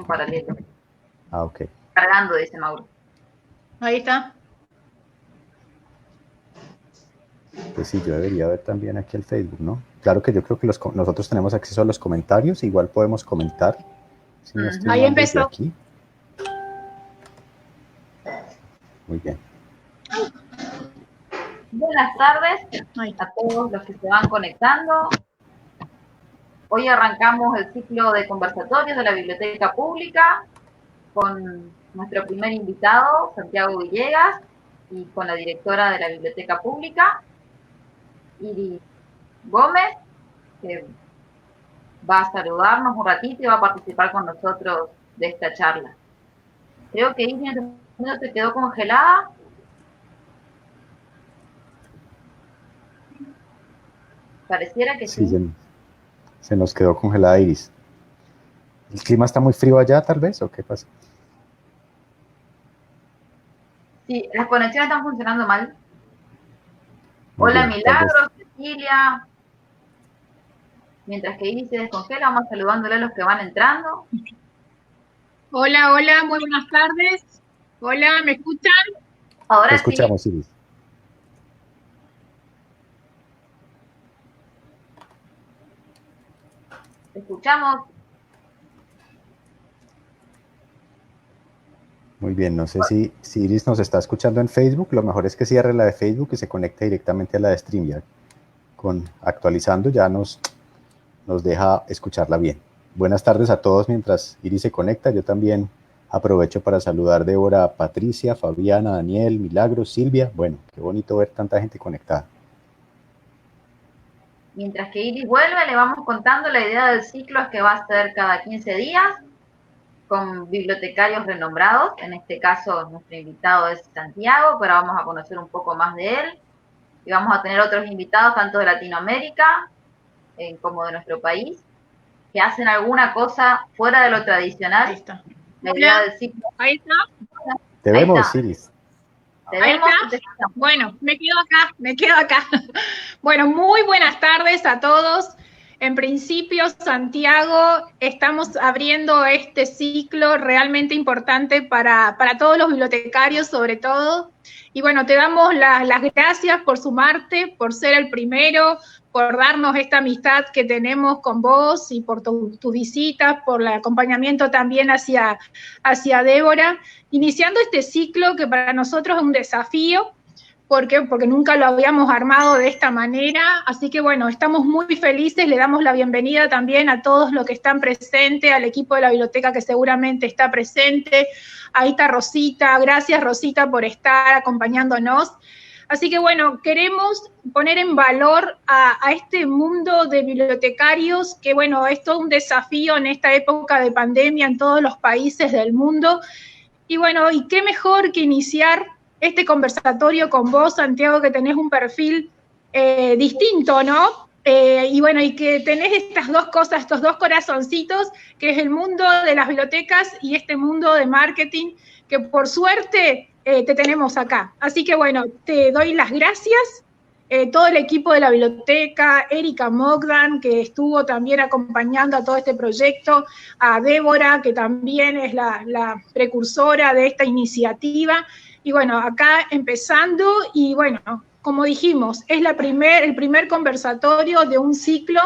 paralelo. Ah, ok. Cargando, dice Mauro. Ahí está. Pues sí, yo debería ver también aquí el Facebook, ¿no? Claro que yo creo que nosotros tenemos acceso a los comentarios, igual podemos comentar. Si no estoy Ahí mal desde empezó. aquí. Muy bien. Buenas tardes a todos los que se van conectando. Hoy arrancamos el ciclo de conversatorios de la Biblioteca Pública con nuestro primer invitado, Santiago Villegas, y con la directora de la Biblioteca Pública, Iris Gómez, que va a saludarnos un ratito y va a participar con nosotros de esta charla. Creo que Iris en este momento se quedó congelada. Pareciera que sí. Se nos quedó congelada Iris. ¿El clima está muy frío allá, tal vez, o qué pasa? Sí, las conexiones están funcionando mal. Muy Hola, bien, Milagros, Cecilia. Mientras que Iris se descongela, vamos saludándole a los que van entrando. Hola, hola, muy buenas tardes. Hola, ¿me escuchan? Ahora te escuchamos, sí. Iris. Te escuchamos. Muy bien, no sé si Iris nos está escuchando en Facebook. Lo mejor es que cierre la de Facebook y se conecte directamente a la de StreamYard. Actualizando ya nos deja escucharla bien. Buenas tardes a todos mientras Iris se conecta. Yo también aprovecho para saludar a Débora, Patricia, Fabiana, Daniel, Milagros, Silvia. Bueno, qué bonito ver tanta gente conectada. Mientras que Iris vuelve, le vamos contando. La idea del ciclo es que va a ser cada 15 días con bibliotecarios renombrados. En este caso, nuestro invitado es Santiago, pero vamos a conocer un poco más de él. Y vamos a tener otros invitados, tanto de Latinoamérica como de nuestro país, que hacen alguna cosa fuera de lo tradicional. Ahí está. La idea del ciclo. Ahí está. Te vemos, Iris. ¿Te Ahí vemos? está. Bueno, me quedo acá. Bueno, muy buenas tardes a todos. En principio, Santiago, estamos abriendo este ciclo realmente importante para todos los bibliotecarios, sobre todo. Y bueno, te damos las gracias por sumarte, por ser el primero, por darnos esta amistad que tenemos con vos y por tus visitas, por el acompañamiento también hacia Débora, iniciando este ciclo que para nosotros es un desafío. ¿Por qué? Porque nunca lo habíamos armado de esta manera, así que bueno, estamos muy felices, le damos la bienvenida también a todos los que están presentes, al equipo de la biblioteca que seguramente está presente, ahí está Rosita, gracias Rosita por estar acompañándonos. Así que bueno, queremos poner en valor a este mundo de bibliotecarios, que bueno, es todo un desafío en esta época de pandemia en todos los países del mundo. Y bueno, y qué mejor que iniciar este conversatorio con vos, Santiago, que tenés un perfil distinto, ¿no? Y bueno, y que tenés estas dos cosas, estos dos corazoncitos, que es el mundo de las bibliotecas y este mundo de marketing, que por suerte te tenemos acá. Así que bueno, te doy las gracias. Todo el equipo de la biblioteca, Erika Mogdan, que estuvo también acompañando a todo este proyecto, a Débora, que también es la precursora de esta iniciativa. Y bueno, acá empezando, y bueno, como dijimos, es el primer conversatorio de un ciclo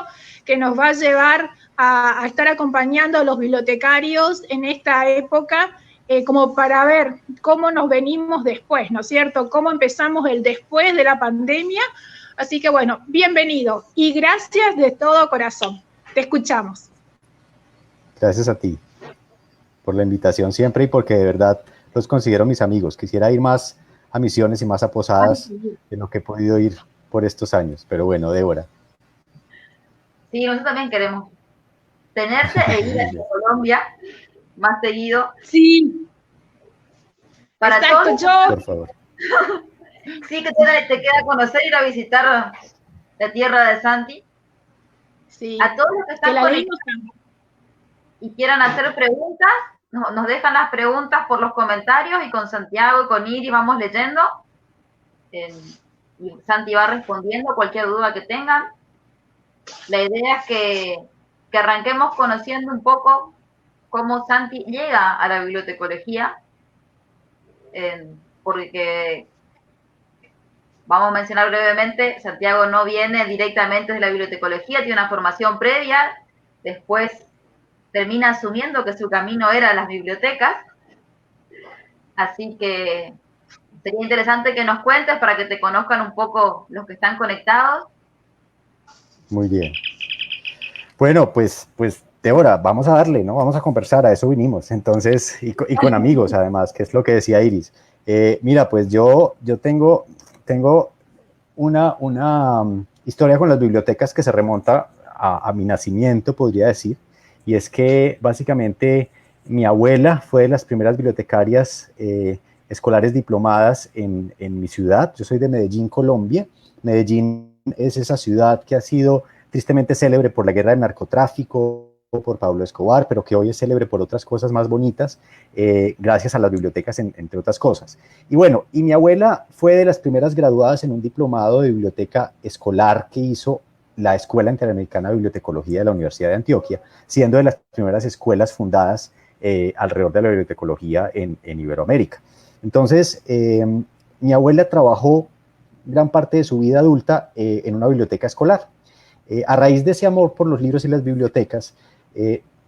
que nos va a llevar a estar acompañando a los bibliotecarios en esta época, como para ver cómo nos venimos después, ¿no es cierto? Cómo empezamos el después de la pandemia. Así que bueno, bienvenido y gracias de todo corazón. Te escuchamos. Gracias a ti por la invitación siempre y porque de verdad los considero mis amigos. Quisiera ir más a misiones y más a posadas de lo que he podido ir por estos años. Pero bueno, Débora. Sí, nosotros también queremos tenerte e ir a Colombia más seguido. Sí. Para exacto, todos, yo. Por favor. Sí, que te queda conocer, ir a visitar la tierra de Santi. Sí. A todos los que están conectados y quieran hacer preguntas, nos dejan las preguntas por los comentarios y con Santiago y con Iris vamos leyendo. Y Santi va respondiendo cualquier duda que tengan. La idea es que arranquemos conociendo un poco cómo Santi llega a la bibliotecología, porque vamos a mencionar brevemente, Santiago no viene directamente de la bibliotecología, tiene una formación previa, después termina asumiendo que su camino era las bibliotecas, así que sería interesante que nos cuentes para que te conozcan un poco los que están conectados. Muy bien. Bueno, pues Débora, vamos a darle, ¿no? Vamos a conversar, a eso vinimos. Entonces, y con amigos además, que es lo que decía Iris. Mira, pues yo tengo una historia con las bibliotecas que se remonta a mi nacimiento, podría decir, y es que básicamente mi abuela fue de las primeras bibliotecarias escolares diplomadas en mi ciudad. Yo soy de Medellín, Colombia. Medellín es esa ciudad que ha sido tristemente célebre por la guerra del narcotráfico, por Pablo Escobar, pero que hoy es célebre por otras cosas más bonitas, gracias a las bibliotecas, entre otras cosas. Y bueno, y mi abuela fue de las primeras graduadas en un diplomado de biblioteca escolar que hizo la Escuela Interamericana de Bibliotecología de la Universidad de Antioquia, siendo de las primeras escuelas fundadas alrededor de la bibliotecología en Iberoamérica. Entonces, mi abuela trabajó gran parte de su vida adulta en una biblioteca escolar. A raíz de ese amor por los libros y las bibliotecas,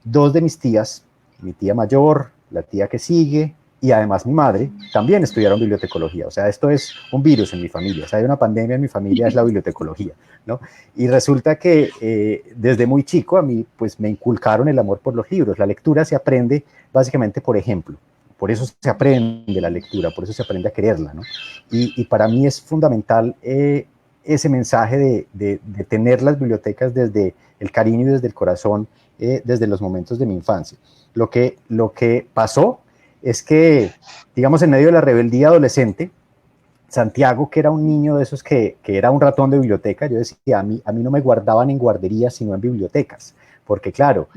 dos de mis tías, mi tía mayor, la tía que sigue y además mi madre, también estudiaron bibliotecología. O sea, esto es un virus en mi familia. O sea, hay una pandemia en mi familia, es la bibliotecología, ¿no? Y resulta que desde muy chico a mí pues me inculcaron el amor por los libros. La lectura se aprende básicamente por ejemplo. Por eso se aprende la lectura, por eso se aprende a quererla, ¿no? Y para mí es fundamental ese mensaje de tener las bibliotecas desde el cariño y desde el corazón, desde los momentos de mi infancia. Lo que pasó es que, digamos, en medio de la rebeldía adolescente, Santiago, que era un niño de esos que era un ratón de biblioteca, yo decía, a mí no me guardaban en guarderías, sino en bibliotecas. Porque claro,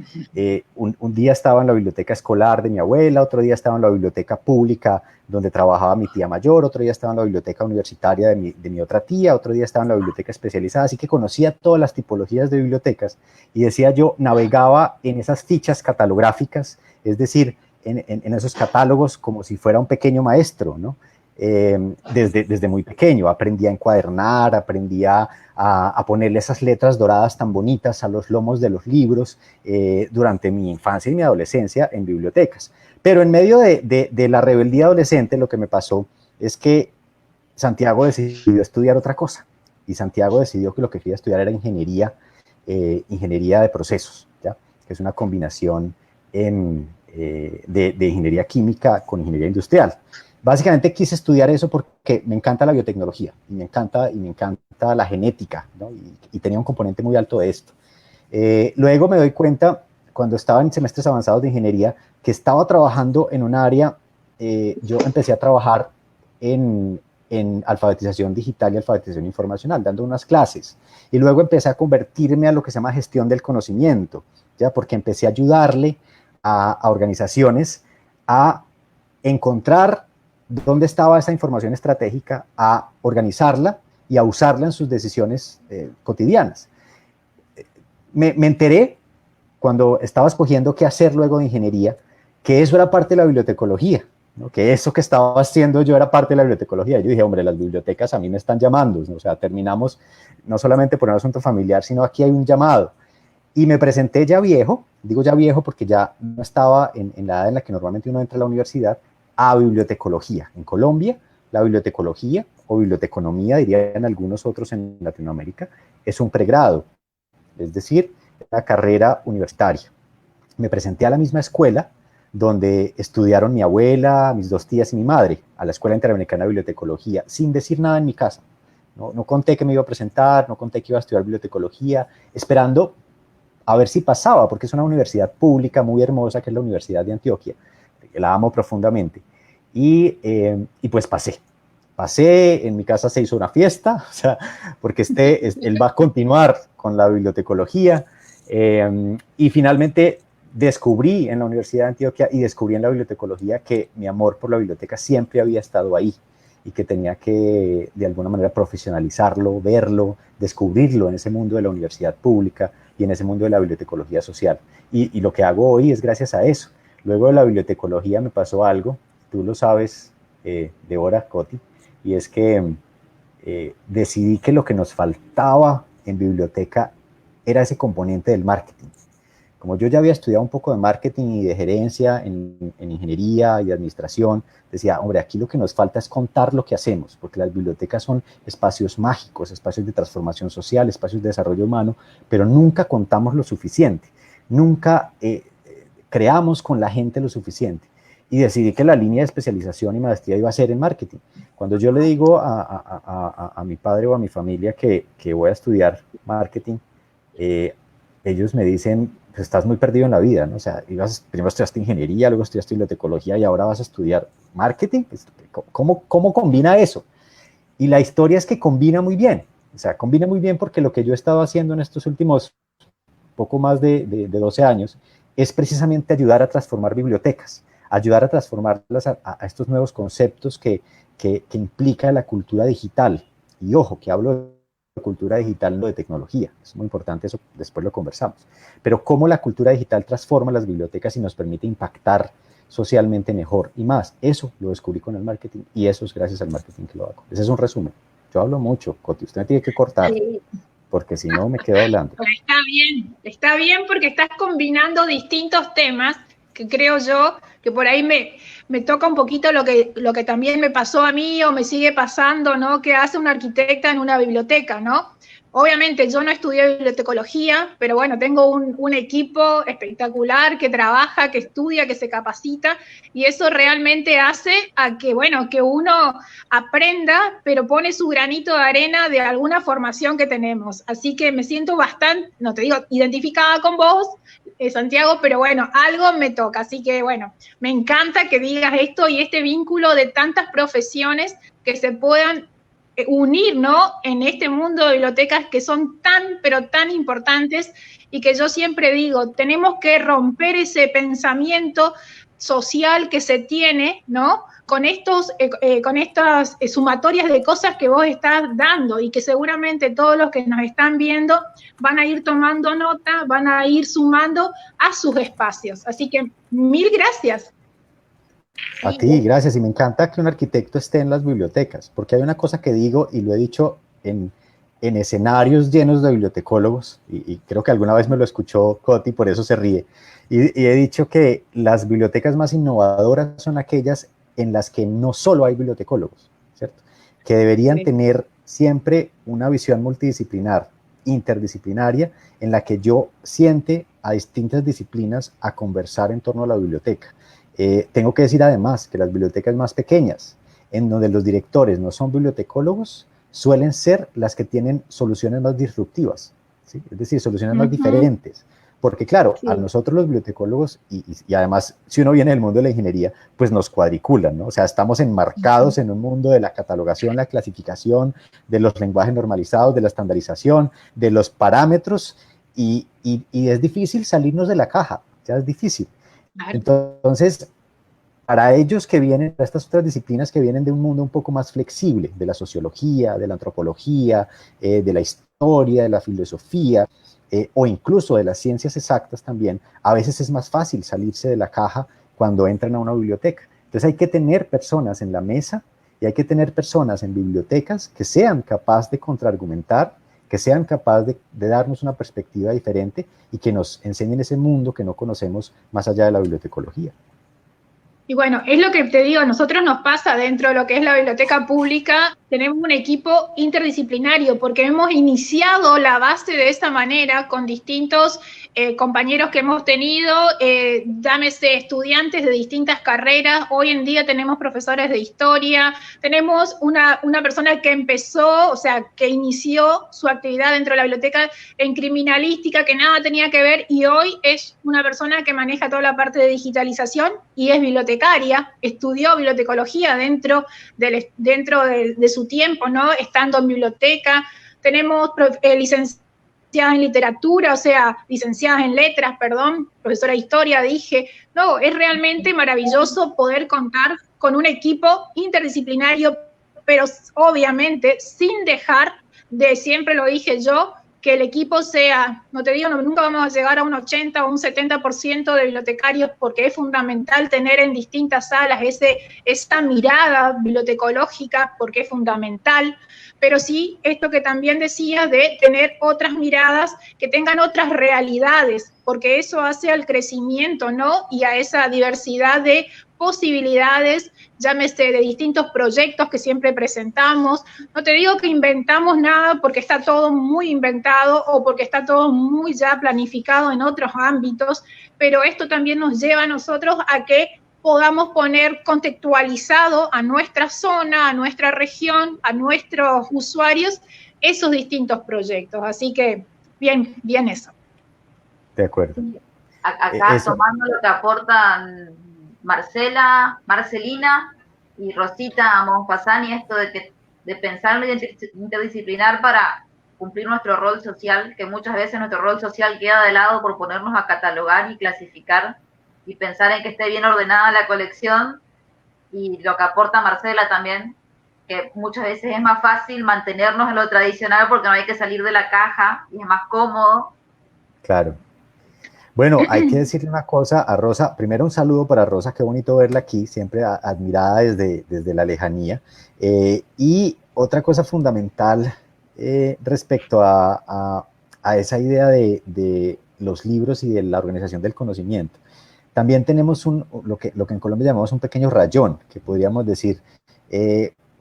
un día estaba en la biblioteca escolar de mi abuela, otro día estaba en la biblioteca pública donde trabajaba mi tía mayor, otro día estaba en la biblioteca universitaria de mi otra tía, otro día estaba en la biblioteca especializada, así que conocía todas las tipologías de bibliotecas y decía yo, navegaba en esas fichas catalográficas, es decir, en esos catálogos como si fuera un pequeño maestro, ¿no? Desde muy pequeño, aprendí a encuadernar, aprendí a ponerle esas letras doradas tan bonitas a los lomos de los libros durante mi infancia y mi adolescencia en bibliotecas. Pero en medio de la rebeldía adolescente lo que me pasó es que Santiago decidió estudiar otra cosa y Santiago decidió que lo que quería estudiar era ingeniería de procesos, ¿ya? Que es una combinación de ingeniería química con ingeniería industrial. Básicamente quise estudiar eso porque me encanta la biotecnología y me encanta la genética, ¿no? Y tenía un componente muy alto de esto. Luego me doy cuenta, cuando estaba en semestres avanzados de ingeniería, que estaba trabajando en un área, yo empecé a trabajar en alfabetización digital y alfabetización informacional, dando unas clases. Y luego empecé a convertirme a lo que se llama gestión del conocimiento, ¿ya? Porque empecé a ayudarle a organizaciones a encontrar dónde estaba esa información estratégica, a organizarla y a usarla en sus decisiones cotidianas. Me enteré cuando estaba escogiendo qué hacer luego de ingeniería, que eso era parte de la bibliotecología, ¿no? Que eso que estaba haciendo yo era parte de la bibliotecología. Yo dije, hombre, las bibliotecas a mí me están llamando, ¿no? O sea, terminamos no solamente por un asunto familiar, sino aquí hay un llamado. Y me presenté ya viejo, digo ya viejo porque ya no estaba en la edad en la que normalmente uno entra a la universidad, a bibliotecología. En Colombia, la bibliotecología o biblioteconomía, dirían algunos otros en Latinoamérica, es un pregrado, es decir, una carrera universitaria. Me presenté a la misma escuela donde estudiaron mi abuela, mis dos tías y mi madre, a la Escuela Interamericana de Bibliotecología, sin decir nada en mi casa. No conté que me iba a presentar, no conté que iba a estudiar bibliotecología, esperando a ver si pasaba, porque es una universidad pública muy hermosa, que es la Universidad de Antioquia, que la amo profundamente, y pues pasé, en mi casa se hizo una fiesta, o sea, porque él va a continuar con la bibliotecología, y finalmente descubrí en la Universidad de Antioquia y descubrí en la bibliotecología que mi amor por la biblioteca siempre había estado ahí, y que tenía que de alguna manera profesionalizarlo, verlo, descubrirlo en ese mundo de la universidad pública, y en ese mundo de la bibliotecología social. Y lo que hago hoy es gracias a eso. Luego de la bibliotecología me pasó algo, tú lo sabes, Débora, Coti, y es que decidí que lo que nos faltaba en biblioteca era ese componente del marketing. Como yo ya había estudiado un poco de marketing y de gerencia en ingeniería y administración, decía, hombre, aquí lo que nos falta es contar lo que hacemos, porque las bibliotecas son espacios mágicos, espacios de transformación social, espacios de desarrollo humano, pero nunca contamos lo suficiente, nunca creamos con la gente lo suficiente. Y decidí que la línea de especialización y maestría iba a ser en marketing. Cuando yo le digo a mi padre o a mi familia que voy a estudiar marketing, ellos me dicen, pues estás muy perdido en la vida, ¿no? O sea, primero estudiaste ingeniería, luego estudiaste bibliotecología y ahora vas a estudiar marketing. ¿Cómo combina eso? Y la historia es que combina muy bien. O sea, combina muy bien porque lo que yo he estado haciendo en estos últimos poco más de 12 años es precisamente ayudar a transformar bibliotecas, ayudar a transformarlas a estos nuevos conceptos que implica la cultura digital. Y ojo, que hablo de cultura digital, no de tecnología. Es muy importante, eso después lo conversamos. Pero cómo la cultura digital transforma las bibliotecas y nos permite impactar socialmente mejor y más. Eso lo descubrí con el marketing y eso es gracias al marketing que lo hago. Ese es un resumen. Yo hablo mucho, Coti, usted me tiene que cortar. Sí. Porque si no me quedo hablando. Está bien porque estás combinando distintos temas que creo yo que por ahí me toca un poquito lo que también me pasó a mí o me sigue pasando, ¿no? Que hace una arquitecta en una biblioteca, ¿no? Obviamente yo no estudié bibliotecología, pero bueno, tengo un equipo espectacular que trabaja, que estudia, que se capacita, y eso realmente hace a que, bueno, que uno aprenda, pero pone su granito de arena de alguna formación que tenemos. Así que me siento bastante, no te digo, identificada con vos, Santiago, pero bueno, algo me toca. Así que bueno, me encanta que digas esto y este vínculo de tantas profesiones que se puedan unir, ¿no? En este mundo de bibliotecas que son tan, pero tan importantes y que yo siempre digo, tenemos que romper ese pensamiento social que se tiene, ¿no? Con estas sumatorias de cosas que vos estás dando y que seguramente todos los que nos están viendo van a ir tomando nota, van a ir sumando a sus espacios. Así que mil gracias. A ti, gracias. Y me encanta que un arquitecto esté en las bibliotecas, porque hay una cosa que digo y lo he dicho en escenarios llenos de bibliotecólogos, y creo que alguna vez me lo escuchó Coti, por eso se ríe, y he dicho que las bibliotecas más innovadoras son aquellas en las que no solo hay bibliotecólogos, ¿cierto? Que deberían tener siempre una visión multidisciplinar, interdisciplinaria, en la que yo siente a distintas disciplinas a conversar en torno a la biblioteca. Tengo que decir además que las bibliotecas más pequeñas, en donde los directores no son bibliotecólogos, suelen ser las que tienen soluciones más disruptivas, ¿sí? Es decir, soluciones más diferentes. Porque claro, a nosotros los bibliotecólogos, y además si uno viene del mundo de la ingeniería, pues nos cuadriculan, ¿no? O sea, estamos enmarcados en un mundo de la catalogación, la clasificación, de los lenguajes normalizados, de la estandarización, de los parámetros, y es difícil salirnos de la caja, ya es difícil. Entonces, para ellos que vienen, para estas otras disciplinas que vienen de un mundo un poco más flexible, de la sociología, de la antropología, de la historia, de la filosofía, o incluso de las ciencias exactas también, a veces es más fácil salirse de la caja cuando entran a una biblioteca. Entonces hay que tener personas en la mesa y hay que tener personas en bibliotecas que sean capaces de contraargumentar, que sean capaces de darnos una perspectiva diferente y que nos enseñen ese mundo que no conocemos más allá de la bibliotecología. Y bueno, es lo que te digo, a nosotros nos pasa dentro de lo que es la biblioteca pública, tenemos un equipo interdisciplinario porque hemos iniciado la base de esta manera con distintos compañeros que hemos tenido, llámese estudiantes de distintas carreras. Hoy en día tenemos profesores de historia, tenemos una persona que empezó, o sea, que inició su actividad dentro de la biblioteca en criminalística, que nada tenía que ver, y hoy es una persona que maneja toda la parte de digitalización y es bibliotecaria, estudió bibliotecología dentro de su tiempo, ¿no? Estando en biblioteca. Tenemos licenciadas en literatura, o sea, licenciadas en letras, perdón, profesora de historia, dije. No, es realmente maravilloso poder contar con un equipo interdisciplinario, pero obviamente sin dejar de, siempre lo dije yo, que el equipo sea, no te digo, nunca vamos a llegar a un 80 o un 70% de bibliotecarios, porque es fundamental tener en distintas salas esa mirada bibliotecológica, porque es fundamental, pero sí esto que también decías de tener otras miradas que tengan otras realidades, porque eso hace al crecimiento, ¿no? Y a esa diversidad de posibilidades, llámese de distintos proyectos que siempre presentamos. No te digo que inventamos nada porque está todo muy inventado o porque está todo muy ya planificado en otros ámbitos, pero esto también nos lleva a nosotros a que podamos poner contextualizado a nuestra zona, a nuestra región, a nuestros usuarios, esos distintos proyectos. Así que, bien eso. De acuerdo. Acá tomando lo que aportan Marcelina y Rosita Monfasani, esto de pensar en lo interdisciplinar para cumplir nuestro rol social, que muchas veces nuestro rol social queda de lado por ponernos a catalogar y clasificar y pensar en que esté bien ordenada la colección, y lo que aporta Marcela también, que muchas veces es más fácil mantenernos en lo tradicional porque no hay que salir de la caja y es más cómodo. Claro. Bueno, hay que decirle una cosa a Rosa. Primero, un saludo para Rosa, qué bonito verla aquí, siempre admirada desde la lejanía. Y otra cosa fundamental respecto a esa idea de los libros y de la organización del conocimiento. También tenemos lo que en Colombia llamamos un pequeño rayón, que podríamos decir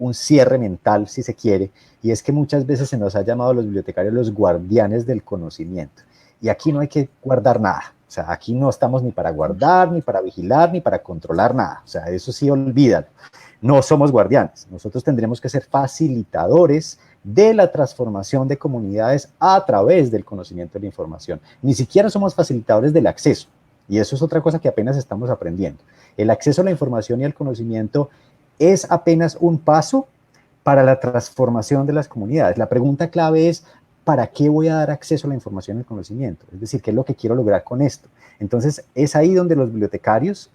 un cierre mental, si se quiere, y es que muchas veces se nos ha llamado a los bibliotecarios los guardianes del conocimiento. Y aquí no hay que guardar nada, o sea, aquí no estamos ni para guardar, ni para vigilar, ni para controlar nada, o sea, eso sí, olvídalo. No somos guardianes, nosotros tendremos que ser facilitadores de la transformación de comunidades a través del conocimiento de la información. Ni siquiera somos facilitadores del acceso, y eso es otra cosa que apenas estamos aprendiendo. El acceso a la información y al conocimiento es apenas un paso para la transformación de las comunidades. La pregunta clave es, ¿para qué voy a dar acceso a la información y al conocimiento? Es decir, ¿qué es lo que quiero lograr con esto? Entonces, es ahí donde los bibliotecarios,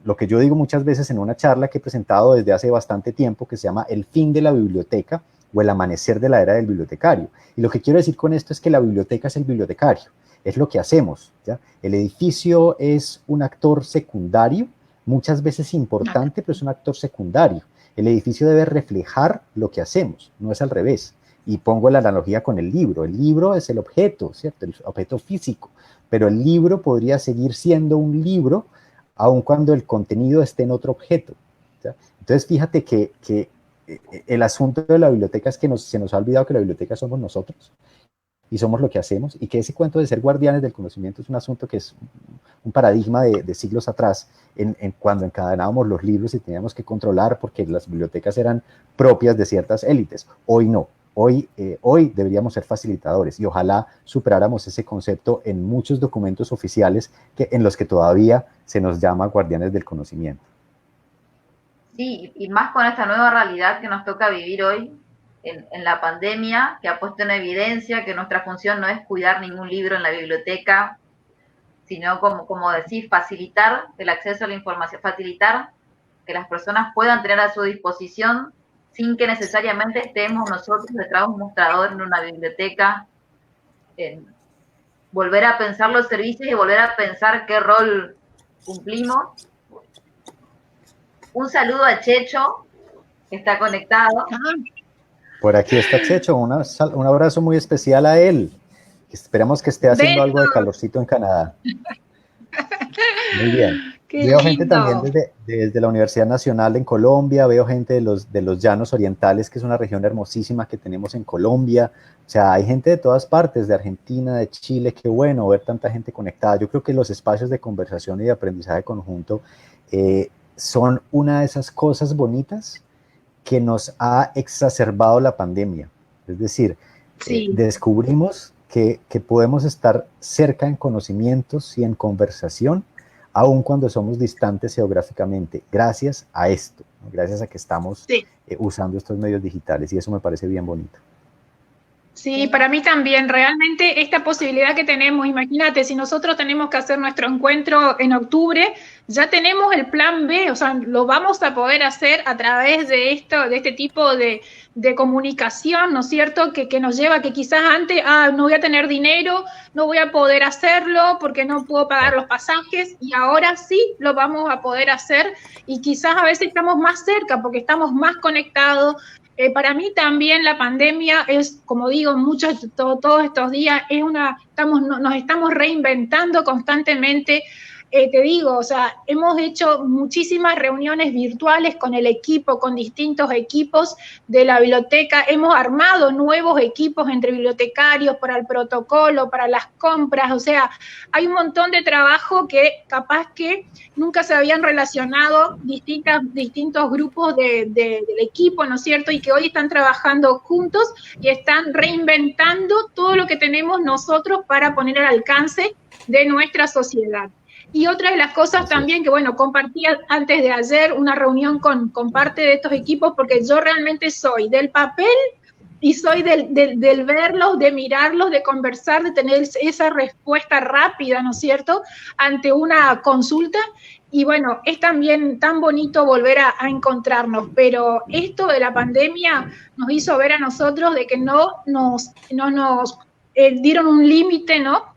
lo que yo digo muchas veces en una charla que he presentado desde hace bastante tiempo, que se llama El fin de la biblioteca o el amanecer de la era del bibliotecario. Y lo que quiero decir con esto es que la biblioteca es el bibliotecario, es lo que hacemos, ¿ya? El edificio es un actor secundario, muchas veces importante, pero es un actor secundario. El edificio debe reflejar lo que hacemos, no es al revés. Y pongo la analogía con el libro es el objeto, ¿cierto? El objeto físico, pero el libro podría seguir siendo un libro aun cuando el contenido esté en otro objeto, ¿ya? Entonces fíjate que el asunto de la biblioteca es que se nos ha olvidado que la biblioteca somos nosotros y somos lo que hacemos, y que ese cuento de ser guardianes del conocimiento es un asunto que es un paradigma de siglos atrás, cuando encadenábamos los libros y teníamos que controlar porque las bibliotecas eran propias de ciertas élites. Hoy no. Hoy deberíamos ser facilitadores y ojalá superáramos ese concepto en muchos documentos oficiales en los que todavía se nos llama guardianes del conocimiento. Sí, y más con esta nueva realidad que nos toca vivir hoy en la pandemia, que ha puesto en evidencia que nuestra función no es cuidar ningún libro en la biblioteca, sino, como decís, facilitar el acceso a la información, facilitar que las personas puedan tener a su disposición sin que necesariamente estemos nosotros detrás de un mostrador en una biblioteca, volver a pensar los servicios y volver a pensar qué rol cumplimos. Un saludo a Checho, que está conectado. Por aquí está Checho, un abrazo muy especial a él. Esperamos que esté haciendo algo de calorcito en Canadá. Muy bien. Veo gente también desde la Universidad Nacional en Colombia, veo gente de los Llanos Orientales, que es una región hermosísima que tenemos en Colombia. O sea, hay gente de todas partes, de Argentina, de Chile. Qué bueno ver tanta gente conectada. Yo creo que los espacios de conversación y de aprendizaje conjunto son una de esas cosas bonitas que nos ha exacerbado la pandemia. Es decir, sí, descubrimos que podemos estar cerca en conocimientos y en conversación, aun cuando somos distantes geográficamente, gracias a esto, ¿no? Gracias a que estamos usando estos medios digitales, y eso me parece bien bonito. Sí, para mí también, realmente esta posibilidad que tenemos, imagínate, si nosotros tenemos que hacer nuestro encuentro en octubre, ya tenemos el plan B, o sea, lo vamos a poder hacer a través de este tipo de comunicación, ¿no es cierto? Que nos lleva a que quizás antes, no voy a tener dinero, no voy a poder hacerlo porque no puedo pagar los pasajes, y ahora sí lo vamos a poder hacer, y quizás a veces estamos más cerca porque estamos más conectados. Para mí también la pandemia es, como digo, todos estos días, nos estamos reinventando constantemente. Te digo, o sea, hemos hecho muchísimas reuniones virtuales con el equipo, con distintos equipos de la biblioteca, hemos armado nuevos equipos entre bibliotecarios para el protocolo, para las compras, o sea, hay un montón de trabajo que capaz que nunca se habían relacionado distintos grupos del equipo, ¿no es cierto? Y que hoy están trabajando juntos y están reinventando todo lo que tenemos nosotros para poner al alcance de nuestra sociedad. Y otra de las cosas también que, bueno, compartí antes de ayer una reunión con parte de estos equipos, porque yo realmente soy del papel y soy del verlos, de mirarlos, de conversar, de tener esa respuesta rápida, ¿no es cierto?, ante una consulta. Y bueno, es también tan bonito volver a encontrarnos, pero esto de la pandemia nos hizo ver a nosotros de que no nos dieron un límite, ¿no?,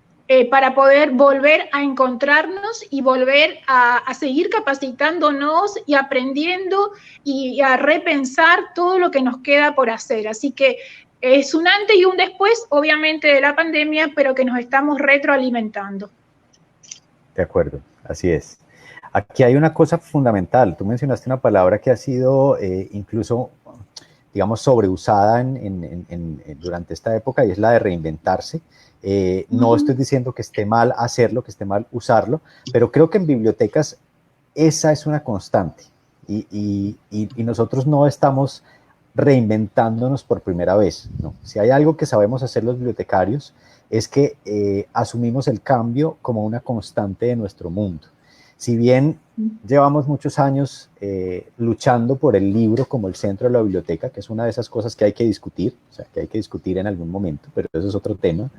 para poder volver a encontrarnos y volver a seguir capacitándonos y aprendiendo y a repensar todo lo que nos queda por hacer. Así que es un antes y un después, obviamente, de la pandemia, pero que nos estamos retroalimentando. De acuerdo, así es. Aquí hay una cosa fundamental. Tú mencionaste una palabra que ha sido incluso, digamos, sobreusada durante esta época, y es la de reinventarse. No estoy diciendo que esté mal hacerlo, que esté mal usarlo, pero creo que en bibliotecas esa es una constante, y nosotros no estamos reinventándonos por primera vez, ¿no? Si hay algo que sabemos hacer los bibliotecarios es que asumimos el cambio como una constante de nuestro mundo. Si bien llevamos muchos años luchando por el libro como el centro de la biblioteca, que es una de esas cosas que hay que discutir, o sea, que hay que discutir en algún momento, pero eso es otro tema,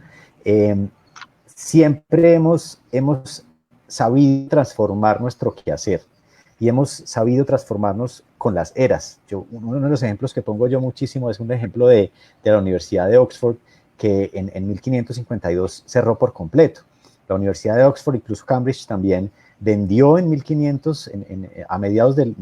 siempre hemos sabido transformar nuestro quehacer y hemos sabido transformarnos con las eras. Uno de los ejemplos que pongo yo muchísimo es un ejemplo de la Universidad de Oxford, que en 1552 cerró por completo. La Universidad de Oxford, incluso Cambridge también, vendió en 1500, a mediados del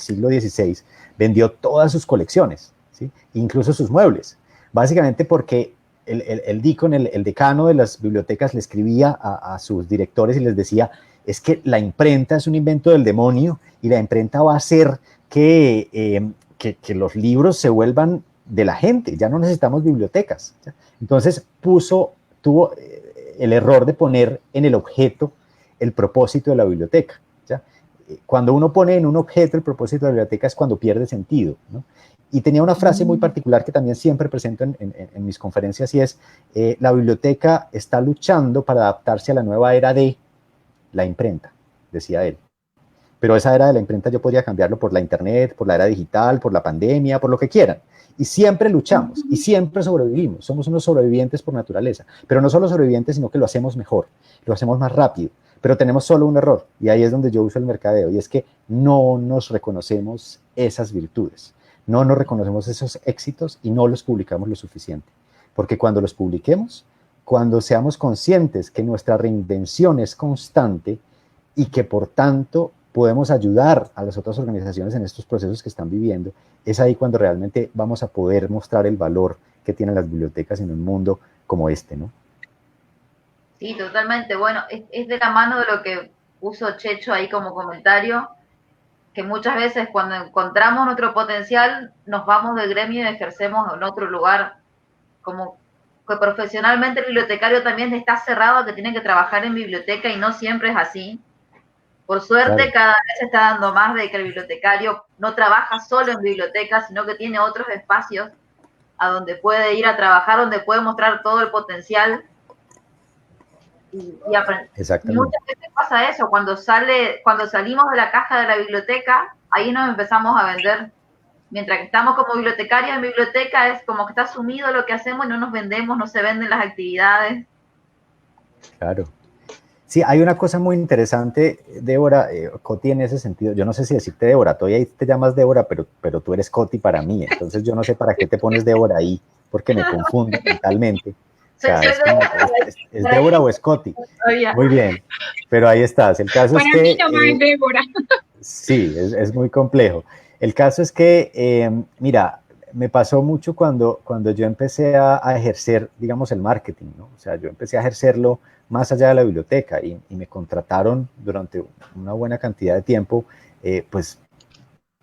siglo XVI, vendió todas sus colecciones, ¿sí? Incluso sus muebles, básicamente porque el deacon, el decano de las bibliotecas, le escribía a sus directores y les decía: es que la imprenta es un invento del demonio y la imprenta va a hacer que los libros se vuelvan de la gente, ya no necesitamos bibliotecas, ¿sí? Entonces tuvo el error de poner en el objeto el propósito de la biblioteca, ¿sí? Cuando uno pone en un objeto el propósito de la biblioteca es cuando pierde sentido, ¿no? Y tenía una frase muy particular que también siempre presento en mis conferencias, y es: la biblioteca está luchando para adaptarse a la nueva era de la imprenta, decía él. Pero esa era de la imprenta yo podría cambiarlo por la internet, por la era digital, por la pandemia, por lo que quieran. Y siempre luchamos y siempre sobrevivimos. Somos unos sobrevivientes por naturaleza. Pero no solo sobrevivientes, sino que lo hacemos mejor, lo hacemos más rápido. Pero tenemos solo un error, y ahí es donde yo uso el mercadeo, y es que no nos reconocemos esas virtudes, no nos reconocemos esos éxitos y no los publicamos lo suficiente. Porque cuando los publiquemos, cuando seamos conscientes que nuestra reinvención es constante y que por tanto podemos ayudar a las otras organizaciones en estos procesos que están viviendo, es ahí cuando realmente vamos a poder mostrar el valor que tienen las bibliotecas en un mundo como este, ¿no? Sí, totalmente. Bueno, es de la mano de lo que puso Checho ahí como comentario, que muchas veces cuando encontramos nuestro potencial nos vamos del gremio y ejercemos en otro lugar, como que profesionalmente el bibliotecario también está cerrado a que tiene que trabajar en biblioteca, y no siempre es así. Por suerte, claro, cada vez se está dando más de que el bibliotecario no trabaja solo en bibliotecas, sino que tiene otros espacios a donde puede ir a trabajar, donde puede mostrar todo el potencial y aprender. Exactamente. Muchas veces pasa eso, cuando salimos de la caja de la biblioteca, ahí nos empezamos a vender. Mientras que estamos como bibliotecarios en biblioteca, es como que está sumido lo que hacemos y no nos vendemos, no se venden las actividades. Claro. Sí, hay una cosa muy interesante, Débora, Coti, en ese sentido. Yo no sé si decirte Débora, tú ahí te llamas Débora, pero tú eres Coti para mí. Entonces yo no sé para qué te pones Débora ahí, porque me confundo mentalmente. O sea, ¿es Débora o es Coti? Muy bien, pero ahí estás. El caso para es que... mí nomás es Débora. Sí, es muy complejo. El caso es que, mira, me pasó mucho cuando yo empecé a ejercer, digamos, el marketing, ¿no? O sea, yo empecé a ejercerlo más allá de la biblioteca y me contrataron durante una buena cantidad de tiempo, pues,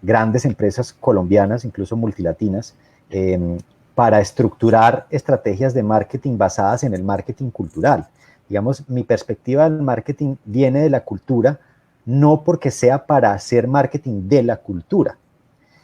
grandes empresas colombianas, incluso multilatinas, para estructurar estrategias de marketing basadas en el marketing cultural. Digamos, mi perspectiva del marketing viene de la cultura, no porque sea para hacer marketing de la cultura,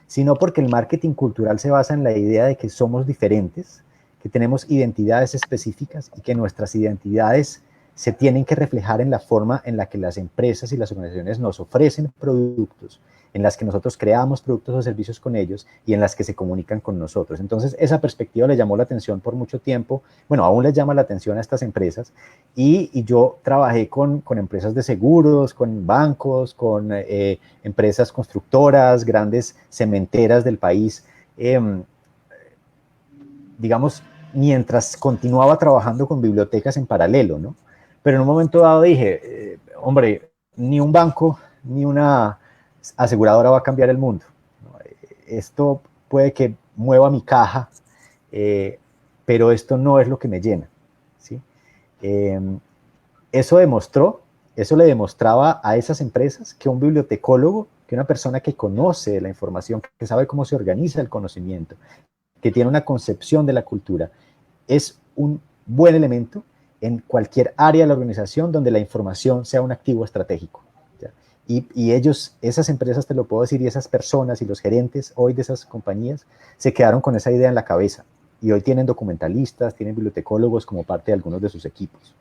sino porque el marketing cultural se basa en la idea de que somos diferentes, que tenemos identidades específicas y que nuestras identidades se tienen que reflejar en la forma en la que las empresas y las organizaciones nos ofrecen productos, en las que nosotros creamos productos o servicios con ellos y en las que se comunican con nosotros. Entonces, esa perspectiva le llamó la atención por mucho tiempo, bueno, aún les llama la atención a estas empresas, y yo trabajé con empresas de seguros, con bancos, con empresas constructoras, grandes cementeras del país, digamos, mientras continuaba trabajando con bibliotecas en paralelo, ¿no? Pero en un momento dado dije, hombre, ni un banco, ni una aseguradora va a cambiar el mundo. Esto puede que mueva mi caja, pero esto no es lo que me llena, ¿sí? Eso le demostraba a esas empresas que un bibliotecólogo, que una persona que conoce la información, que sabe cómo se organiza el conocimiento, que tiene una concepción de la cultura, es un buen elemento en cualquier área de la organización donde la información sea un activo estratégico. ¿Ya? Y ellos, esas empresas, te lo puedo decir, y esas personas y los gerentes hoy de esas compañías se quedaron con esa idea en la cabeza. Y hoy tienen documentalistas, tienen bibliotecólogos como parte de algunos de sus equipos.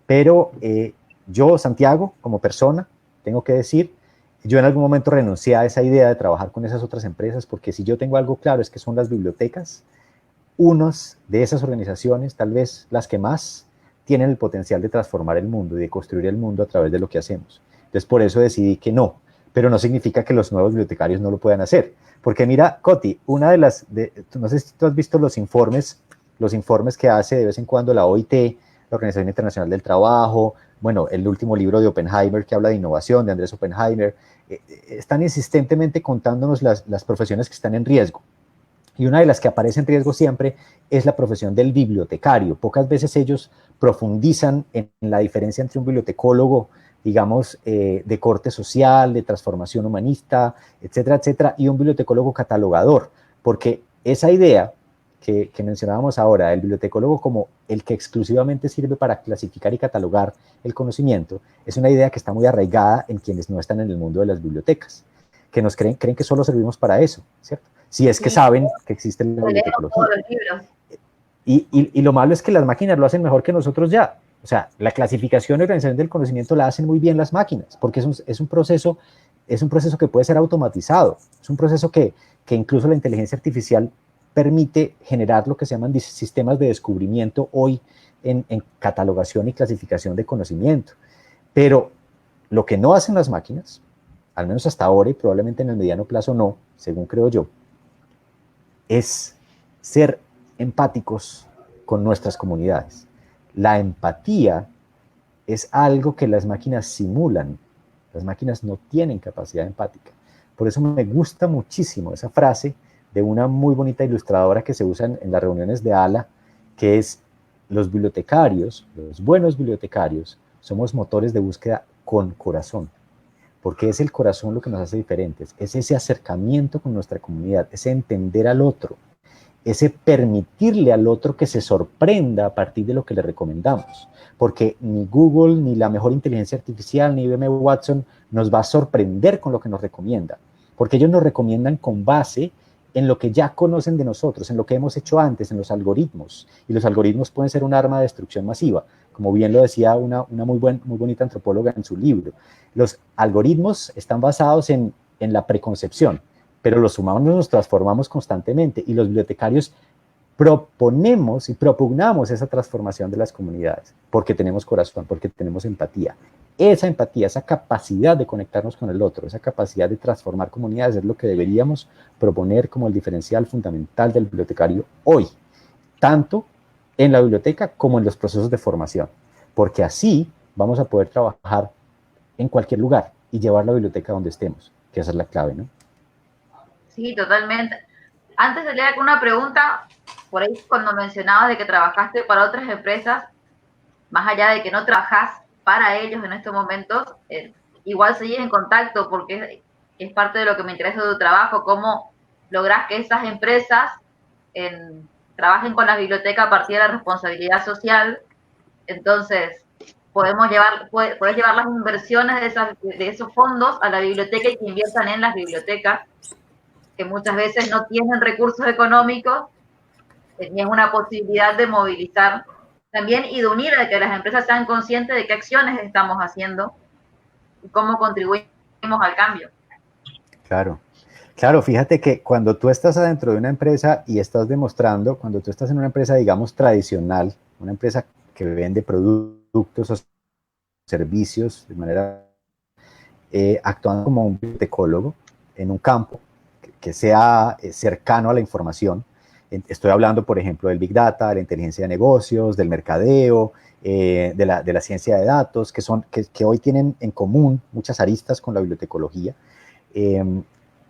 Pero yo, Santiago, como persona, tengo que decir, yo en algún momento renuncié a esa idea de trabajar con esas otras empresas, porque si yo tengo algo claro es que son las bibliotecas, unas de esas organizaciones, tal vez las que más, tienen el potencial de transformar el mundo y de construir el mundo a través de lo que hacemos. Entonces, por eso decidí que no, pero no significa que los nuevos bibliotecarios no lo puedan hacer. Porque mira, Coti, una de las, no sé si tú has visto los informes que hace de vez en cuando la OIT, la Organización Internacional del Trabajo, bueno, el último libro de Oppenheimer que habla de innovación, de Andrés Oppenheimer, están insistentemente contándonos las profesiones que están en riesgo. Y una de las que aparece en riesgo siempre es la profesión del bibliotecario. Pocas veces ellos profundizan en la diferencia entre un bibliotecólogo, digamos, de corte social, de transformación humanista, etcétera, etcétera, y un bibliotecólogo catalogador, porque esa idea que mencionábamos ahora, el bibliotecólogo como el que exclusivamente sirve para clasificar y catalogar el conocimiento, es una idea que está muy arraigada en quienes no están en el mundo de las bibliotecas, que nos creen que solo servimos para eso, ¿cierto? Si es que saben que existe la bibliotecología. Y lo malo es que las máquinas lo hacen mejor que nosotros ya. O sea, la clasificación y organización del conocimiento la hacen muy bien las máquinas, porque es un proceso que puede ser automatizado, es un proceso que incluso la inteligencia artificial permite generar lo que se llaman sistemas de descubrimiento hoy en catalogación y clasificación de conocimiento. Pero lo que no hacen las máquinas, al menos hasta ahora y probablemente en el mediano plazo no, según creo yo, es ser empáticos con nuestras comunidades. La empatía es algo que las máquinas simulan. Las máquinas no tienen capacidad empática. Por eso me gusta muchísimo esa frase de una muy bonita ilustradora que se usa en las reuniones de ALA, que es: los bibliotecarios, los buenos bibliotecarios, somos motores de búsqueda con corazón, porque es el corazón lo que nos hace diferentes, es ese acercamiento con nuestra comunidad, ese entender al otro, ese permitirle al otro que se sorprenda a partir de lo que le recomendamos, porque ni Google, ni la mejor inteligencia artificial, ni IBM Watson nos va a sorprender con lo que nos recomienda, porque ellos nos recomiendan con base en lo que ya conocen de nosotros, en lo que hemos hecho antes, en los algoritmos, y los algoritmos pueden ser un arma de destrucción masiva, como bien lo decía una muy bonita antropóloga en su libro. Los algoritmos están basados en la preconcepción, pero los humanos nos transformamos constantemente y los bibliotecarios proponemos y propugnamos esa transformación de las comunidades, porque tenemos corazón, porque tenemos empatía. Esa empatía, esa capacidad de conectarnos con el otro, esa capacidad de transformar comunidades es lo que deberíamos proponer como el diferencial fundamental del bibliotecario hoy, tanto en la biblioteca como en los procesos de formación, porque así vamos a poder trabajar en cualquier lugar y llevar la biblioteca donde estemos, que esa es la clave, ¿no? Sí, totalmente. Antes de leer una pregunta, por ahí cuando mencionabas de que trabajaste para otras empresas, más allá de que no trabajas para ellos en estos momentos, igual seguís en contacto porque es parte de lo que me interesa de tu trabajo, cómo lográs que esas empresas trabajen con la biblioteca a partir de la responsabilidad social. Entonces, puedes llevar las inversiones de esos fondos a la biblioteca y que inviertan en las bibliotecas, que muchas veces no tienen recursos económicos, y es una posibilidad de movilizar también y de unir, de que las empresas sean conscientes de qué acciones estamos haciendo y cómo contribuimos al cambio. Claro. Claro, fíjate que cuando tú estás adentro de una empresa y estás demostrando, cuando tú estás en una empresa, digamos, tradicional, una empresa que vende productos o servicios de manera actuando como un bibliotecólogo en un campo que sea cercano a la información. Estoy hablando, por ejemplo, del Big Data, de la inteligencia de negocios, del mercadeo, de la ciencia de datos, que hoy tienen en común muchas aristas con la bibliotecología.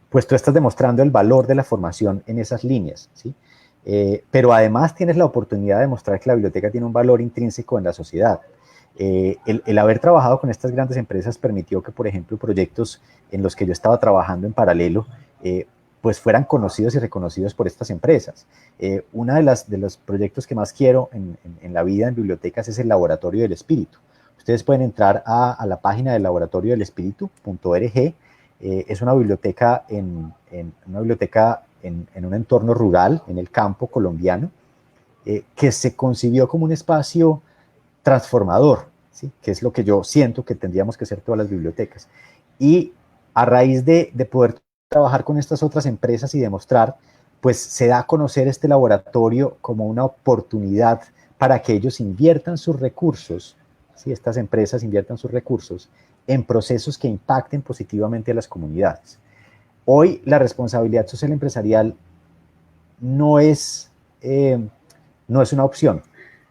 Pues tú estás demostrando el valor de la formación en esas líneas, ¿sí? Pero además tienes la oportunidad de demostrar que la biblioteca tiene un valor intrínseco en la sociedad. El haber trabajado con estas grandes empresas permitió que, por ejemplo, proyectos en los que yo estaba trabajando en paralelo, pues fueran conocidos y reconocidos por estas empresas. Uno de los proyectos que más quiero en la vida en bibliotecas es el Laboratorio del Espíritu. Ustedes pueden entrar a la página del laboratoriodelespíritu.org. Es una biblioteca en un entorno rural, en el campo colombiano, que se concibió como un espacio transformador, ¿sí? Que es lo que yo siento que tendríamos que hacer todas las bibliotecas. Y a raíz de poder trabajar con estas otras empresas y demostrar, pues se da a conocer este laboratorio como una oportunidad para que ellos inviertan sus recursos, ¿sí? Estas empresas inviertan sus recursos en procesos que impacten positivamente a las comunidades. Hoy la responsabilidad social empresarial no es una opción.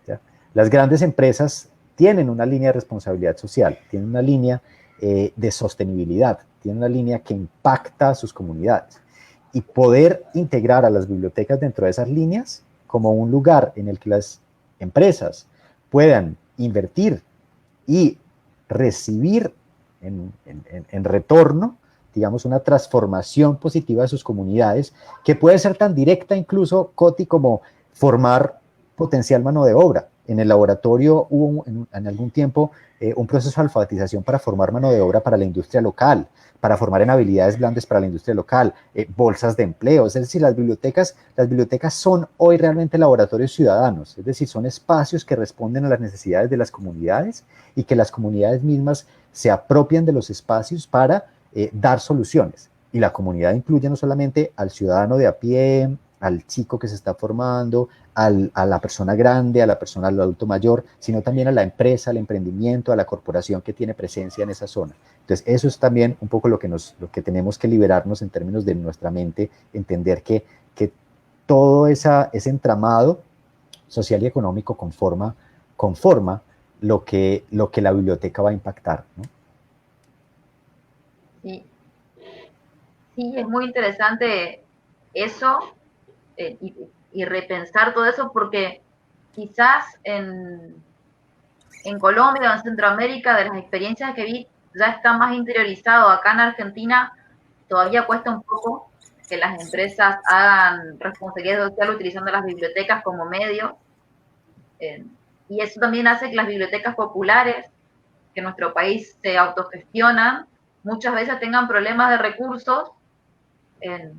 ¿Ya? Las grandes empresas tienen una línea de responsabilidad social, tienen una línea de sostenibilidad, tienen una línea que impacta a sus comunidades. Y poder integrar a las bibliotecas dentro de esas líneas como un lugar en el que las empresas puedan invertir y recibir en retorno, digamos, una transformación positiva de sus comunidades, que puede ser tan directa incluso, Coti, como formar potencial mano de obra. En el laboratorio hubo en algún tiempo un proceso de alfabetización para formar mano de obra para la industria local, para formar en habilidades blandas para la industria local, bolsas de empleo. Es decir, las bibliotecas son hoy realmente laboratorios ciudadanos, es decir, son espacios que responden a las necesidades de las comunidades y que las comunidades mismas se apropian de los espacios para dar soluciones. Y la comunidad incluye no solamente al ciudadano de a pie, al chico que se está formando, a la persona grande, al adulto mayor, sino también a la empresa, al emprendimiento, a la corporación que tiene presencia en esa zona. Entonces, eso es también un poco lo que tenemos que liberarnos en términos de nuestra mente, entender que todo ese entramado social y económico conforma lo que la biblioteca va a impactar, ¿no? Sí. Sí, es muy interesante eso y repensar todo eso, porque quizás en Colombia o en Centroamérica, de las experiencias que vi, ya está más interiorizado. Acá en Argentina todavía cuesta un poco que las empresas hagan responsabilidad social utilizando las bibliotecas como medio. Y eso también hace que las bibliotecas populares, que en nuestro país se autogestionan, muchas veces tengan problemas de recursos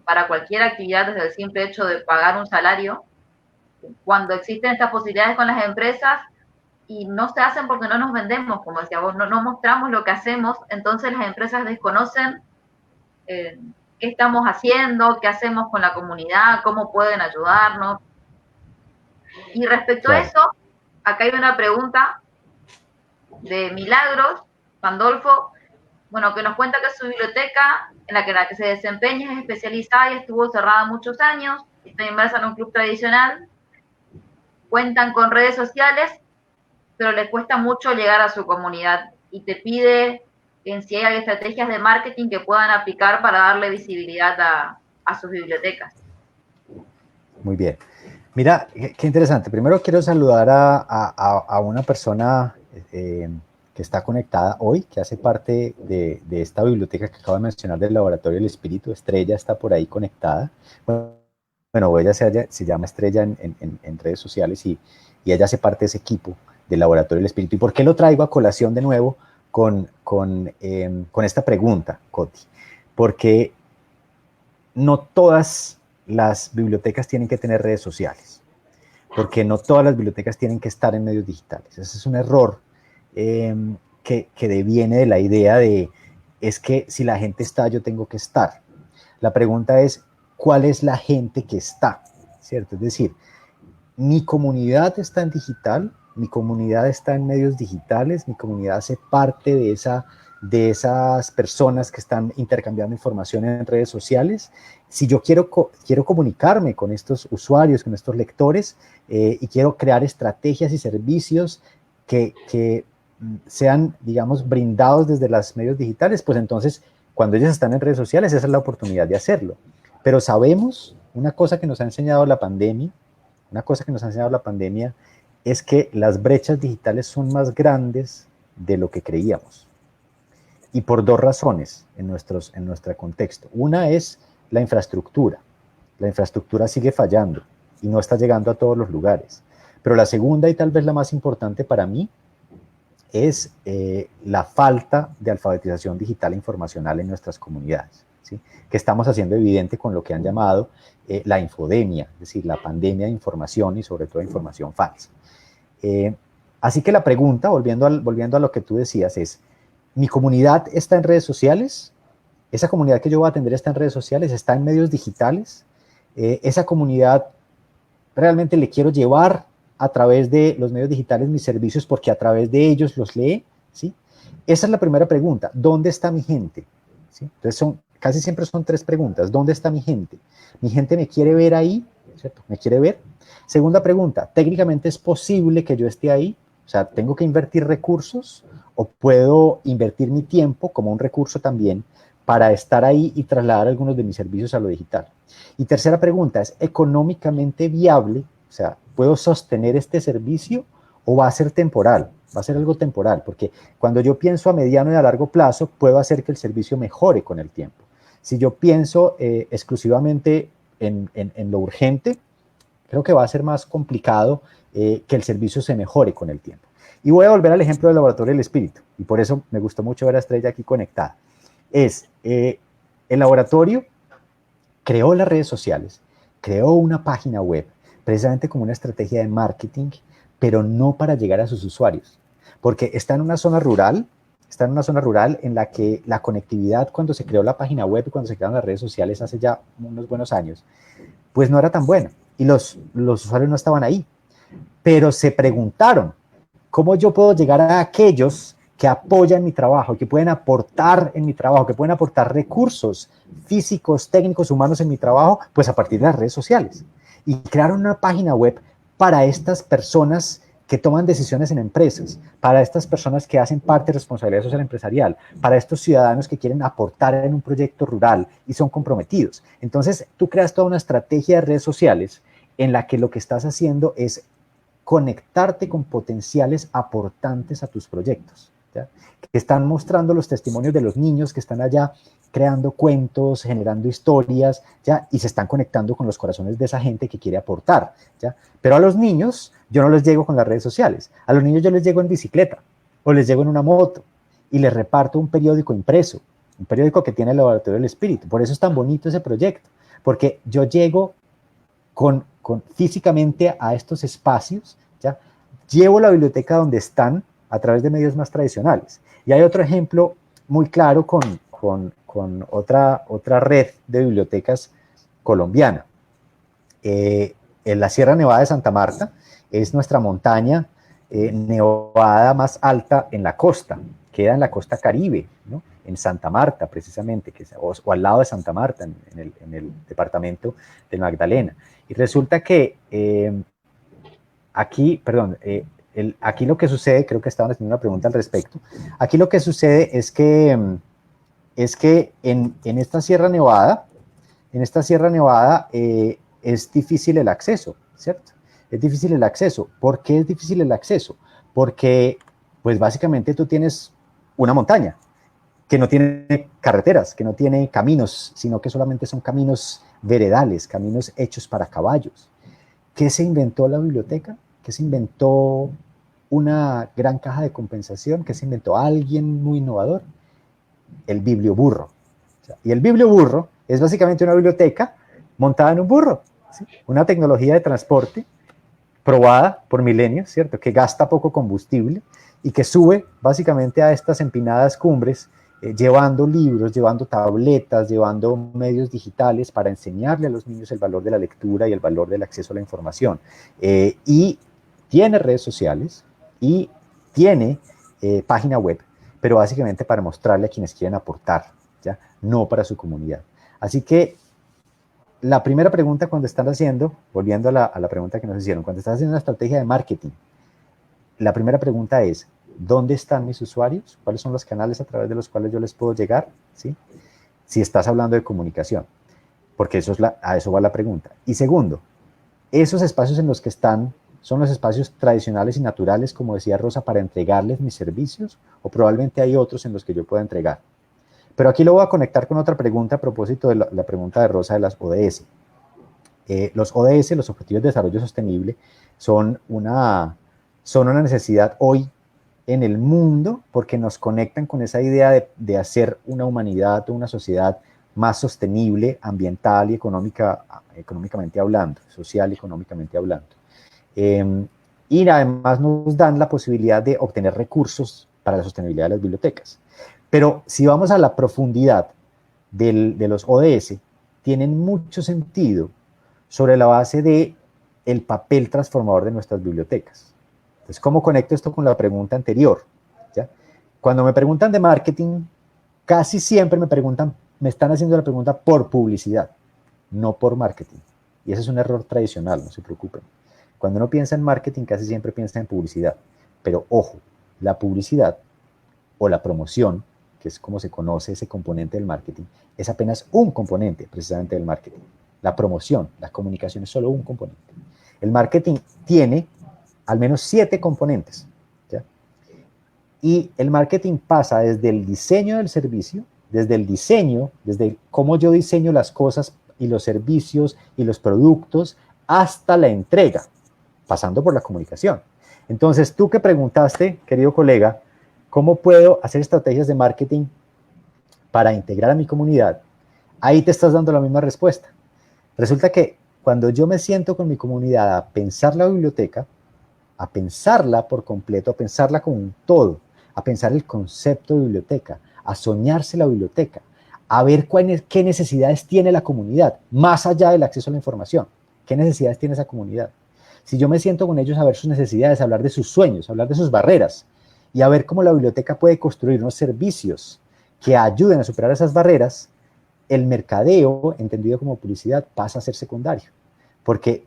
para cualquier actividad, desde el simple hecho de pagar un salario. Cuando existen estas posibilidades con las empresas y no se hacen porque no nos vendemos, como decía vos, no mostramos lo que hacemos, entonces las empresas desconocen qué estamos haciendo, qué hacemos con la comunidad, cómo pueden ayudarnos. Y respecto a Claro. eso, acá hay una pregunta de Milagros, Pandolfo, bueno, que nos cuenta que su biblioteca en la que se desempeña es especializada y estuvo cerrada muchos años, está inmersa en un club tradicional, cuentan con redes sociales, pero les cuesta mucho llegar a su comunidad y te pide en si hay estrategias de marketing que puedan aplicar para darle visibilidad a sus bibliotecas. Muy bien. Mira, qué interesante. Primero quiero saludar a una persona que está conectada hoy, que hace parte de esta biblioteca que acabo de mencionar del Laboratorio del Espíritu. Estrella está por ahí conectada. Bueno, ella se llama Estrella en redes sociales y ella hace parte de ese equipo del Laboratorio del Espíritu. ¿Y por qué lo traigo a colación de nuevo con esta pregunta, Coti? Porque no todas las bibliotecas tienen que tener redes sociales, porque no todas las bibliotecas tienen que estar en medios digitales. Ese es un error que deviene de la idea de, es que si la gente está, yo tengo que estar. La pregunta es, ¿cuál es la gente que está? ¿Cierto? Es decir, mi comunidad está en digital, mi comunidad está en medios digitales, mi comunidad hace parte de esas personas que están intercambiando información en redes sociales. Si yo quiero comunicarme con estos usuarios, con estos lectores, y quiero crear estrategias y servicios que sean, digamos, brindados desde los medios digitales, pues entonces, cuando ellos están en redes sociales, esa es la oportunidad de hacerlo. Pero sabemos, una cosa que nos ha enseñado la pandemia, es que las brechas digitales son más grandes de lo que creíamos. Y por dos razones en nuestro contexto. Una es la infraestructura. La infraestructura sigue fallando y no está llegando a todos los lugares. Pero la segunda, y tal vez la más importante para mí, es la falta de alfabetización digital e informacional en nuestras comunidades, ¿sí? Que estamos haciendo evidente con lo que han llamado la infodemia, es decir, la pandemia de información y sobre todo información falsa. Así que la pregunta, volviendo a lo que tú decías, es, ¿mi comunidad está en redes sociales? ¿Esa comunidad que yo voy a atender está en redes sociales? ¿Está en medios digitales? ¿Esa comunidad realmente le quiero llevar a través de los medios digitales mis servicios porque a través de ellos los lee? ¿Sí? Esa es la primera pregunta. ¿Dónde está mi gente? ¿Sí? Entonces casi siempre son tres preguntas. ¿Dónde está mi gente? ¿Mi gente me quiere ver ahí? ¿Cierto? ¿Me quiere ver? Segunda pregunta, ¿técnicamente es posible que yo esté ahí? O sea, ¿tengo que invertir recursos o puedo invertir mi tiempo como un recurso también para estar ahí y trasladar algunos de mis servicios a lo digital? Y tercera pregunta, ¿es económicamente viable? O sea, ¿puedo sostener este servicio o va a ser temporal? Va a ser algo temporal, porque cuando yo pienso a mediano y a largo plazo, puedo hacer que el servicio mejore con el tiempo. Si yo pienso exclusivamente en lo urgente, creo que va a ser más complicado que el servicio se mejore con el tiempo. Y voy a volver al ejemplo del Laboratorio del Espíritu, y por eso me gustó mucho ver a Estrella aquí conectada. El laboratorio creó las redes sociales, creó una página web, precisamente como una estrategia de marketing, pero no para llegar a sus usuarios, porque está en una zona rural en la que la conectividad, cuando se creó la página web y cuando se crearon las redes sociales hace ya unos buenos años, pues no era tan buena, y los usuarios no estaban ahí, pero se preguntaron, ¿cómo yo puedo llegar a aquellos que apoyan mi trabajo, que pueden aportar en mi trabajo, que pueden aportar recursos físicos, técnicos, humanos en mi trabajo? Pues a partir de las redes sociales. Y crearon una página web para estas personas que toman decisiones en empresas, para estas personas que hacen parte de responsabilidad social empresarial, para estos ciudadanos que quieren aportar en un proyecto rural y son comprometidos. Entonces, tú creas toda una estrategia de redes sociales en la que lo que estás haciendo es conectarte con potenciales aportantes a tus proyectos, ¿ya? Que están mostrando los testimonios de los niños que están allá creando cuentos, generando historias, ¿ya? Y se están conectando con los corazones de esa gente que quiere aportar, ¿ya? Pero a los niños yo no les llego con las redes sociales, a los niños yo les llego en bicicleta o les llego en una moto y les reparto un periódico impreso, un periódico que tiene el Laboratorio del Espíritu. Por eso es tan bonito ese proyecto, porque yo llego físicamente a estos espacios, ¿ya? Llevo la biblioteca donde están a través de medios más tradicionales. Y hay otro ejemplo muy claro con otra red de bibliotecas colombiana. en la Sierra Nevada de Santa Marta es nuestra montaña nevada más alta en la costa, queda en la costa Caribe, ¿no? En Santa Marta precisamente, o al lado de Santa Marta, en el departamento del Magdalena. Y resulta que aquí lo que sucede, creo que estaban haciendo una pregunta al respecto, aquí lo que sucede es que en esta Sierra Nevada, es difícil el acceso, ¿cierto? Es difícil el acceso. ¿Por qué es difícil el acceso? Porque, pues básicamente tú tienes una montaña que no tiene carreteras, que no tiene caminos, sino que solamente son caminos veredales, caminos hechos para caballos. ¿Qué se inventó la biblioteca? ¿Qué se inventó una gran caja de compensación? ¿Qué se inventó alguien muy innovador? El biblioburro. Y el biblioburro es básicamente una biblioteca montada en un burro, ¿sí? Una tecnología de transporte probada por milenios, ¿cierto? Que gasta poco combustible y que sube básicamente a estas empinadas cumbres llevando libros, llevando tabletas, llevando medios digitales para enseñarle a los niños el valor de la lectura y el valor del acceso a la información. Y tiene redes sociales y tiene página web, pero básicamente para mostrarle a quienes quieren aportar, ¿ya? No para su comunidad. Así que la primera pregunta cuando están haciendo, volviendo a la pregunta que nos hicieron, cuando estás haciendo una estrategia de marketing, la primera pregunta es, ¿dónde están mis usuarios? ¿Cuáles son los canales a través de los cuales yo les puedo llegar? ¿Sí? Si estás hablando de comunicación, porque a eso va la pregunta. Y segundo, esos espacios en los que están, ¿son los espacios tradicionales y naturales, como decía Rosa, para entregarles mis servicios? ¿O probablemente hay otros en los que yo pueda entregar? Pero aquí lo voy a conectar con otra pregunta a propósito de la pregunta de Rosa de las ODS. Los ODS, los Objetivos de Desarrollo Sostenible, son una necesidad hoy en el mundo porque nos conectan con esa idea de hacer una humanidad o una sociedad más sostenible ambiental y económicamente hablando, social y económicamente hablando. Y además nos dan la posibilidad de obtener recursos para la sostenibilidad de las bibliotecas. Pero si vamos a la profundidad de los ODS, tienen mucho sentido sobre la base del papel transformador de nuestras bibliotecas. Entonces, ¿cómo conecto esto con la pregunta anterior? ¿Ya? Cuando me preguntan de marketing, casi siempre me están haciendo la pregunta por publicidad, no por marketing. Y ese es un error tradicional, no se preocupen. Cuando uno piensa en marketing, casi siempre piensa en publicidad. Pero ojo, la publicidad o la promoción, que es como se conoce ese componente del marketing, es apenas un componente precisamente del marketing. La promoción, la comunicación es solo un componente. El marketing tiene al menos 7 componentes, ¿ya? Y el marketing pasa desde el diseño del servicio, desde cómo yo diseño las cosas y los servicios y los productos, hasta la entrega, pasando por la comunicación. Entonces, tú que preguntaste, querido colega, ¿cómo puedo hacer estrategias de marketing para integrar a mi comunidad? Ahí te estás dando la misma respuesta. Resulta que cuando yo me siento con mi comunidad a pensar la biblioteca, a pensarla por completo, a pensarla como un todo, a pensar el concepto de biblioteca, a soñarse la biblioteca, a ver qué necesidades tiene la comunidad, más allá del acceso a la información. ¿Qué necesidades tiene esa comunidad? Si yo me siento con ellos a ver sus necesidades, a hablar de sus sueños, a hablar de sus barreras, y a ver cómo la biblioteca puede construir unos servicios que ayuden a superar esas barreras, el mercadeo, entendido como publicidad, pasa a ser secundario. Porque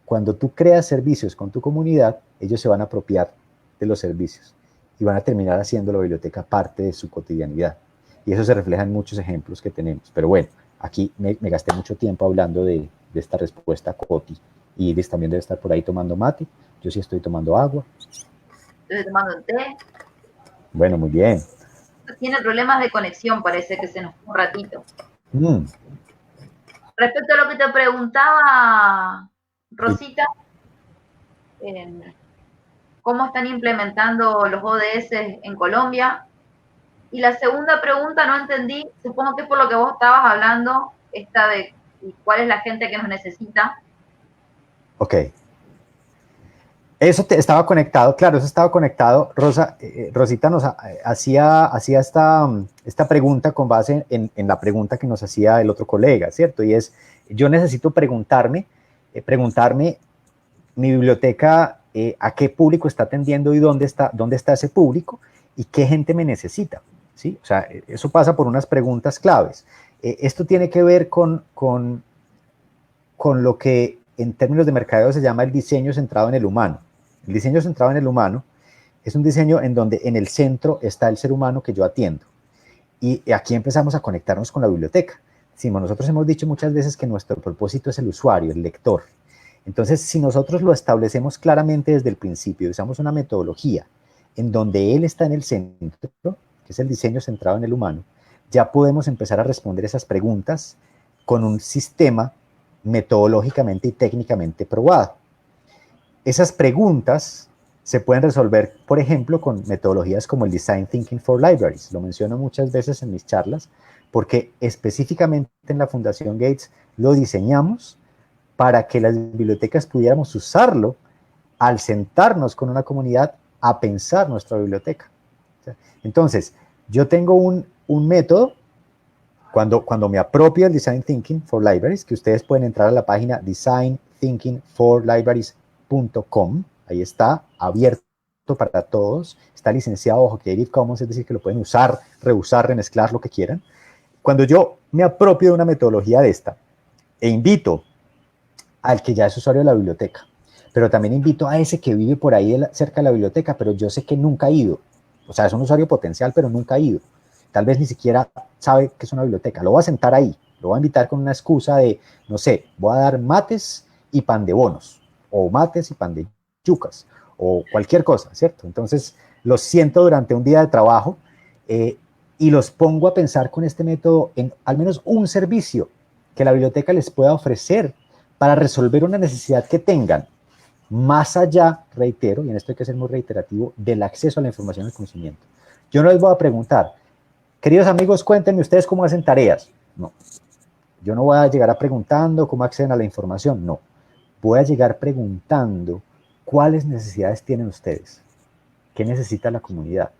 cuando tú creas servicios con tu comunidad, ellos se van a apropiar de los servicios y van a terminar haciendo la biblioteca parte de su cotidianidad. Y eso se refleja en muchos ejemplos que tenemos. Pero bueno, aquí me gasté mucho tiempo hablando de esta respuesta, Coti. Y Iris también debe estar por ahí tomando mate. Yo sí estoy tomando agua. Estoy tomando té. Bueno, muy bien. Tiene problemas de conexión, parece que se nos fue un ratito. Respecto a lo que te preguntaba Rosita, ¿cómo están implementando los ODS en Colombia? Y la segunda pregunta no entendí, supongo que es por lo que vos estabas hablando, esta de cuál es la gente que nos necesita. Ok. Eso estaba conectado, claro, eso estaba conectado. Rosita nos hacía esta pregunta con base en la pregunta que nos hacía el otro colega, ¿cierto? Y es, yo necesito preguntarme preguntarme mi biblioteca a qué público está atendiendo y dónde está ese público y qué gente me necesita, ¿sí? O sea, eso pasa por unas preguntas claves. Esto tiene que ver con lo que en términos de mercadeo se llama el diseño centrado en el humano. El diseño centrado en el humano es un diseño en donde en el centro está el ser humano que yo atiendo. Y aquí empezamos a conectarnos con la biblioteca. Sí, nosotros hemos dicho muchas veces que nuestro propósito es el usuario, el lector. Entonces, si nosotros lo establecemos claramente desde el principio, usamos una metodología en donde él está en el centro, que es el diseño centrado en el humano, ya podemos empezar a responder esas preguntas con un sistema metodológicamente y técnicamente probado. Esas preguntas se pueden resolver, por ejemplo, con metodologías como el Design Thinking for Libraries. Lo menciono muchas veces en mis charlas, porque específicamente en la Fundación Gates lo diseñamos para que las bibliotecas pudiéramos usarlo al sentarnos con una comunidad a pensar nuestra biblioteca. Entonces, yo tengo un método, cuando me apropio el Design Thinking for Libraries, que ustedes pueden entrar a la página designthinkingforlibraries.com, ahí está, abierto para todos, está licenciado bajo Creative Commons, es decir, que lo pueden usar, reusar, remezclar, lo que quieran. Cuando yo me apropio de una metodología de esta, e invito al que ya es usuario de la biblioteca, pero también invito a ese que vive por ahí cerca de la biblioteca, pero yo sé que nunca ha ido, o sea, es un usuario potencial, pero nunca ha ido, tal vez ni siquiera sabe que es una biblioteca, lo voy a sentar ahí, lo voy a invitar con una excusa de, no sé, voy a dar mates y pan de bonos, o mates y pan de yucas, o cualquier cosa, ¿cierto? Entonces, los siento durante un día de trabajo y los pongo a pensar con este método en al menos un servicio que la biblioteca les pueda ofrecer para resolver una necesidad que tengan, más allá, reitero, y en esto hay que ser muy reiterativo, del acceso a la información y al conocimiento. Yo no les voy a preguntar, queridos amigos, cuéntenme ustedes cómo hacen tareas. No, yo no voy a llegar preguntando cómo acceden a la información, no. Voy a llegar preguntando cuáles necesidades tienen ustedes, qué necesita la comunidad.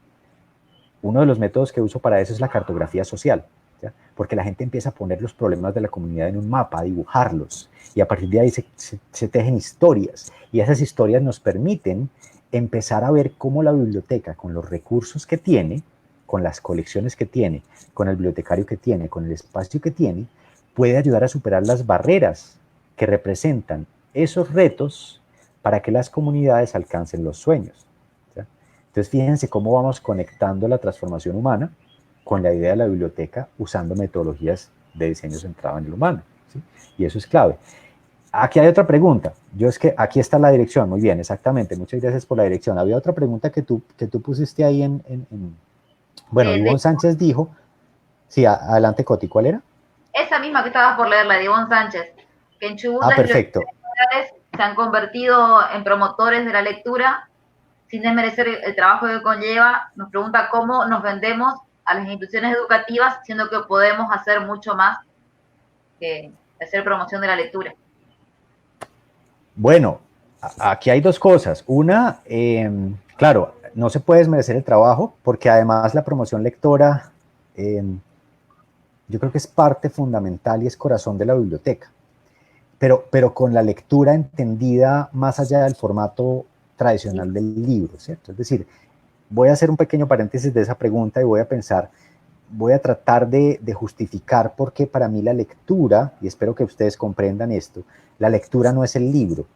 Uno de los métodos que uso para eso es la cartografía social, ¿ya? Porque la gente empieza a poner los problemas de la comunidad en un mapa, a dibujarlos, y a partir de ahí se tejen historias, y esas historias nos permiten empezar a ver cómo la biblioteca, con los recursos que tiene, con las colecciones que tiene, con el bibliotecario que tiene, con el espacio que tiene, puede ayudar a superar las barreras que representan esos retos para que las comunidades alcancen los sueños. ¿Ya? Entonces, fíjense cómo vamos conectando la transformación humana con la idea de la biblioteca usando metodologías de diseño centrado en el humano, ¿sí? Y eso es clave. Aquí hay otra pregunta. Es que aquí está la dirección. Muy bien, exactamente. Muchas gracias por la dirección. Había otra pregunta que tú pusiste ahí Bueno, Ivonne Sánchez dijo... Sí, adelante, Coti. ¿Cuál era? Esa misma que estabas por leer, la de Ivonne Sánchez. Que en Chubut perfecto. Se han convertido en promotores de la lectura sin desmerecer el trabajo que conlleva. Nos pregunta cómo nos vendemos a las instituciones educativas, siendo que podemos hacer mucho más que hacer promoción de la lectura. Bueno, aquí hay dos cosas. Una, claro, no se puede desmerecer el trabajo, porque además la promoción lectora, yo creo que es parte fundamental y es corazón de la biblioteca. Pero con la lectura entendida más allá del formato tradicional del libro, ¿cierto? Es decir, voy a hacer un pequeño paréntesis de esa pregunta y voy a tratar de justificar por qué para mí la lectura, y espero que ustedes comprendan esto, la lectura no es el libro,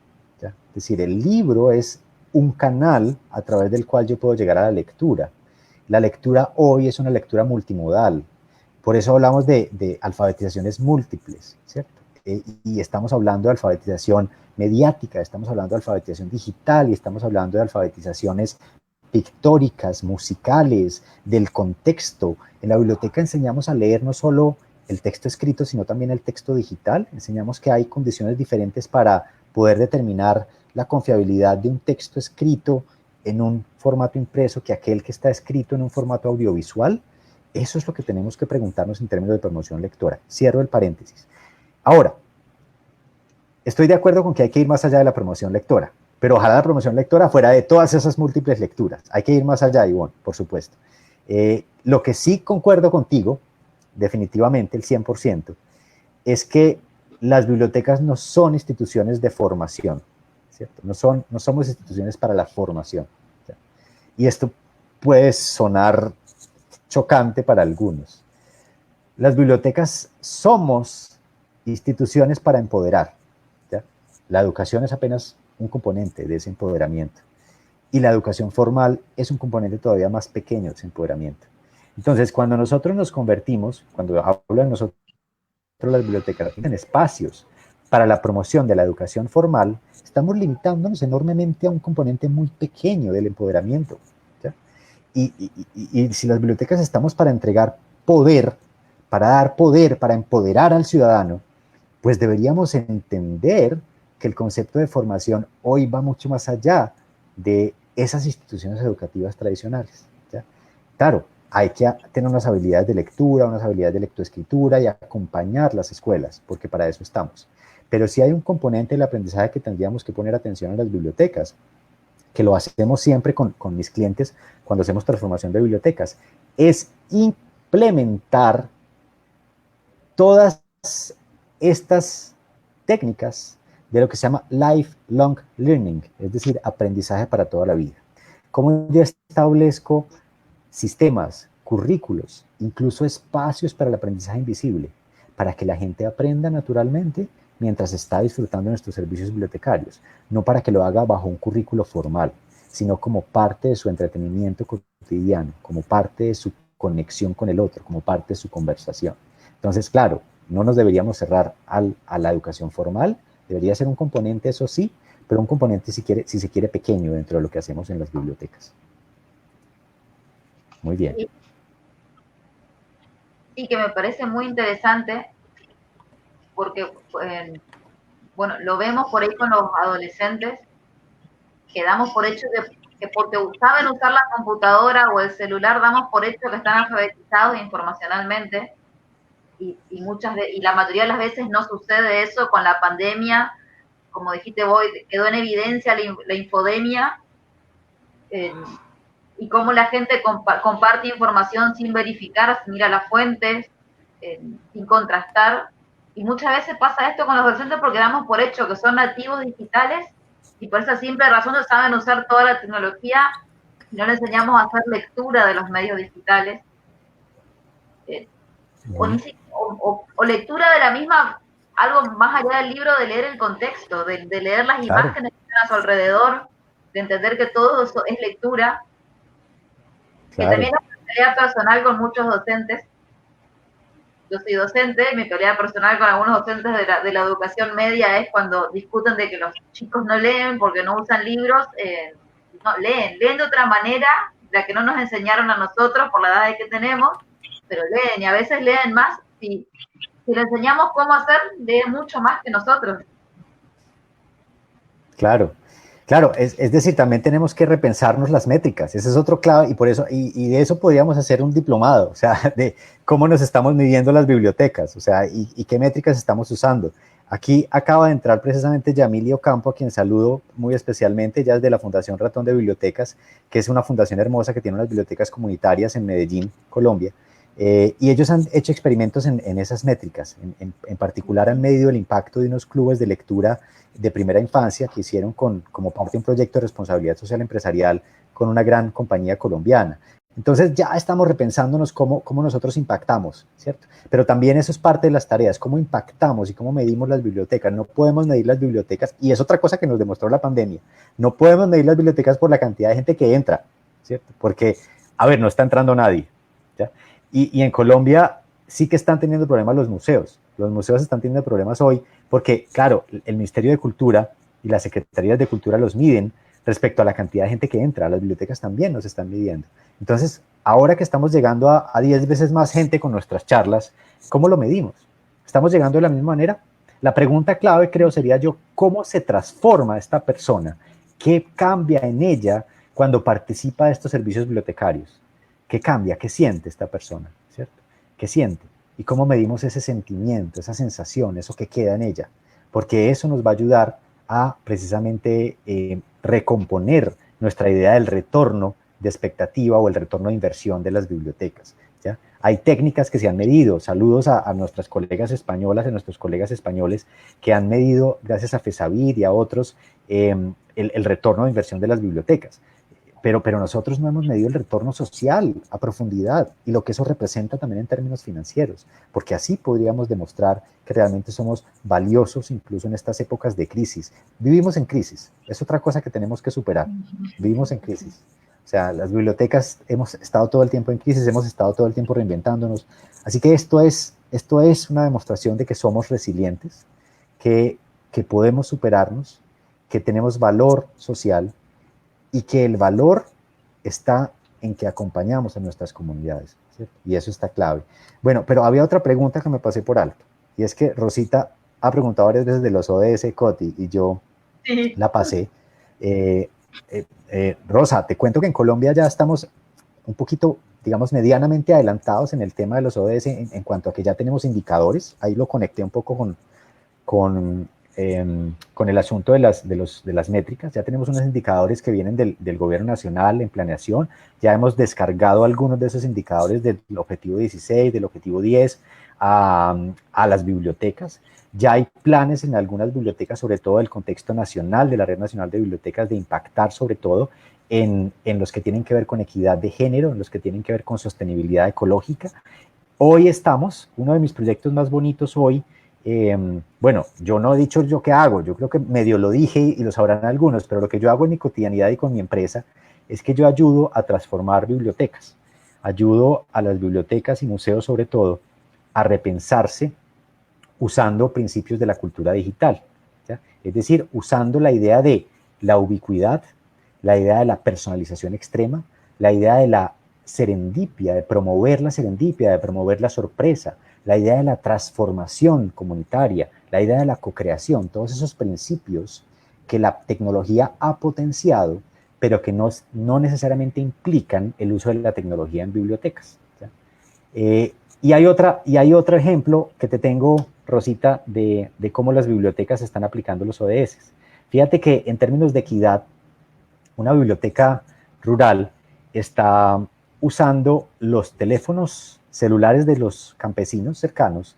¿ya? Es decir, el libro es un canal a través del cual yo puedo llegar a la lectura. La lectura hoy es una lectura multimodal, por eso hablamos de alfabetizaciones múltiples, ¿cierto? Y estamos hablando de alfabetización mediática, estamos hablando de alfabetización digital y estamos hablando de alfabetizaciones pictóricas, musicales, del contexto. En la biblioteca enseñamos a leer no solo el texto escrito, sino también el texto digital. Enseñamos que hay condiciones diferentes para poder determinar la confiabilidad de un texto escrito en un formato impreso que aquel que está escrito en un formato audiovisual. Eso es lo que tenemos que preguntarnos en términos de promoción lectora. Cierro el paréntesis. Ahora, estoy de acuerdo con que hay que ir más allá de la promoción lectora, pero ojalá la promoción lectora fuera de todas esas múltiples lecturas. Hay que ir más allá, Ivonne, por supuesto. Lo que sí concuerdo contigo, definitivamente, el 100%, es que las bibliotecas no son instituciones de formación, ¿cierto? No somos instituciones para la formación, ¿cierto? Y esto puede sonar chocante para algunos. Las bibliotecas somos instituciones para empoderar, ¿ya? La educación es apenas un componente de ese empoderamiento. Y la educación formal es un componente todavía más pequeño de ese empoderamiento. Entonces, cuando nosotros nos convertimos, cuando hablo de nosotros, las bibliotecas en espacios para la promoción de la educación formal, estamos limitándonos enormemente a un componente muy pequeño del empoderamiento, ¿ya? Y si las bibliotecas estamos para entregar poder, para dar poder, para empoderar al ciudadano, pues deberíamos entender que el concepto de formación hoy va mucho más allá de esas instituciones educativas tradicionales, ¿ya? Claro, hay que tener unas habilidades de lectura, unas habilidades de lectoescritura y acompañar las escuelas, porque para eso estamos. Pero sí hay un componente del aprendizaje que tendríamos que poner atención en las bibliotecas, que lo hacemos siempre con mis clientes cuando hacemos transformación de bibliotecas, es implementar todas estas técnicas de lo que se llama lifelong learning, es decir, aprendizaje para toda la vida. ¿Cómo yo establezco sistemas, currículos, incluso espacios para el aprendizaje invisible, para que la gente aprenda naturalmente mientras está disfrutando de nuestros servicios bibliotecarios, no para que lo haga bajo un currículo formal, sino como parte de su entretenimiento cotidiano, como parte de su conexión con el otro, como parte de su conversación? Entonces, claro, no nos deberíamos cerrar a la educación formal, debería ser un componente, eso sí, pero un componente, si se quiere, pequeño dentro de lo que hacemos en las bibliotecas. Muy bien. Y que me parece muy interesante porque, bueno, lo vemos por ahí con los adolescentes, que damos por hecho que porque saben usar la computadora o el celular, damos por hecho que están alfabetizados informacionalmente, y la mayoría de las veces no sucede eso. Con la pandemia, como dijiste vos, quedó en evidencia la infodemia, y cómo la gente comparte información sin verificar, sin ir a las fuentes, sin contrastar. Y muchas veces pasa esto con los docentes porque damos por hecho que son nativos digitales y por esa simple razón no saben usar toda la tecnología y no les enseñamos a hacer lectura de los medios digitales. O lectura de la misma, algo más allá del libro, de leer el contexto, de leer las imágenes que están a su alrededor, de entender que todo eso es lectura. Claro. Que también es una pelea personal con muchos docentes. Yo soy docente, mi pelea personal con algunos docentes de la educación media es cuando discuten de que los chicos no leen porque no usan libros. No, leen de otra manera, la que no nos enseñaron a nosotros por la edad que tenemos, pero leen, y a veces leen más. Si le enseñamos cómo hacer, leen mucho más que nosotros. Claro. Claro, es decir, también tenemos que repensarnos las métricas, ese es otro clave, y por eso, y de eso podríamos hacer un diplomado, o sea, de cómo nos estamos midiendo las bibliotecas, o sea, y qué métricas estamos usando. Aquí acaba de entrar precisamente Yamili Ocampo, a quien saludo muy especialmente, ella es de la Fundación Ratón de Bibliotecas, que es una fundación hermosa que tiene unas bibliotecas comunitarias en Medellín, Colombia, y ellos han hecho experimentos en esas métricas, en particular han medido el impacto de unos clubes de lectura de primera infancia que hicieron como parte de un proyecto de responsabilidad social empresarial con una gran compañía colombiana. Entonces ya estamos repensándonos cómo nosotros impactamos, ¿cierto? Pero también eso es parte de las tareas, cómo impactamos y cómo medimos las bibliotecas. No podemos medir las bibliotecas, y es otra cosa que nos demostró la pandemia, no podemos medir las bibliotecas por la cantidad de gente que entra, ¿cierto? Porque, a ver, no está entrando nadie, ¿ya? Y en Colombia sí que están teniendo problemas los museos están teniendo problemas hoy porque, claro, el Ministerio de Cultura y las Secretarías de Cultura los miden respecto a la cantidad de gente que entra, las bibliotecas también nos están midiendo. Entonces, ahora que estamos llegando a 10 veces más gente con nuestras charlas, ¿cómo lo medimos? ¿Estamos llegando de la misma manera? La pregunta clave, creo, sería ¿cómo se transforma esta persona? ¿Qué cambia en ella cuando participa de estos servicios bibliotecarios? ¿Qué cambia? ¿Qué siente esta persona? ¿Cierto? ¿Qué siente? ¿Y cómo medimos ese sentimiento, esa sensación, eso que queda en ella? Porque eso nos va a ayudar a precisamente recomponer nuestra idea del retorno de expectativa o el retorno de inversión de las bibliotecas. ¿ya? Hay técnicas que se han medido. Saludos a nuestras colegas españolas, a nuestros colegas españoles que han medido, gracias a FESABIR y a otros, el retorno de inversión de las bibliotecas. Pero nosotros no hemos medido el retorno social a profundidad y lo que eso representa también en términos financieros, porque así podríamos demostrar que realmente somos valiosos incluso en estas épocas de crisis. Vivimos en crisis, es otra cosa que tenemos que superar. Vivimos en crisis. O sea, las bibliotecas hemos estado todo el tiempo en crisis, hemos estado todo el tiempo reinventándonos. Así que esto es una demostración de que somos resilientes, que podemos superarnos, que tenemos valor social, y que el valor está en que acompañamos a nuestras comunidades, ¿cierto? Y eso está clave. Bueno, pero había otra pregunta que me pasé por alto, y es que Rosita ha preguntado varias veces de los ODS, Coti, y yo la pasé. Rosa, te cuento que en Colombia ya estamos un poquito, digamos, medianamente adelantados en el tema de los ODS en cuanto a que ya tenemos indicadores. Ahí lo conecté un poco con el asunto de las métricas. Ya tenemos unos indicadores que vienen del gobierno nacional en planeación. Ya hemos descargado algunos de esos indicadores del objetivo 16, del objetivo 10 a las bibliotecas. Ya hay planes en algunas bibliotecas, sobre todo del contexto nacional, de la Red Nacional de Bibliotecas, de impactar sobre todo en los que tienen que ver con equidad de género, en los que tienen que ver con sostenibilidad ecológica. Hoy estamos, uno de mis proyectos más bonitos hoy, bueno, yo no he dicho yo qué hago, yo creo que medio lo dije y lo sabrán algunos, pero lo que yo hago en mi cotidianidad y con mi empresa es que yo ayudo a transformar bibliotecas, ayudo a las bibliotecas y museos sobre todo a repensarse usando principios de la cultura digital, ¿ya? Es decir, usando la idea de la ubicuidad, la idea de la personalización extrema, la idea de la serendipia, de promover la serendipia, de promover la sorpresa, la idea de la transformación comunitaria, la idea de la co-creación, todos esos principios que la tecnología ha potenciado, pero que no necesariamente implican el uso de la tecnología en bibliotecas, ¿ya? Y hay otro ejemplo que te tengo, Rosita, de cómo las bibliotecas están aplicando los ODS. Fíjate que en términos de equidad, una biblioteca rural está usando los teléfonos celulares de los campesinos cercanos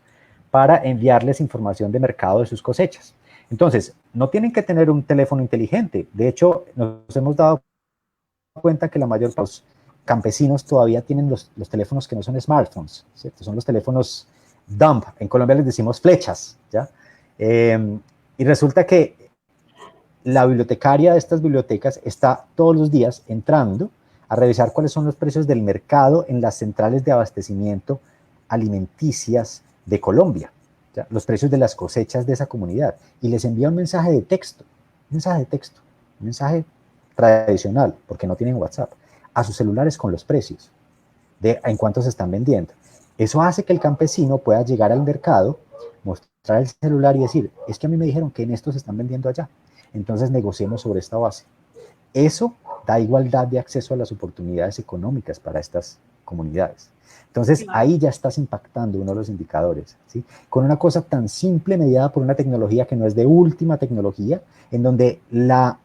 para enviarles información de mercado de sus cosechas. Entonces, no tienen que tener un teléfono inteligente. De hecho, nos hemos dado cuenta que la mayor parte de los campesinos todavía tienen los teléfonos que no son smartphones, ¿cierto? Son los teléfonos dumb. En Colombia les decimos flechas, ¿ya? Y resulta que la bibliotecaria de estas bibliotecas está todos los días entrando a revisar cuáles son los precios del mercado en las centrales de abastecimiento alimenticias de Colombia, ¿ya? Los precios de las cosechas de esa comunidad, y les envía un mensaje de texto, un mensaje tradicional, porque no tienen WhatsApp, a sus celulares con los precios, de en cuánto se están vendiendo. Eso hace que el campesino pueda llegar al mercado, mostrar el celular y decir, es que a mí me dijeron que en esto se están vendiendo allá, entonces negociemos sobre esta base. Eso da igualdad de acceso a las oportunidades económicas para estas comunidades. Entonces, ahí ya estás impactando uno de los indicadores, ¿sí? Con una cosa tan simple, mediada por una tecnología que no es de última tecnología, en donde la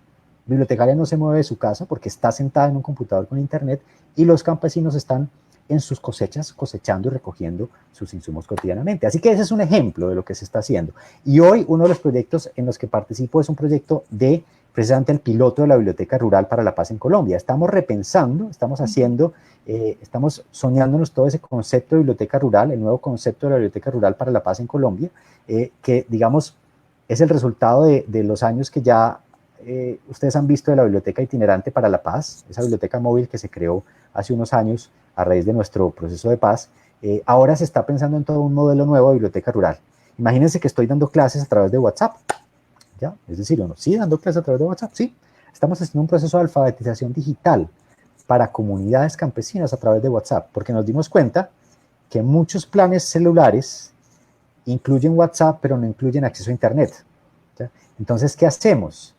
bibliotecaria no se mueve de su casa porque está sentada en un computador con internet y los campesinos están en sus cosechas cosechando y recogiendo sus insumos cotidianamente. Así que ese es un ejemplo de lo que se está haciendo. Y hoy uno de los proyectos en los que participo es un proyecto de precisamente el piloto de la Biblioteca Rural para la Paz en Colombia. Estamos repensando, estamos soñándonos todo ese concepto de biblioteca rural, el nuevo concepto de la Biblioteca Rural para la Paz en Colombia, que digamos es el resultado de los años que ya ustedes han visto de la Biblioteca Itinerante para la Paz, esa biblioteca móvil que se creó hace unos años a raíz de nuestro proceso de paz. Ahora se está pensando en todo un modelo nuevo de biblioteca rural. Imagínense que estoy dando clases a través de WhatsApp, ¿ya? Es decir, uno, sí, dando clases a través de WhatsApp, sí. Estamos haciendo un proceso de alfabetización digital para comunidades campesinas a través de WhatsApp, porque nos dimos cuenta que muchos planes celulares incluyen WhatsApp, pero no incluyen acceso a Internet, ¿ya? Entonces, ¿qué hacemos?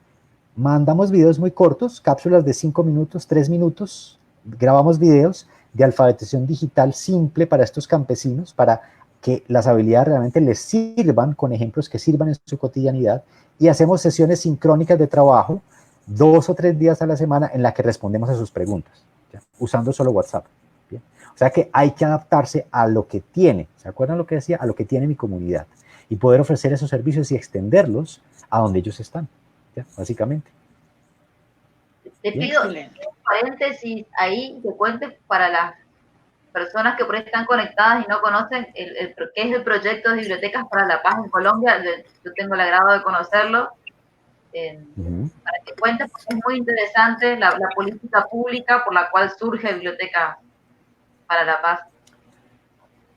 Mandamos videos muy cortos, cápsulas de 5 minutos, 3 minutos, grabamos videos de alfabetización digital simple para estos campesinos, para que las habilidades realmente les sirvan, con ejemplos que sirvan en su cotidianidad, y hacemos sesiones sincrónicas de trabajo 2 o 3 días a la semana en la que respondemos a sus preguntas, ¿ya? Usando solo WhatsApp, ¿bien? O sea que hay que adaptarse a lo que tiene, ¿se acuerdan lo que decía? A lo que tiene mi comunidad y poder ofrecer esos servicios y extenderlos a donde ellos están, ¿ya? Básicamente. Te pido un paréntesis ahí que cuentes para las personas que por ahí están conectadas y no conocen qué es el proyecto de Bibliotecas para la Paz en Colombia. Yo tengo el agrado de conocerlo. Para que cuentes, porque es muy interesante la política pública por la cual surge Biblioteca para la Paz.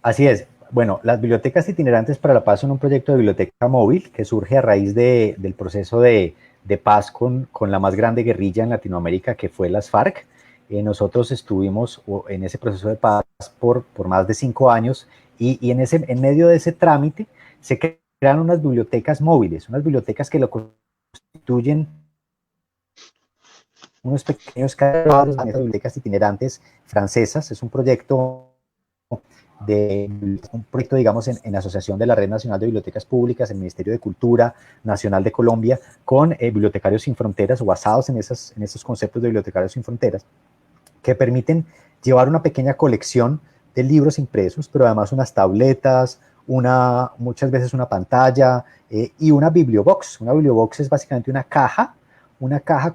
Así es. Bueno, las bibliotecas itinerantes para la paz son un proyecto de biblioteca móvil que surge a raíz del proceso de paz con la más grande guerrilla en Latinoamérica, que fue las FARC. Nosotros estuvimos en ese proceso de paz por más de 5 años y en medio de ese trámite se crean unas bibliotecas móviles, unas bibliotecas que lo constituyen unos pequeños cuadros de bibliotecas itinerantes francesas. Es un proyecto digamos, en asociación de la Red Nacional de Bibliotecas Públicas, el Ministerio de Cultura Nacional de Colombia, con Bibliotecarios Sin Fronteras, o basados en esos conceptos de Bibliotecarios Sin Fronteras, que permiten llevar una pequeña colección de libros impresos, pero además unas tabletas, muchas veces una pantalla y una bibliobox. Una bibliobox es básicamente una caja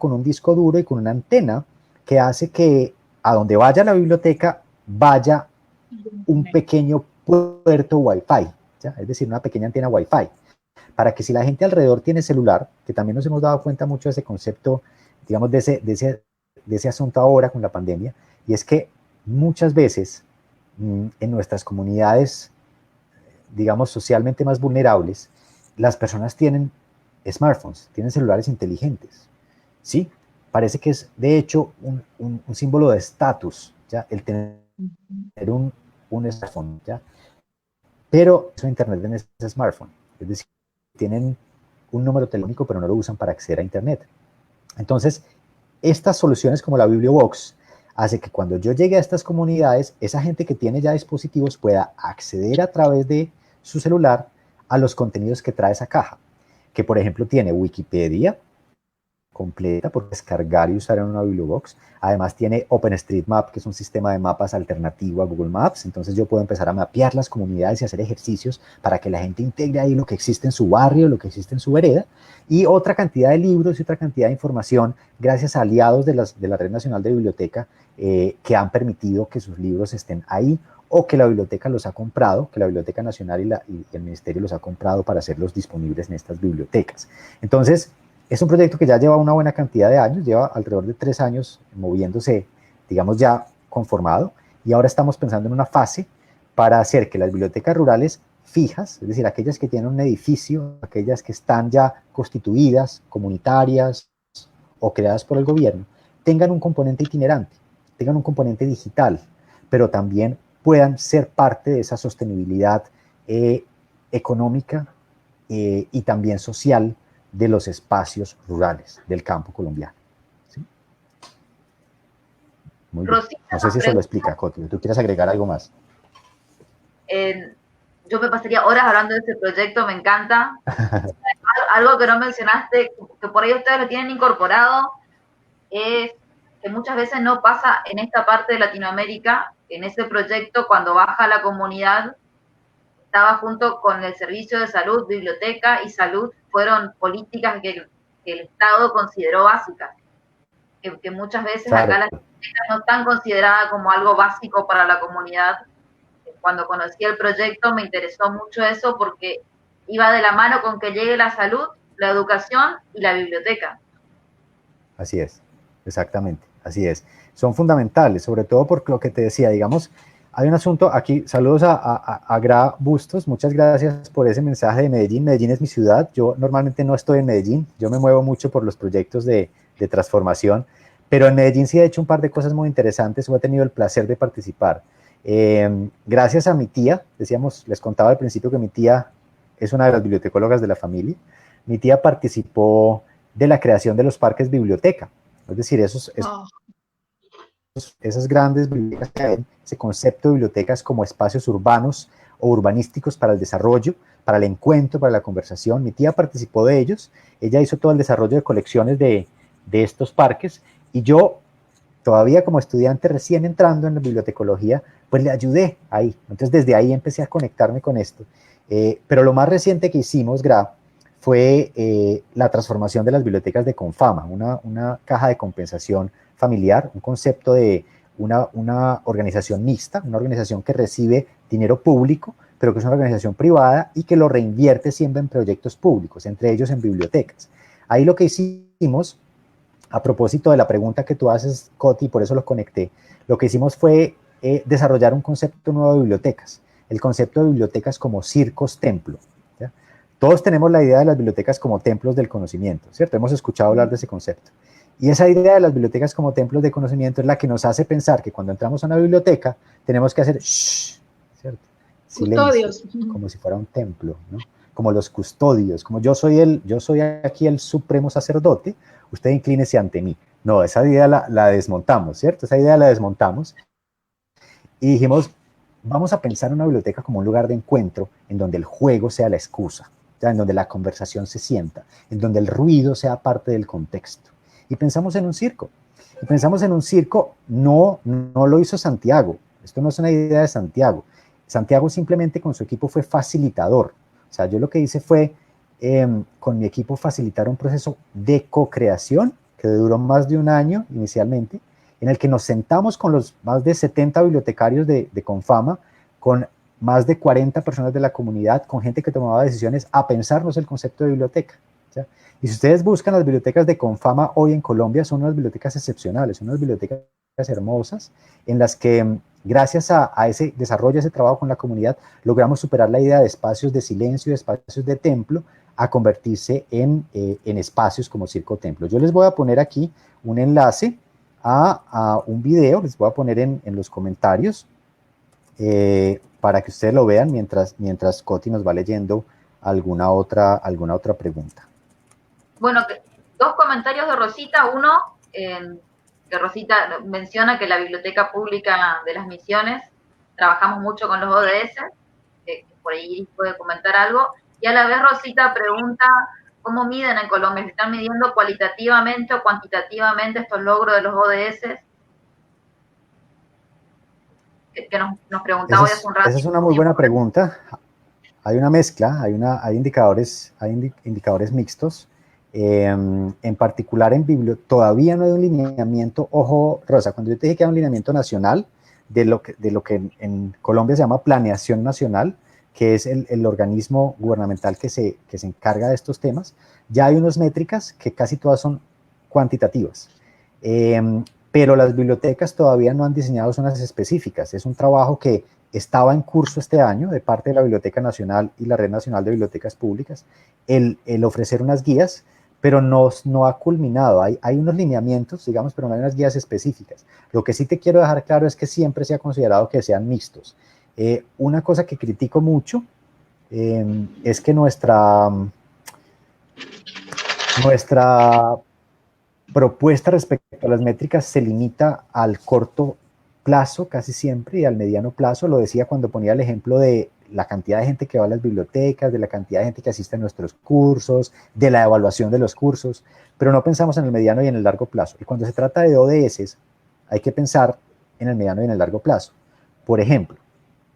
con un disco duro y con una antena que hace que a donde vaya la biblioteca vaya un pequeño puerto Wi-Fi, ¿ya? Es decir, una pequeña antena Wi-Fi, para que si la gente alrededor tiene celular, que también nos hemos dado cuenta mucho de ese concepto, digamos, de ese asunto ahora con la pandemia, y es que muchas veces en nuestras comunidades, digamos, socialmente más vulnerables, las personas tienen smartphones, tienen celulares inteligentes, ¿sí? Parece que es, de hecho, un símbolo de estatus, ¿ya? El tener un smartphone, ¿ya? Pero eso internet en ese smartphone, es decir, tienen un número telefónico pero no lo usan para acceder a internet. Entonces, estas soluciones como la Bibliobox hace que cuando yo llegue a estas comunidades, esa gente que tiene ya dispositivos pueda acceder a través de su celular a los contenidos que trae esa caja, que por ejemplo tiene Wikipedia completa por descargar y usar en una Bibliobox. Además tiene OpenStreetMap, que es un sistema de mapas alternativo a Google Maps. Entonces yo puedo empezar a mapear las comunidades y hacer ejercicios para que la gente integre ahí lo que existe en su barrio, lo que existe en su vereda, y otra cantidad de libros y otra cantidad de información gracias a aliados de la Red Nacional de Biblioteca que han permitido que sus libros estén ahí, o que la biblioteca los ha comprado, que la Biblioteca Nacional y el Ministerio los ha comprado para hacerlos disponibles en estas bibliotecas. Entonces, es un proyecto que ya lleva una buena cantidad de años, lleva alrededor de 3 años moviéndose, digamos, ya conformado, y ahora estamos pensando en una fase para hacer que las bibliotecas rurales fijas, es decir, aquellas que tienen un edificio, aquellas que están ya constituidas, comunitarias o creadas por el gobierno, tengan un componente itinerante, tengan un componente digital, pero también puedan ser parte de esa sostenibilidad económica y también social de los espacios rurales del campo colombiano. ¿Sí? Muy bien. No sé si eso lo explica, Coti. ¿Tú quieres agregar algo más? Yo me pasaría horas hablando de este proyecto, me encanta. Algo que no mencionaste, que por ahí ustedes lo tienen incorporado, es que muchas veces no pasa en esta parte de Latinoamérica. En ese proyecto, cuando baja la comunidad, estaba junto con el Servicio de Salud, Biblioteca y Salud, fueron políticas que el Estado consideró básicas, que muchas veces claro, acá las bibliotecas no están consideradas como algo básico para la comunidad. Cuando conocí el proyecto me interesó mucho eso porque iba de la mano con que llegue la salud, la educación y la biblioteca. Así es, exactamente, así es. Son fundamentales, sobre todo por lo que te decía, digamos, hay un asunto aquí, saludos a Gra Bustos, muchas gracias por ese mensaje de Medellín. Medellín es mi ciudad, yo normalmente no estoy en Medellín, yo me muevo mucho por los proyectos de transformación, pero en Medellín sí he hecho un par de cosas muy interesantes, o he tenido el placer de participar. Gracias a mi tía, decíamos, les contaba al principio que mi tía es una de las bibliotecólogas de la familia, mi tía participó de la creación de los parques biblioteca, es decir, esas grandes bibliotecas que hay, ese concepto de bibliotecas como espacios urbanos o urbanísticos para el desarrollo, para el encuentro, para la conversación. Mi tía participó de ellos, ella hizo todo el desarrollo de colecciones de estos parques, y yo todavía como estudiante recién entrando en la bibliotecología, pues le ayudé ahí. Entonces desde ahí empecé a conectarme con esto. Pero lo más reciente que hicimos, Gra, fue la transformación de las bibliotecas de Confama, una caja de compensación familiar, un concepto de una organización mixta, una organización que recibe dinero público, pero que es una organización privada y que lo reinvierte siempre en proyectos públicos, entre ellos en bibliotecas. Ahí lo que hicimos, a propósito de la pregunta que tú haces, Coti, por eso lo conecté, lo que hicimos fue desarrollar un concepto nuevo de bibliotecas, el concepto de bibliotecas como circos templo. ¿Ya? Todos tenemos la idea de las bibliotecas como templos del conocimiento, ¿cierto? Hemos escuchado hablar de ese concepto. Y esa idea de las bibliotecas como templos de conocimiento es la que nos hace pensar que cuando entramos a una biblioteca tenemos que hacer shh, ¿cierto? Silencio, como si fuera un templo, ¿no? Como los custodios, como yo soy aquí el supremo sacerdote, usted inclínese ante mí. No, esa idea la desmontamos, ¿cierto? Esa idea la desmontamos y dijimos, vamos a pensar en una biblioteca como un lugar de encuentro en donde el juego sea la excusa, ¿ya? En donde la conversación se sienta, en donde el ruido sea parte del contexto. Y pensamos en un circo. Y pensamos en un circo, no lo hizo Santiago. Esto no es una idea de Santiago. Santiago simplemente con su equipo fue facilitador. O sea, yo lo que hice fue, con mi equipo, facilitar un proceso de co-creación que duró más de un año inicialmente, en el que nos sentamos con los más de 70 bibliotecarios de Confama, con más de 40 personas de la comunidad, con gente que tomaba decisiones, a pensarnos el concepto de biblioteca. ¿Ya? Y si ustedes buscan las bibliotecas de Confama hoy en Colombia, son unas bibliotecas excepcionales, son unas bibliotecas hermosas, en las que gracias a ese desarrollo, a ese trabajo con la comunidad, logramos superar la idea de espacios de silencio, de espacios de templo, a convertirse en espacios como Circo Templo. Yo les voy a poner aquí un enlace a un video, les voy a poner en los comentarios, para que ustedes lo vean mientras Coti nos va leyendo alguna otra pregunta. Bueno, dos comentarios de Rosita. Uno, que Rosita menciona que la Biblioteca Pública de las Misiones trabajamos mucho con los ODS, que por ahí puede comentar algo. Y a la vez Rosita pregunta cómo miden en Colombia, ¿se están midiendo cualitativamente o cuantitativamente estos logros de los ODS? Que nos preguntaba hoy hace un rato. Esa es una muy buena pregunta. Hay una mezcla, hay indicadores mixtos. En particular en todavía no hay un lineamiento, ojo Rosa, cuando yo te dije que hay un lineamiento nacional de lo que en Colombia se llama planeación nacional, que es el organismo gubernamental que se encarga de estos temas, ya hay unas métricas que casi todas son cuantitativas, pero las bibliotecas todavía no han diseñado zonas específicas. Es un trabajo que estaba en curso este año de parte de la Biblioteca Nacional y la Red Nacional de Bibliotecas Públicas, el ofrecer unas guías, pero no ha culminado. Hay unos lineamientos, digamos, pero no hay unas guías específicas. Lo que sí te quiero dejar claro es que siempre se ha considerado que sean mixtos. Una cosa que critico mucho es que nuestra propuesta respecto a las métricas se limita al corto plazo casi siempre y al mediano plazo. Lo decía cuando ponía el ejemplo de la cantidad de gente que va a las bibliotecas, de la cantidad de gente que asiste a nuestros cursos, de la evaluación de los cursos, pero no pensamos en el mediano y en el largo plazo. Y cuando se trata de ODS, hay que pensar en el mediano y en el largo plazo. Por ejemplo,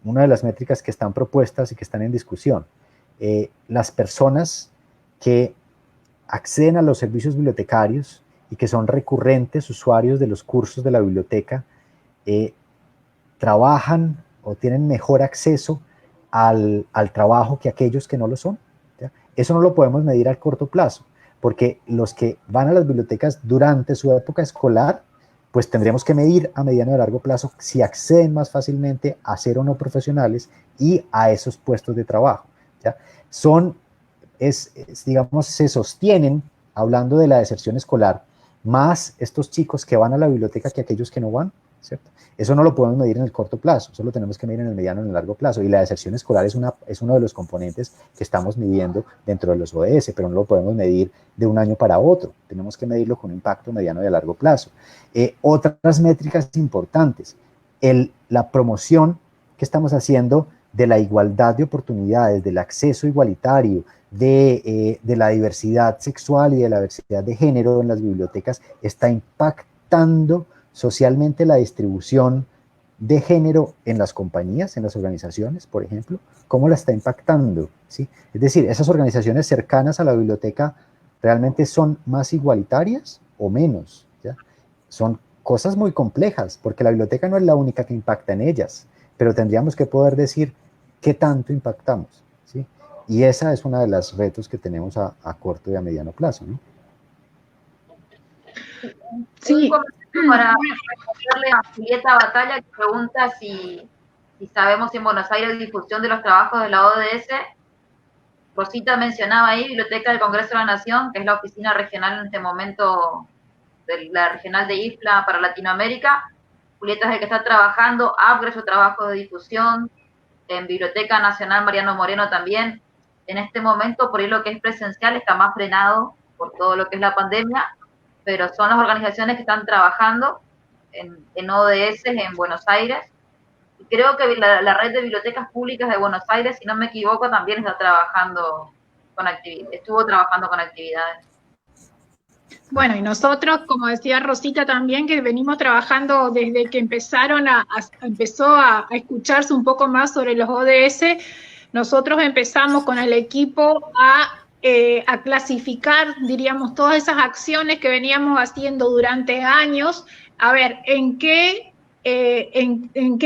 una de las métricas que están propuestas y que están en discusión, las personas que acceden a los servicios bibliotecarios y que son recurrentes usuarios de los cursos de la biblioteca, trabajan o tienen mejor acceso al trabajo que aquellos que no lo son. ¿Ya? Eso no lo podemos medir a corto plazo, porque los que van a las bibliotecas durante su época escolar, pues tendremos que medir a mediano y largo plazo si acceden más fácilmente a ser o no profesionales y a esos puestos de trabajo. ¿Ya? Digamos, se sostienen, hablando de la deserción escolar, más estos chicos que van a la biblioteca que aquellos que no van, ¿cierto? Eso no lo podemos medir en el corto plazo, eso lo tenemos que medir en el mediano y en el largo plazo, y la deserción escolar es uno de los componentes que estamos midiendo dentro de los ODS, pero no lo podemos medir de un año para otro, tenemos que medirlo con un impacto mediano y a largo plazo. Otras métricas importantes, la promoción que estamos haciendo de la igualdad de oportunidades, del acceso igualitario, de la diversidad sexual y de la diversidad de género en las bibliotecas, está impactando socialmente la distribución de género en las compañías, en las organizaciones, por ejemplo, cómo la está impactando, ¿sí? Es decir, esas organizaciones cercanas a la biblioteca realmente son más igualitarias o menos, ¿ya? Son cosas muy complejas, porque la biblioteca no es la única que impacta en ellas, pero tendríamos que poder decir qué tanto impactamos, ¿sí? Y esa es una de los retos que tenemos a corto y a mediano plazo, ¿no? Sí. Para responderle a Julieta Batalla, que pregunta si sabemos si en Buenos Aires hay difusión de los trabajos de la ODS. Rosita mencionaba ahí Biblioteca del Congreso de la Nación, que es la oficina regional en este momento, de la regional de IFLA para Latinoamérica. Julieta es el que está trabajando, APGRE su trabajo de difusión, en Biblioteca Nacional Mariano Moreno también. En este momento, por ahí lo que es presencial está más frenado por todo lo que es la pandemia, pero son las organizaciones que están trabajando en ODS en Buenos Aires. Y creo que la red de bibliotecas públicas de Buenos Aires, si no me equivoco, también está trabajando estuvo trabajando con actividades. Bueno, y nosotros, como decía Rosita también, que venimos trabajando desde que empezó a escucharse un poco más sobre los ODS, nosotros empezamos con el equipo a clasificar, diríamos, todas esas acciones que veníamos haciendo durante años, a ver, en qué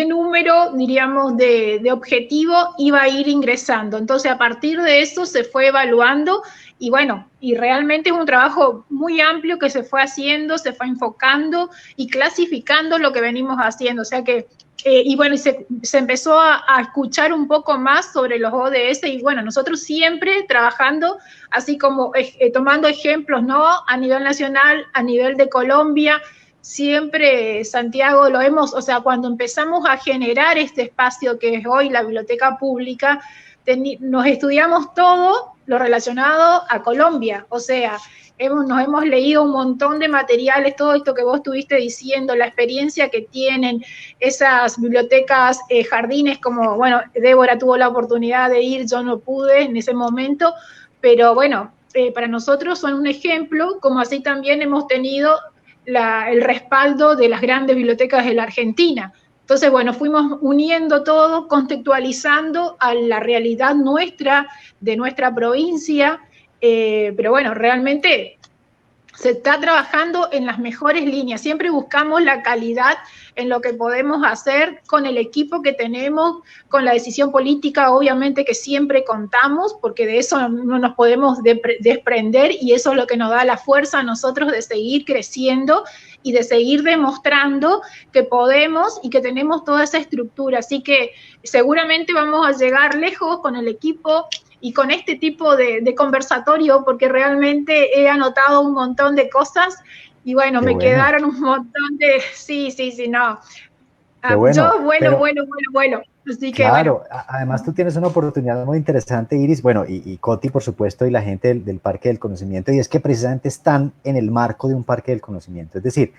número, diríamos, de objetivo iba a ir ingresando. Entonces, a partir de eso se fue evaluando y bueno, y realmente es un trabajo muy amplio que se fue haciendo, se fue enfocando y clasificando lo que venimos haciendo. O sea que, y bueno, se empezó a escuchar un poco más sobre los ODS y bueno, nosotros siempre trabajando, así como tomando ejemplos, ¿no? A nivel nacional, a nivel de Colombia, siempre, Santiago, lo hemos, o sea, cuando empezamos a generar este espacio que es hoy la biblioteca pública, nos estudiamos todo lo relacionado a Colombia, o sea, nos hemos leído un montón de materiales, todo esto que vos estuviste diciendo, la experiencia que tienen esas bibliotecas, jardines, como, bueno, Débora tuvo la oportunidad de ir, yo no pude en ese momento, pero bueno, para nosotros son un ejemplo, como así también hemos tenido el respaldo de las grandes bibliotecas de la Argentina. Entonces, bueno, fuimos uniendo todo, contextualizando a la realidad nuestra, de nuestra provincia, pero bueno, realmente se está trabajando en las mejores líneas. Siempre buscamos la calidad en lo que podemos hacer con el equipo que tenemos, con la decisión política, obviamente que siempre contamos, porque de eso no nos podemos desprender y eso es lo que nos da la fuerza a nosotros de seguir creciendo y de seguir demostrando que podemos y que tenemos toda esa estructura. Así que seguramente vamos a llegar lejos con el equipo y con este tipo de conversatorio, porque realmente he anotado un montón de cosas y bueno, me quedaron un montón de... Sí, no. Yo vuelo. Así que, claro, bueno. Además tú tienes una oportunidad muy interesante, Iris, bueno, y Coti, por supuesto, y la gente del Parque del Conocimiento, y es que precisamente están en el marco de un Parque del Conocimiento. Es decir,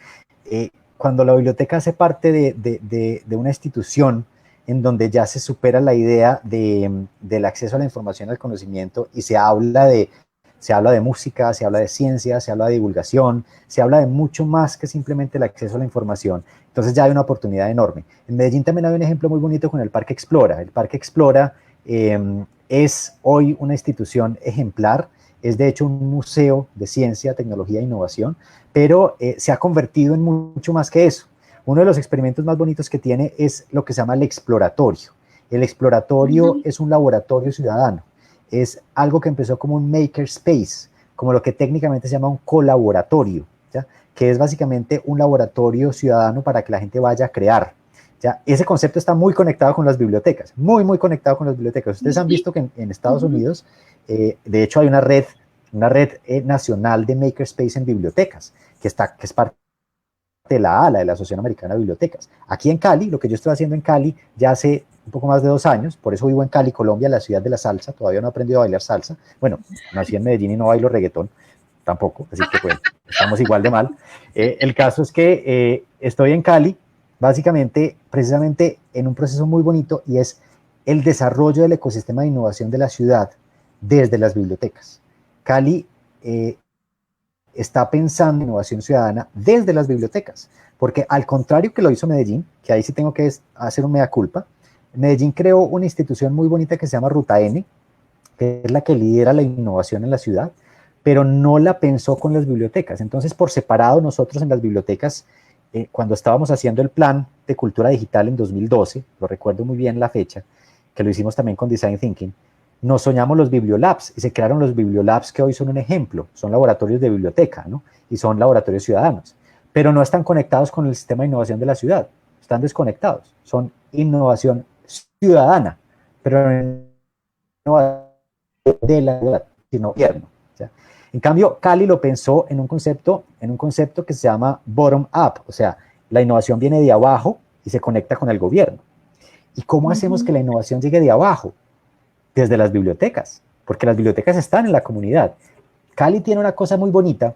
cuando la biblioteca hace parte de una institución en donde ya se supera la idea del acceso a la información, al conocimiento, y se habla de música, se habla de ciencia, se habla de divulgación, se habla de mucho más que simplemente el acceso a la información. Entonces ya hay una oportunidad enorme. En Medellín también hay un ejemplo muy bonito con el Parque Explora. El Parque Explora es hoy una institución ejemplar, es de hecho un museo de ciencia, tecnología e innovación, pero se ha convertido en mucho más que eso. Uno de los experimentos más bonitos que tiene es lo que se llama el exploratorio. El exploratorio es un laboratorio ciudadano. Es algo que empezó como un makerspace, como lo que técnicamente se llama un colaboratorio, ¿ya? Que es básicamente un laboratorio ciudadano para que la gente vaya a crear, ¿ya? Ese concepto está muy conectado con las bibliotecas, muy conectado con las bibliotecas. Ustedes han visto que en Estados Unidos, de hecho, hay una red nacional de makerspace en bibliotecas, que es parte de la ALA, de la Asociación Americana de Bibliotecas. Aquí en Cali, lo que yo estoy haciendo en Cali ya hace un poco más de 2 años, por eso vivo en Cali, Colombia, la ciudad de la salsa, todavía no he aprendido a bailar salsa, bueno, nací en Medellín y no bailo reggaetón, tampoco, así que pues estamos igual de mal. El caso es que estoy en Cali, básicamente, precisamente en un proceso muy bonito y es el desarrollo del ecosistema de innovación de la ciudad desde las bibliotecas. Cali está pensando en innovación ciudadana desde las bibliotecas, porque al contrario que lo hizo Medellín, que ahí sí tengo que hacer un mea culpa, Medellín creó una institución muy bonita que se llama Ruta N, que es la que lidera la innovación en la ciudad, pero no la pensó con las bibliotecas. Entonces, por separado, nosotros en las bibliotecas, cuando estábamos haciendo el plan de cultura digital en 2012, lo recuerdo muy bien la fecha, que lo hicimos también con Design Thinking, nos soñamos los bibliolabs y se crearon los bibliolabs que hoy son un ejemplo, son laboratorios de biblioteca, ¿no? Y son laboratorios ciudadanos, pero no están conectados con el sistema de innovación de la ciudad, están desconectados, son innovación ciudadana, pero no innovación de la ciudad, sino gobierno. ¿Ya? En cambio, Cali lo pensó en un concepto que se llama bottom up, o sea, la innovación viene de abajo y se conecta con el gobierno. ¿Y cómo hacemos que la innovación llegue de abajo? Desde las bibliotecas, porque las bibliotecas están en la comunidad. Cali tiene una cosa muy bonita,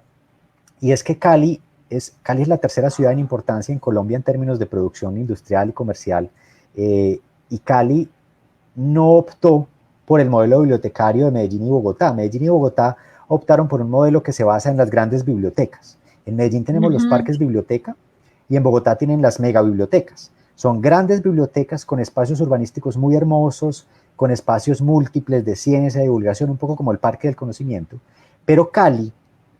y es que Cali es la tercera ciudad en importancia en Colombia en términos de producción industrial y comercial, y Cali no optó por el modelo bibliotecario de Medellín y Bogotá. Medellín y Bogotá optaron por un modelo que se basa en las grandes bibliotecas. En Medellín tenemos los parques biblioteca, y en Bogotá tienen las megabibliotecas. Son grandes bibliotecas con espacios urbanísticos muy hermosos, con espacios múltiples de ciencia, de divulgación, un poco como el Parque del Conocimiento, pero Cali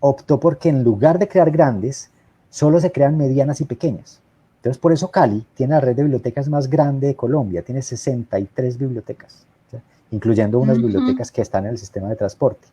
optó porque en lugar de crear grandes, solo se crean medianas y pequeñas. Entonces, por eso Cali tiene la red de bibliotecas más grande de Colombia, tiene 63 bibliotecas, ¿sí? Incluyendo unas bibliotecas que están en el sistema de transporte.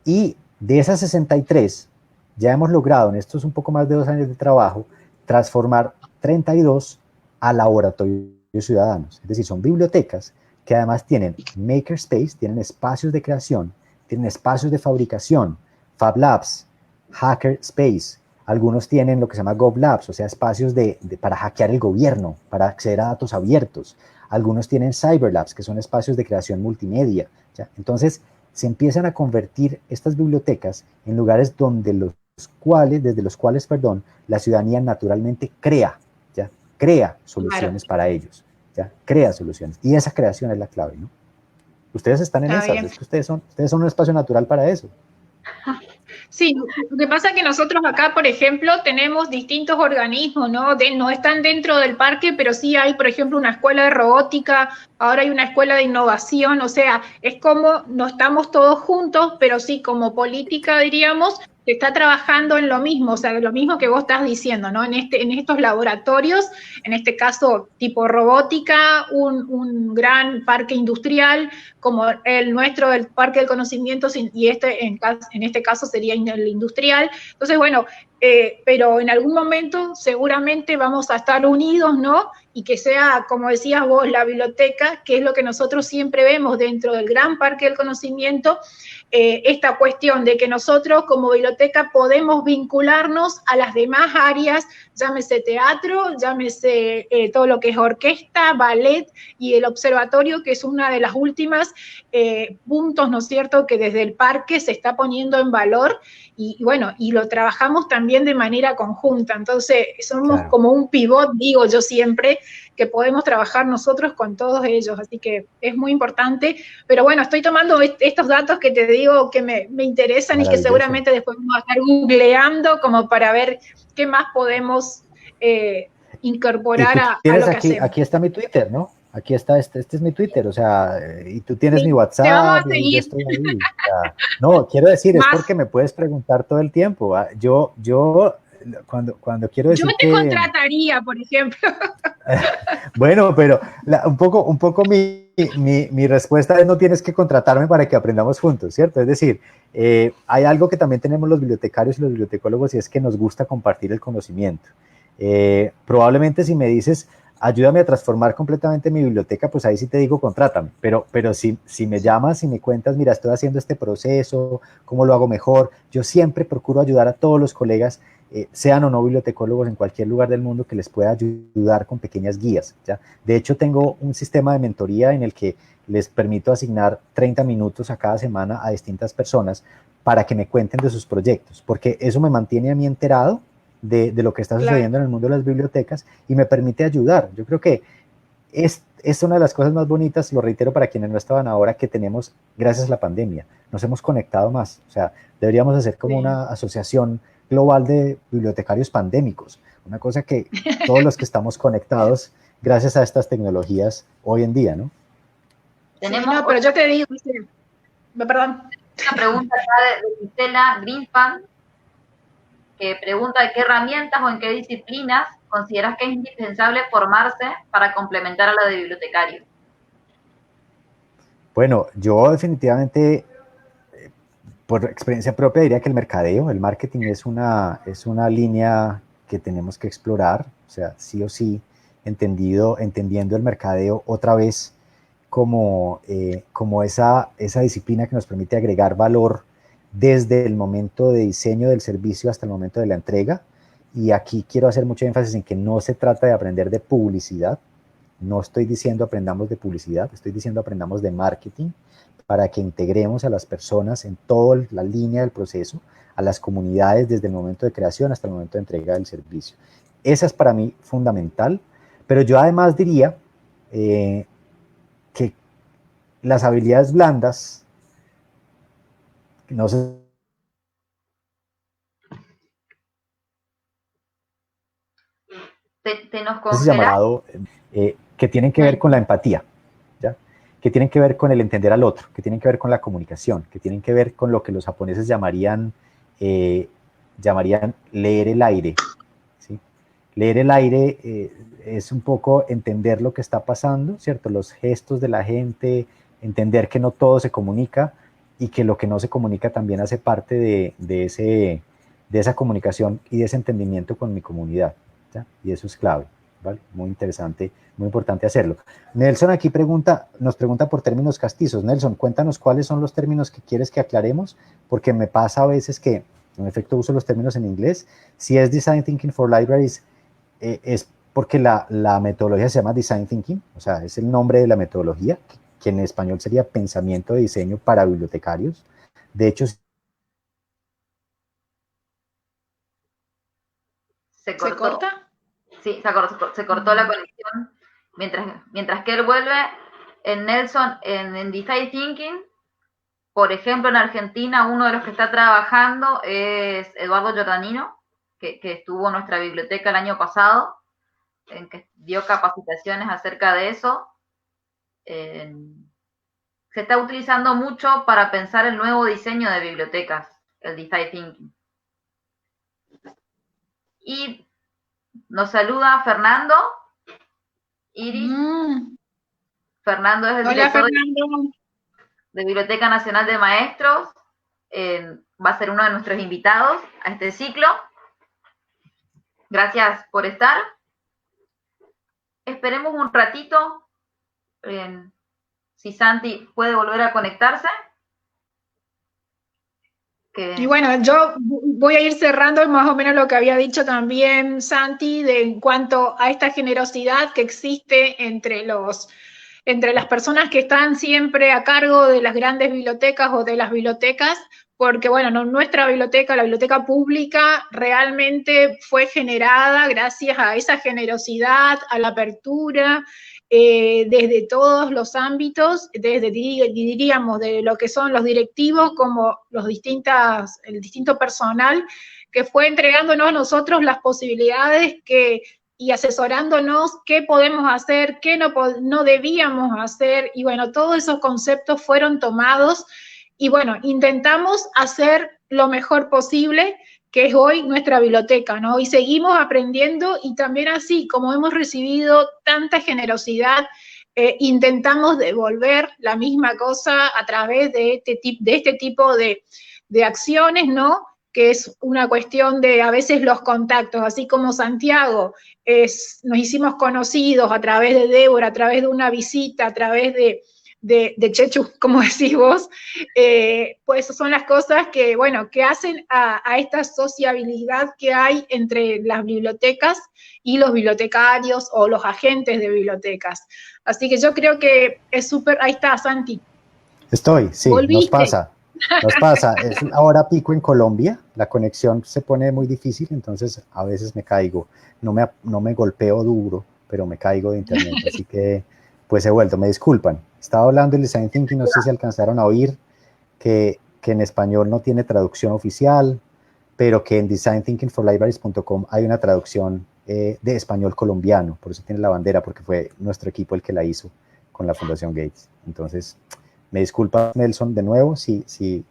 Y de esas 63, ya hemos logrado en estos un poco más de 2 años de trabajo, transformar 32 a laboratorios ciudadanos, es decir, son bibliotecas que además tienen makerspace, tienen espacios de creación, tienen espacios de fabricación, Fab Labs, Hacker Space, algunos tienen lo que se llama Gov Labs, o sea, espacios para hackear el gobierno, para acceder a datos abiertos, algunos tienen Cyber Labs, que son espacios de creación multimedia, ¿ya? Entonces, se empiezan a convertir estas bibliotecas en lugares desde los cuales, la ciudadanía naturalmente crea soluciones para ellos. ¿Ya? Crea soluciones, y esa creación es la clave, ¿no? Ustedes están en esas, es que ustedes son un espacio natural para eso. Sí, lo que pasa es que nosotros acá, por ejemplo, tenemos distintos organismos, ¿no? No están dentro del parque, pero sí hay, por ejemplo, una escuela de robótica, ahora hay una escuela de innovación, o sea, es como no estamos todos juntos, pero sí como política, diríamos, que está trabajando en lo mismo, o sea, lo mismo que vos estás diciendo, ¿no? En estos laboratorios, en este caso tipo robótica, un gran parque industrial como el nuestro, el Parque del Conocimiento, y en este caso sería el industrial. Entonces, bueno, pero en algún momento seguramente vamos a estar unidos, ¿no? Y que sea, como decías vos, la biblioteca, que es lo que nosotros siempre vemos dentro del gran Parque del Conocimiento, esta cuestión de que nosotros como biblioteca podemos vincularnos a las demás áreas, llámese teatro, llámese todo lo que es orquesta, ballet y el observatorio, que es una de las últimas puntos, ¿no es cierto?, que desde el parque se está poniendo en valor y bueno, y lo trabajamos también de manera conjunta. Entonces, somos como un pivot, digo yo siempre, que podemos trabajar nosotros con todos ellos, así que es muy importante, pero bueno, estoy tomando estos datos que te digo que me interesan y que seguramente después vamos a estar googleando como para ver qué más podemos incorporar a lo que hacemos. Aquí está mi Twitter, ¿no? Aquí está, este es mi Twitter, o sea, y tú tienes mi WhatsApp. Te vamos a y seguir. yo estoy ahí, o sea, no, quiero decir, es porque me puedes preguntar todo el tiempo. Yo cuando quiero decir yo te contrataría, por ejemplo. Bueno, pero un poco mi respuesta es: no tienes que contratarme para que aprendamos juntos, ¿cierto? Es decir, hay algo que también tenemos los bibliotecarios y los bibliotecólogos, y es que nos gusta compartir el conocimiento. Probablemente si me dices, ayúdame a transformar completamente mi biblioteca, pues ahí sí te digo, contrátame, pero si me llamas y me cuentas, mira, estoy haciendo este proceso, cómo lo hago mejor, yo siempre procuro ayudar a todos los colegas, sean o no bibliotecólogos en cualquier lugar del mundo, que les pueda ayudar con pequeñas guías, ¿ya? De hecho, tengo un sistema de mentoría en el que les permito asignar 30 minutos a cada semana a distintas personas para que me cuenten de sus proyectos, porque eso me mantiene a mí enterado de lo que está sucediendo en el mundo de las bibliotecas y me permite ayudar. Yo creo que es una de las cosas más bonitas, lo reitero para quienes no estaban ahora, que tenemos gracias a la pandemia. Nos hemos conectado más. O sea, deberíamos hacer como una asociación global de bibliotecarios pandémicos. Una cosa que todos los que estamos conectados gracias a estas tecnologías hoy en día, ¿no? Tenemos sí, no, pero yo te digo, perdón. Una pregunta acá de Gisela Greenpan, que pregunta de qué herramientas o en qué disciplinas consideras que es indispensable formarse para complementar a la de bibliotecario. Bueno, yo definitivamente, por experiencia propia, diría que el mercadeo, el marketing es una línea que tenemos que explorar, o sea, sí o sí, entendiendo el mercadeo otra vez como esa disciplina que nos permite agregar valor desde el momento de diseño del servicio hasta el momento de la entrega. Y aquí quiero hacer mucho énfasis en que no se trata de aprender de publicidad. No estoy diciendo aprendamos de publicidad, estoy diciendo aprendamos de marketing para que integremos a las personas en toda la línea del proceso, a las comunidades desde el momento de creación hasta el momento de entrega del servicio. Esa es para mí fundamental, pero yo además diría que las habilidades blandas, no sé, Te nos congelas. llamado, que tienen que ver con la empatía, ¿ya? Que tienen que ver con el entender al otro, que tienen que ver con la comunicación, que tienen que ver con lo que los japoneses llamarían leer el aire, ¿sí? Leer el aire es un poco entender lo que está pasando, ¿cierto? Los gestos de la gente, entender que no todo se comunica y que lo que no se comunica también hace parte de esa comunicación y de ese entendimiento con mi comunidad, ¿ya? Y eso es clave, ¿vale? Muy interesante, muy importante hacerlo. Nelson aquí nos pregunta por términos castizos. Nelson, cuéntanos cuáles son los términos que quieres que aclaremos, porque me pasa a veces que, en efecto, uso los términos en inglés. Si es Design Thinking for Libraries, es porque la metodología se llama Design Thinking, o sea, es el nombre de la metodología, que en español sería Pensamiento de Diseño para Bibliotecarios. De hecho, ¿Se cortó? ¿Se corta? Sí, se cortó la conexión. Mientras que él vuelve, en Nelson, en Design Thinking, por ejemplo, en Argentina, uno de los que está trabajando es Eduardo Giordanino, que estuvo en nuestra biblioteca el año pasado, en que dio capacitaciones acerca de eso. Se está utilizando mucho para pensar el nuevo diseño de bibliotecas, el Design Thinking. Y nos saluda Fernando Iris. Fernando es el director de Biblioteca Nacional de Maestros. Va a ser uno de nuestros invitados a este ciclo. Gracias por estar. Esperemos un ratito. Si Santi puede volver a conectarse. Y bueno, yo voy a ir cerrando más o menos lo que había dicho también Santi en cuanto a esta generosidad que existe entre las personas que están siempre a cargo de las grandes bibliotecas o de las bibliotecas, porque bueno, nuestra biblioteca, la biblioteca pública, realmente fue generada gracias a esa generosidad, a la apertura, desde todos los ámbitos, diríamos, de lo que son los directivos como el distinto personal que fue entregándonos a nosotros las posibilidades y asesorándonos qué podemos hacer, qué no debíamos hacer, y bueno, todos esos conceptos fueron tomados, y bueno, intentamos hacer lo mejor posible, que es hoy nuestra biblioteca, ¿no? Y seguimos aprendiendo, y también así, como hemos recibido tanta generosidad, intentamos devolver la misma cosa a través de este tipo de acciones, ¿no? Que es una cuestión de a veces los contactos, así como Santiago, nos hicimos conocidos a través de Débora, a través de una visita, a través de Chechu, como decís vos, pues son las cosas que, bueno, que hacen a esta sociabilidad que hay entre las bibliotecas y los bibliotecarios o los agentes de bibliotecas. Así que yo creo que es súper. Ahí está, Santi. Estoy, sí, ¿volviste? Nos pasa. Es ahora pico en Colombia, la conexión se pone muy difícil, entonces a veces me caigo, no me golpeo duro, pero me caigo de internet, así que pues he vuelto, me disculpan. Estaba hablando del Design Thinking, no sé si alcanzaron a oír que en español no tiene traducción oficial, pero que en designthinkingforlibraries.com hay una traducción de español colombiano, por eso tiene la bandera, porque fue nuestro equipo el que la hizo con la Fundación Gates. Entonces, me disculpa, Nelson, de nuevo, si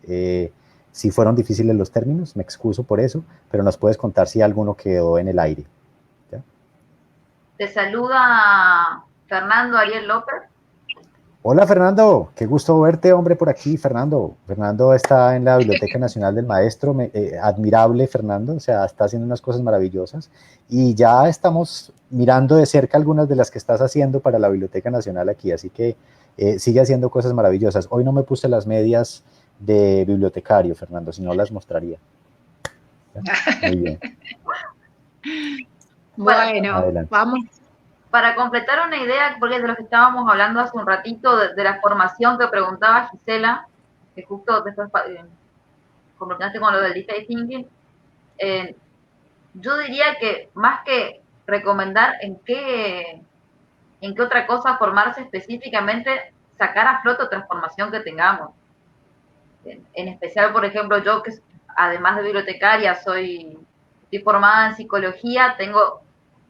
fueron difíciles los términos, me excuso por eso, pero nos puedes contar si alguno quedó en el aire. ¿Ya? Te saluda Fernando Ariel López. Hola, Fernando, qué gusto verte, hombre, por aquí, Fernando. Fernando está en la Biblioteca Nacional del Maestro, admirable, Fernando, o sea, está haciendo unas cosas maravillosas, y ya estamos mirando de cerca algunas de las que estás haciendo para la Biblioteca Nacional aquí, así que sigue haciendo cosas maravillosas. Hoy no me puse las medias de bibliotecario, Fernando, si no las mostraría. ¿Ya? Muy bien. Bueno, adelante. Vamos. Para completar una idea, porque de lo que estábamos hablando hace un ratito, de la formación que preguntaba Gisela, que justo después complementaste con lo del design thinking, yo diría que más que recomendar en qué otra cosa formarse específicamente, sacar a flote otra formación que tengamos. En especial, por ejemplo, yo que además de bibliotecaria estoy formada en psicología, tengo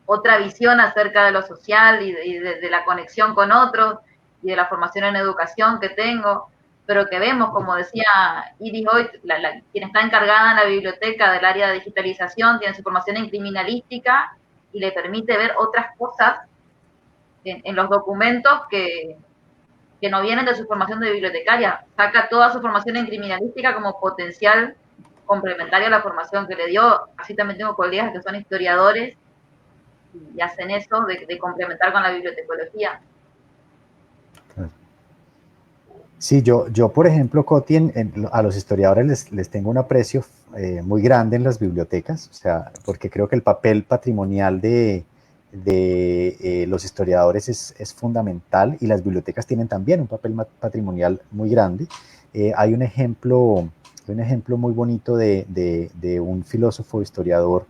otra visión acerca de lo social y de la conexión con otros y de la formación en educación que tengo, pero que vemos, como decía Iris hoy, quien está encargada en la biblioteca del área de digitalización tiene su formación en criminalística y le permite ver otras cosas en los documentos que no vienen de su formación de bibliotecaria. Saca toda su formación en criminalística como potencial complementario a la formación que le dio. Así también tengo colegas que son historiadores y hacen eso de complementar con la bibliotecología. Sí, yo por ejemplo, Coti, a los historiadores les tengo un aprecio muy grande en las bibliotecas, o sea, porque creo que el papel patrimonial de los historiadores es fundamental, y las bibliotecas tienen también un papel patrimonial muy grande. Hay un ejemplo muy bonito de un filósofo historiador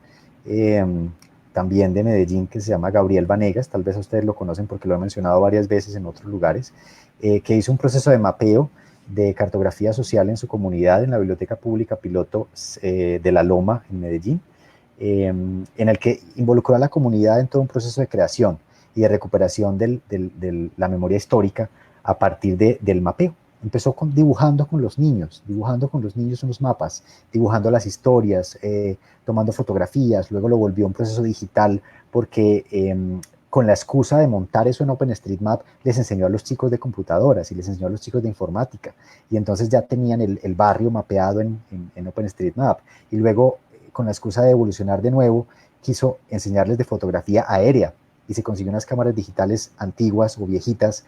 también de Medellín, que se llama Gabriel Vanegas, tal vez ustedes lo conocen porque lo he mencionado varias veces en otros lugares, que hizo un proceso de mapeo de cartografía social en su comunidad en la Biblioteca Pública Piloto de La Loma, en Medellín, en el que involucró a la comunidad en todo un proceso de creación y de recuperación de la memoria histórica a partir del mapeo. Empezó dibujando con los niños unos mapas, dibujando las historias, tomando fotografías, luego lo volvió un proceso digital porque con la excusa de montar eso en OpenStreetMap les enseñó a los chicos de computadoras y les enseñó a los chicos de informática, y entonces ya tenían el barrio mapeado en OpenStreetMap, y luego con la excusa de evolucionar de nuevo quiso enseñarles de fotografía aérea y se consiguió unas cámaras digitales antiguas o viejitas,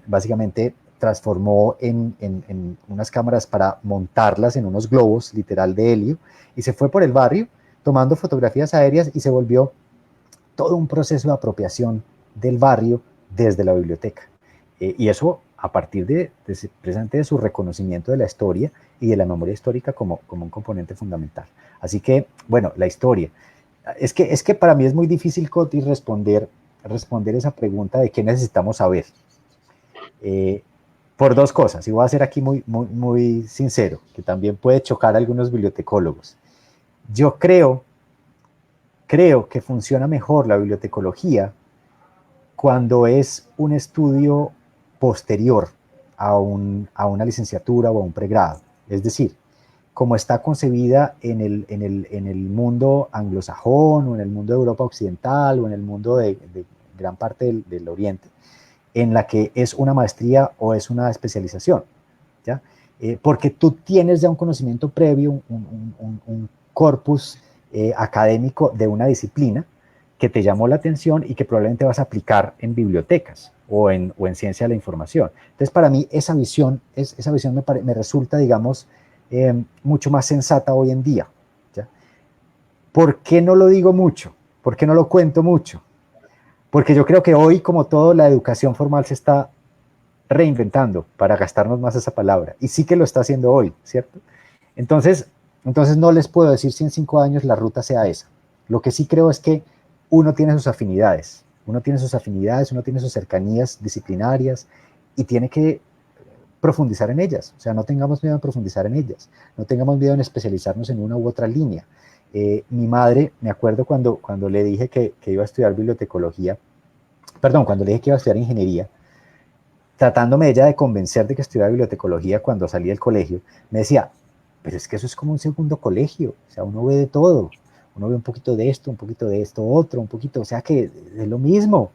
básicamente transformó en unas cámaras para montarlas en unos globos, literal, de helio, y se fue por el barrio tomando fotografías aéreas, y se volvió todo un proceso de apropiación del barrio desde la biblioteca. Y eso a partir precisamente de su reconocimiento de la historia y de la memoria histórica como un componente fundamental. Así que, bueno, la historia. Es que para mí es muy difícil, Coti, responder esa pregunta de qué necesitamos saber. Por dos cosas, y voy a ser aquí muy sincero, que también puede chocar a algunos bibliotecólogos. Yo creo que funciona mejor la bibliotecología cuando es un estudio posterior a una licenciatura o a un pregrado. Es decir, como está concebida en el mundo anglosajón, o en el mundo de Europa occidental, o en el mundo de gran parte del Oriente, en la que es una maestría o es una especialización, ¿ya? Porque tú tienes ya un conocimiento previo, un corpus académico de una disciplina que te llamó la atención y que probablemente vas a aplicar en bibliotecas o en ciencia de la información. Entonces, para mí, esa visión me resulta, digamos, mucho más sensata hoy en día, ¿ya? ¿Por qué no lo digo mucho? ¿Por qué no lo cuento mucho? Porque yo creo que hoy, como todo, la educación formal se está reinventando, para gastarnos más esa palabra, y sí que lo está haciendo hoy, ¿cierto? Entonces no les puedo decir si en 5 años la ruta sea esa. Lo que sí creo es que uno tiene sus afinidades, uno tiene sus cercanías disciplinarias y tiene que profundizar en ellas. O sea, no tengamos miedo en profundizar en ellas, no tengamos miedo en especializarnos en una u otra línea. Mi madre, me acuerdo cuando le dije que iba a estudiar bibliotecología, cuando le dije que iba a estudiar ingeniería, tratándome ella de convencer de que estudiara bibliotecología cuando salí del colegio, me decía, pero es que eso es como un segundo colegio, o sea, uno ve de todo, uno ve un poquito de esto, otro, un poquito, o sea que es lo mismo.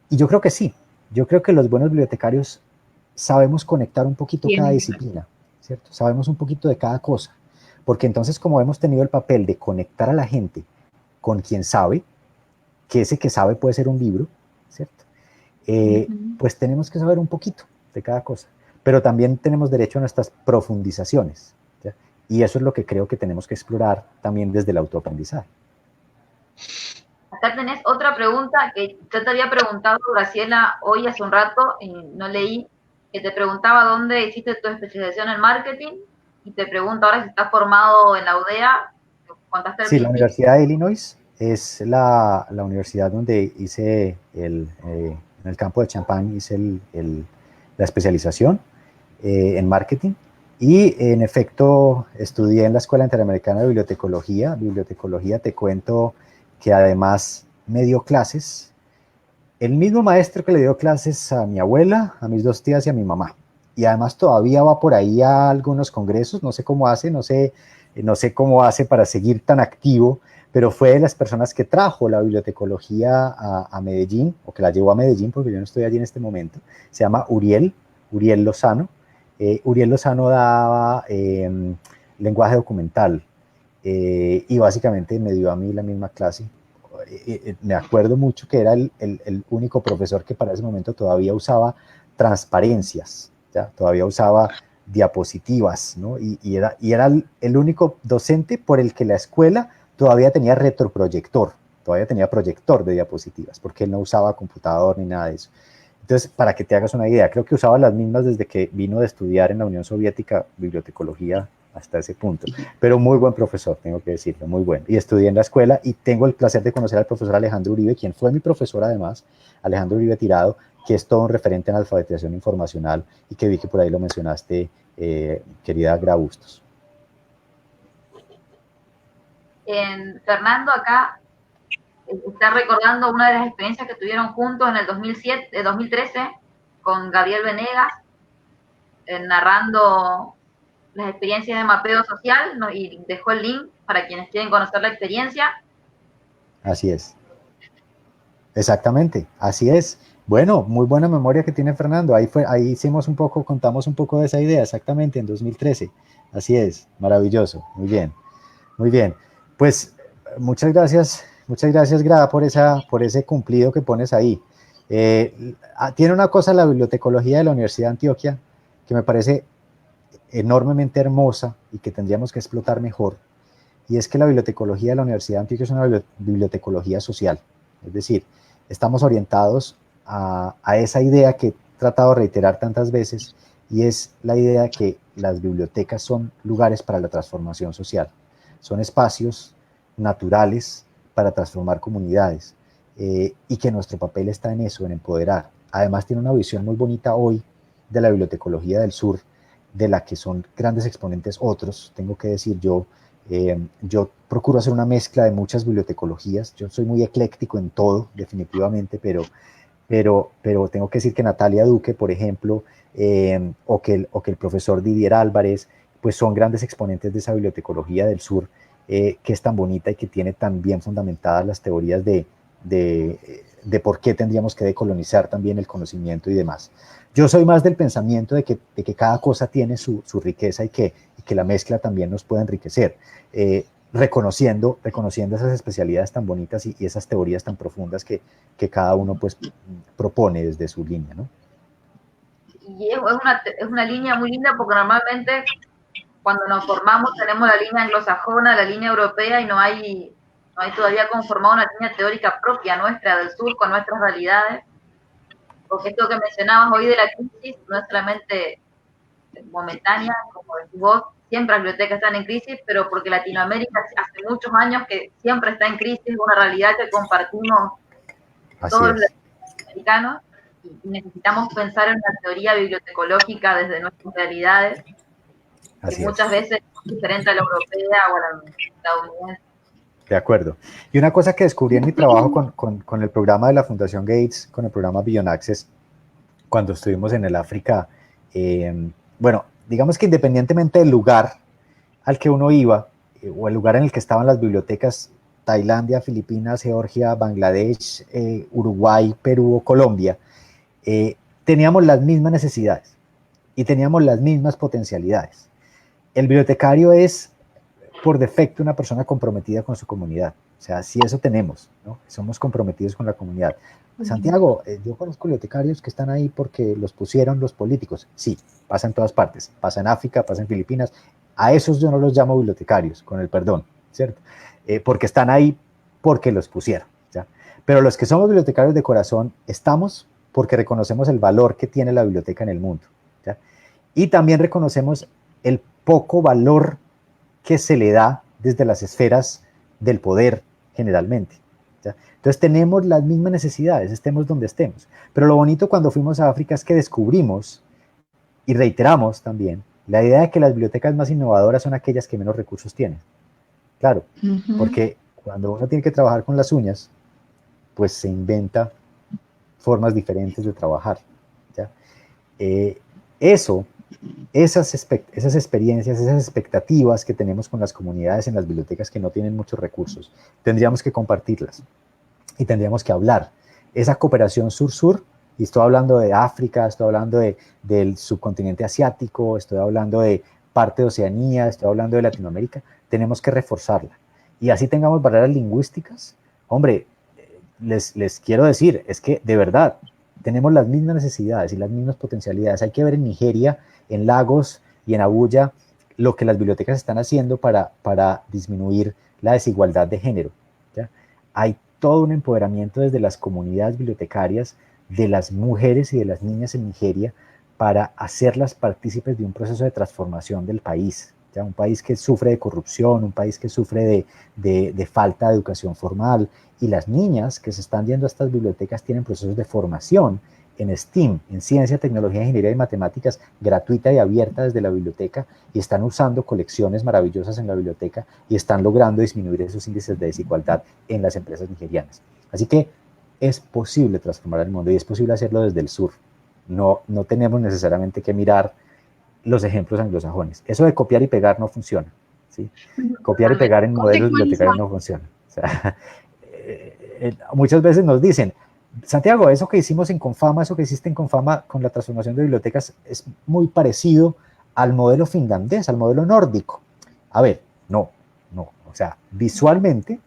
Y yo creo que sí, yo creo que los buenos bibliotecarios sabemos conectar un poquito cada disciplina, ¿cierto? Sabemos un poquito de cada cosa, porque entonces como hemos tenido el papel de conectar a la gente con quien sabe, que ese que sabe puede ser un libro, ¿cierto? Pues tenemos que saber un poquito de cada cosa, pero también tenemos derecho a nuestras profundizaciones, ¿ya? Y eso es lo que creo que tenemos que explorar también desde el autoaprendizaje. Acá tenés otra pregunta que yo te había preguntado, Graciela, hoy hace un rato, y no leí, que te preguntaba dónde hiciste tu especialización en marketing, y te pregunto ahora si estás formado en la UDEA. Sí, la Universidad de Illinois es la universidad donde hice en el campo de Champaign hice la especialización en marketing, y en efecto estudié en la Escuela Interamericana de Bibliotecología. Bibliotecología, te cuento que además me dio clases el mismo maestro que le dio clases a mi abuela, a mis dos tías y a mi mamá. Y además todavía va por ahí a algunos congresos, no sé cómo hace, no sé cómo hace para seguir tan activo, pero fue de las personas que trajo la bibliotecología a Medellín, o que la llevó a Medellín, porque yo no estoy allí en este momento. Se llama Uriel Lozano. Uriel Lozano daba lenguaje documental, y básicamente me dio a mí la misma clase. Me acuerdo mucho que era el único profesor que para ese momento todavía usaba transparencias, ¿ya? Todavía usaba diapositivas, ¿no? Y era el único docente por el que la escuela todavía tenía retroproyector, todavía tenía proyector de diapositivas, porque él no usaba computador ni nada de eso. Entonces, para que te hagas una idea, creo que usaba las mismas desde que vino de estudiar en la Unión Soviética bibliotecología hasta ese punto. Pero muy buen profesor, tengo que decirlo, muy bueno. Y estudié en la escuela y tengo el placer de conocer al profesor Alejandro Uribe, quien fue mi profesor además, Alejandro Uribe Tirado, que es todo un referente en alfabetización informacional y que vi que por ahí lo mencionaste, querida Gra Bustos. Fernando acá está recordando una de las experiencias que tuvieron juntos en el 2013 con Gabriel Venegas, narrando las experiencias de mapeo social, ¿no? Y dejó el link para quienes quieren conocer la experiencia. Así es. Exactamente, así es. Bueno, muy buena memoria que tiene Fernando. Ahí contamos un poco de esa idea, exactamente, en 2013. Así es, maravilloso, muy bien, muy bien. Pues muchas gracias, Gra, por ese cumplido que pones ahí. Tiene una cosa la bibliotecología de la Universidad de Antioquia que me parece enormemente hermosa y que tendríamos que explotar mejor, y es que la bibliotecología de la Universidad de Antioquia es una bibliotecología social. Es decir, estamos orientados a esa idea que he tratado de reiterar tantas veces, y es la idea de que las bibliotecas son lugares para la transformación social, son espacios naturales para transformar comunidades, y que nuestro papel está en eso, en empoderar. Además tiene una visión muy bonita hoy de la bibliotecología del sur, de la que son grandes exponentes otros, tengo que decir yo. Yo procuro hacer una mezcla de muchas bibliotecologías. Yo soy muy ecléctico en todo, definitivamente, pero tengo que decir que Natalia Duque, por ejemplo, o que el profesor Didier Álvarez, pues son grandes exponentes de esa bibliotecología del sur, que es tan bonita y que tiene tan bien fundamentadas las teorías de por qué tendríamos que decolonizar también el conocimiento y demás. Yo soy más del pensamiento de que cada cosa tiene su riqueza, y que la mezcla también nos puede enriquecer, reconociendo esas especialidades tan bonitas y esas teorías tan profundas que cada uno pues propone desde su línea, ¿no? Y es una línea muy linda, porque normalmente cuando nos formamos tenemos la línea anglosajona, la línea europea, y no hay todavía conformado una línea teórica propia nuestra del sur con nuestras realidades, porque esto que mencionabas hoy de la crisis no es solamente momentánea, como decís vos, siempre las bibliotecas están en crisis, pero porque Latinoamérica hace muchos años que siempre está en crisis, una realidad que compartimos todos los latinoamericanos, y necesitamos pensar en una teoría bibliotecológica desde nuestras realidades, que muchas veces es diferente a la europea o a la estadounidense. De acuerdo. Y una cosa que descubrí en mi trabajo con el programa de la Fundación Gates, con el programa Beyond Access, cuando estuvimos en el África, bueno, digamos que independientemente del lugar al que uno iba, o el lugar en el que estaban las bibliotecas, Tailandia, Filipinas, Georgia, Bangladesh, Uruguay, Perú o Colombia, teníamos las mismas necesidades y teníamos las mismas potencialidades. El bibliotecario es, por defecto, una persona comprometida con su comunidad. O sea, si eso tenemos, ¿no? Somos comprometidos con la comunidad. Santiago, yo conozco bibliotecarios que están ahí porque los pusieron los políticos. Sí, pasa en todas partes. Pasa en África, pasa en Filipinas. A esos yo no los llamo bibliotecarios, con el perdón, ¿cierto? Porque están ahí porque los pusieron, ¿ya? Pero los que somos bibliotecarios de corazón estamos porque reconocemos el valor que tiene la biblioteca en el mundo, ¿ya? Y también reconocemos el poco valor que se le da desde las esferas del poder generalmente, ¿ya? Entonces tenemos las mismas necesidades, estemos donde estemos. Pero lo bonito cuando fuimos a África es que descubrimos y reiteramos también la idea de que las bibliotecas más innovadoras son aquellas que menos recursos tienen. Claro, porque cuando uno tiene que trabajar con las uñas, pues se inventa formas diferentes de trabajar, ¿ya? Esas experiencias, esas expectativas que tenemos con las comunidades en las bibliotecas que no tienen muchos recursos, tendríamos que compartirlas y tendríamos que hablar. Esa cooperación sur-sur, y estoy hablando de África, estoy hablando del subcontinente asiático, estoy hablando de parte de Oceanía, estoy hablando de Latinoamérica, tenemos que reforzarla. Y así tengamos barreras lingüísticas, hombre, les quiero decir, es que de verdad, tenemos las mismas necesidades y las mismas potencialidades. Hay que ver en Nigeria, en Lagos y en Abuya lo que las bibliotecas están haciendo para disminuir la desigualdad de género, ¿ya? Hay todo un empoderamiento desde las comunidades bibliotecarias de las mujeres y de las niñas en Nigeria para hacerlas partícipes de un proceso de transformación del país, ¿ya? Un país que sufre de corrupción, un país que sufre de falta de educación formal, y las niñas que se están yendo a estas bibliotecas tienen procesos de formación en STEAM, en ciencia, tecnología, ingeniería y matemáticas, gratuita y abierta desde la biblioteca, y están usando colecciones maravillosas en la biblioteca y están logrando disminuir esos índices de desigualdad en las empresas nigerianas. Así que es posible transformar el mundo y es posible hacerlo desde el sur. No tenemos necesariamente que mirar los ejemplos anglosajones. Eso de copiar y pegar no funciona, ¿sí? Copiar y pegar en modelos bibliotecarios no funciona. O sea, muchas veces nos dicen, Santiago, eso que hicimos en Confama, eso que hiciste en Confama con la transformación de bibliotecas es muy parecido al modelo finlandés, al modelo nórdico. A ver, no, o sea, visualmente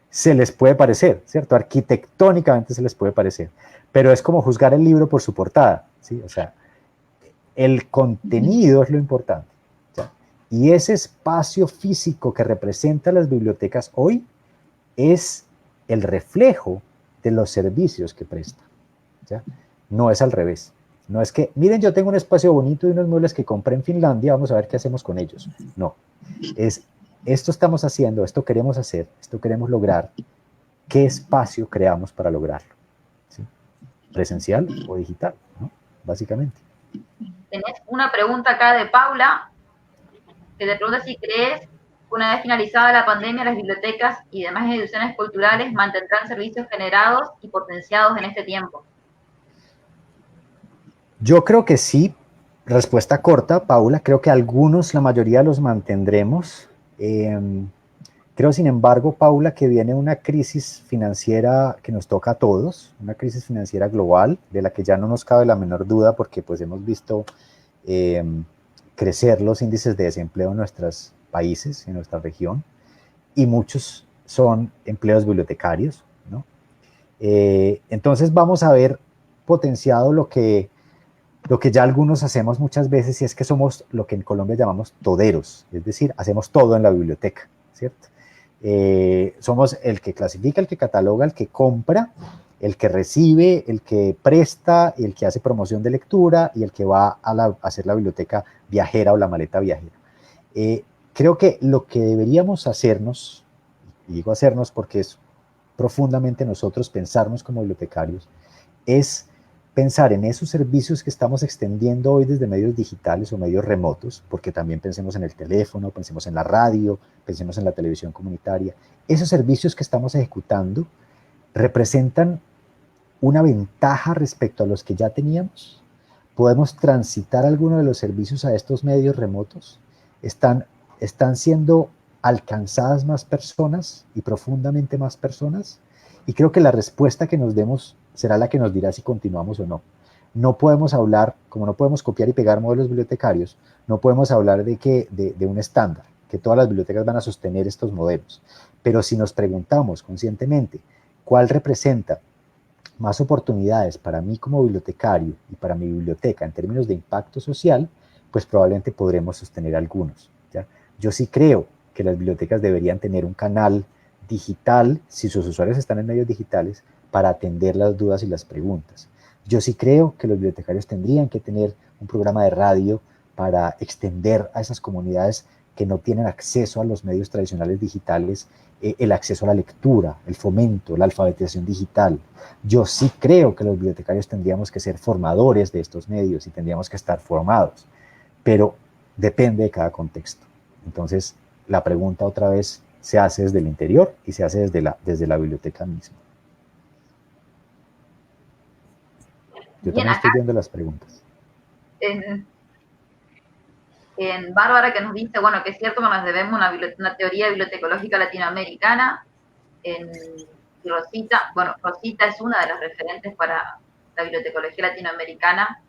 se les puede parecer, ¿cierto? Arquitectónicamente se les puede parecer, pero es como juzgar el libro por su portada, ¿sí? O sea, el contenido es lo importante, ¿ya? Y ese espacio físico que representa las bibliotecas hoy es el reflejo de los servicios que prestan, ¿ya? No es al revés. No es que, miren, yo tengo un espacio bonito y unos muebles que compré en Finlandia, vamos a ver qué hacemos con ellos. No, es esto estamos haciendo, esto queremos hacer, esto queremos lograr, ¿qué espacio creamos para lograrlo? ¿Sí? ¿Presencial o digital? ¿No? Básicamente. Tenés una pregunta acá de Paula, que te pregunta si crees que una vez finalizada la pandemia, las bibliotecas y demás instituciones culturales mantendrán servicios generados y potenciados en este tiempo. Yo creo que sí. Respuesta corta, Paula. Creo que algunos, la mayoría los mantendremos. Creo, sin embargo, Paula, que viene una crisis financiera que nos toca a todos, una crisis financiera global, de la que ya no nos cabe la menor duda, porque pues hemos visto crecer los índices de desempleo en nuestros países, en nuestra región, y muchos son empleos bibliotecarios, ¿no? Entonces vamos a ver potenciado lo que ya algunos hacemos muchas veces, y es que somos lo que en Colombia llamamos toderos, es decir, hacemos todo en la biblioteca, ¿cierto? Somos el que clasifica, el que cataloga, el que compra, el que recibe, el que presta, el que hace promoción de lectura y el que va a hacer la biblioteca viajera o la maleta viajera. Creo que lo que deberíamos hacernos, y digo hacernos porque es profundamente nosotros pensarnos como bibliotecarios, es pensar en esos servicios que estamos extendiendo hoy desde medios digitales o medios remotos, porque también pensemos en el teléfono, pensemos en la radio, pensemos en la televisión comunitaria. Esos servicios que estamos ejecutando representan una ventaja respecto a los que ya teníamos. Podemos transitar alguno de los servicios a estos medios remotos. Están siendo alcanzadas más personas y profundamente más personas. Y creo que la respuesta que nos demos será la que nos dirá si continuamos o no. No podemos hablar, como no podemos copiar y pegar modelos bibliotecarios, no podemos hablar de un estándar, que todas las bibliotecas van a sostener estos modelos. Pero si nos preguntamos conscientemente cuál representa más oportunidades para mí como bibliotecario y para mi biblioteca en términos de impacto social, pues probablemente podremos sostener algunos, ¿ya? Yo sí creo que las bibliotecas deberían tener un canal digital, si sus usuarios están en medios digitales, para atender las dudas y las preguntas. Yo sí creo que los bibliotecarios tendrían que tener un programa de radio para extender a esas comunidades que no tienen acceso a los medios tradicionales digitales, el acceso a la lectura, el fomento, la alfabetización digital. Yo sí creo que los bibliotecarios tendríamos que ser formadores de estos medios y tendríamos que estar formados, pero depende de cada contexto. Entonces, la pregunta otra vez se hace desde el interior y se hace desde la biblioteca misma. Yo Bien, también estoy viendo las preguntas. En Bárbara, que nos dice, bueno, que es cierto que nos debemos una teoría bibliotecológica latinoamericana. Y Rosita, bueno, Rosita es una de las referentes para la bibliotecología latinoamericana.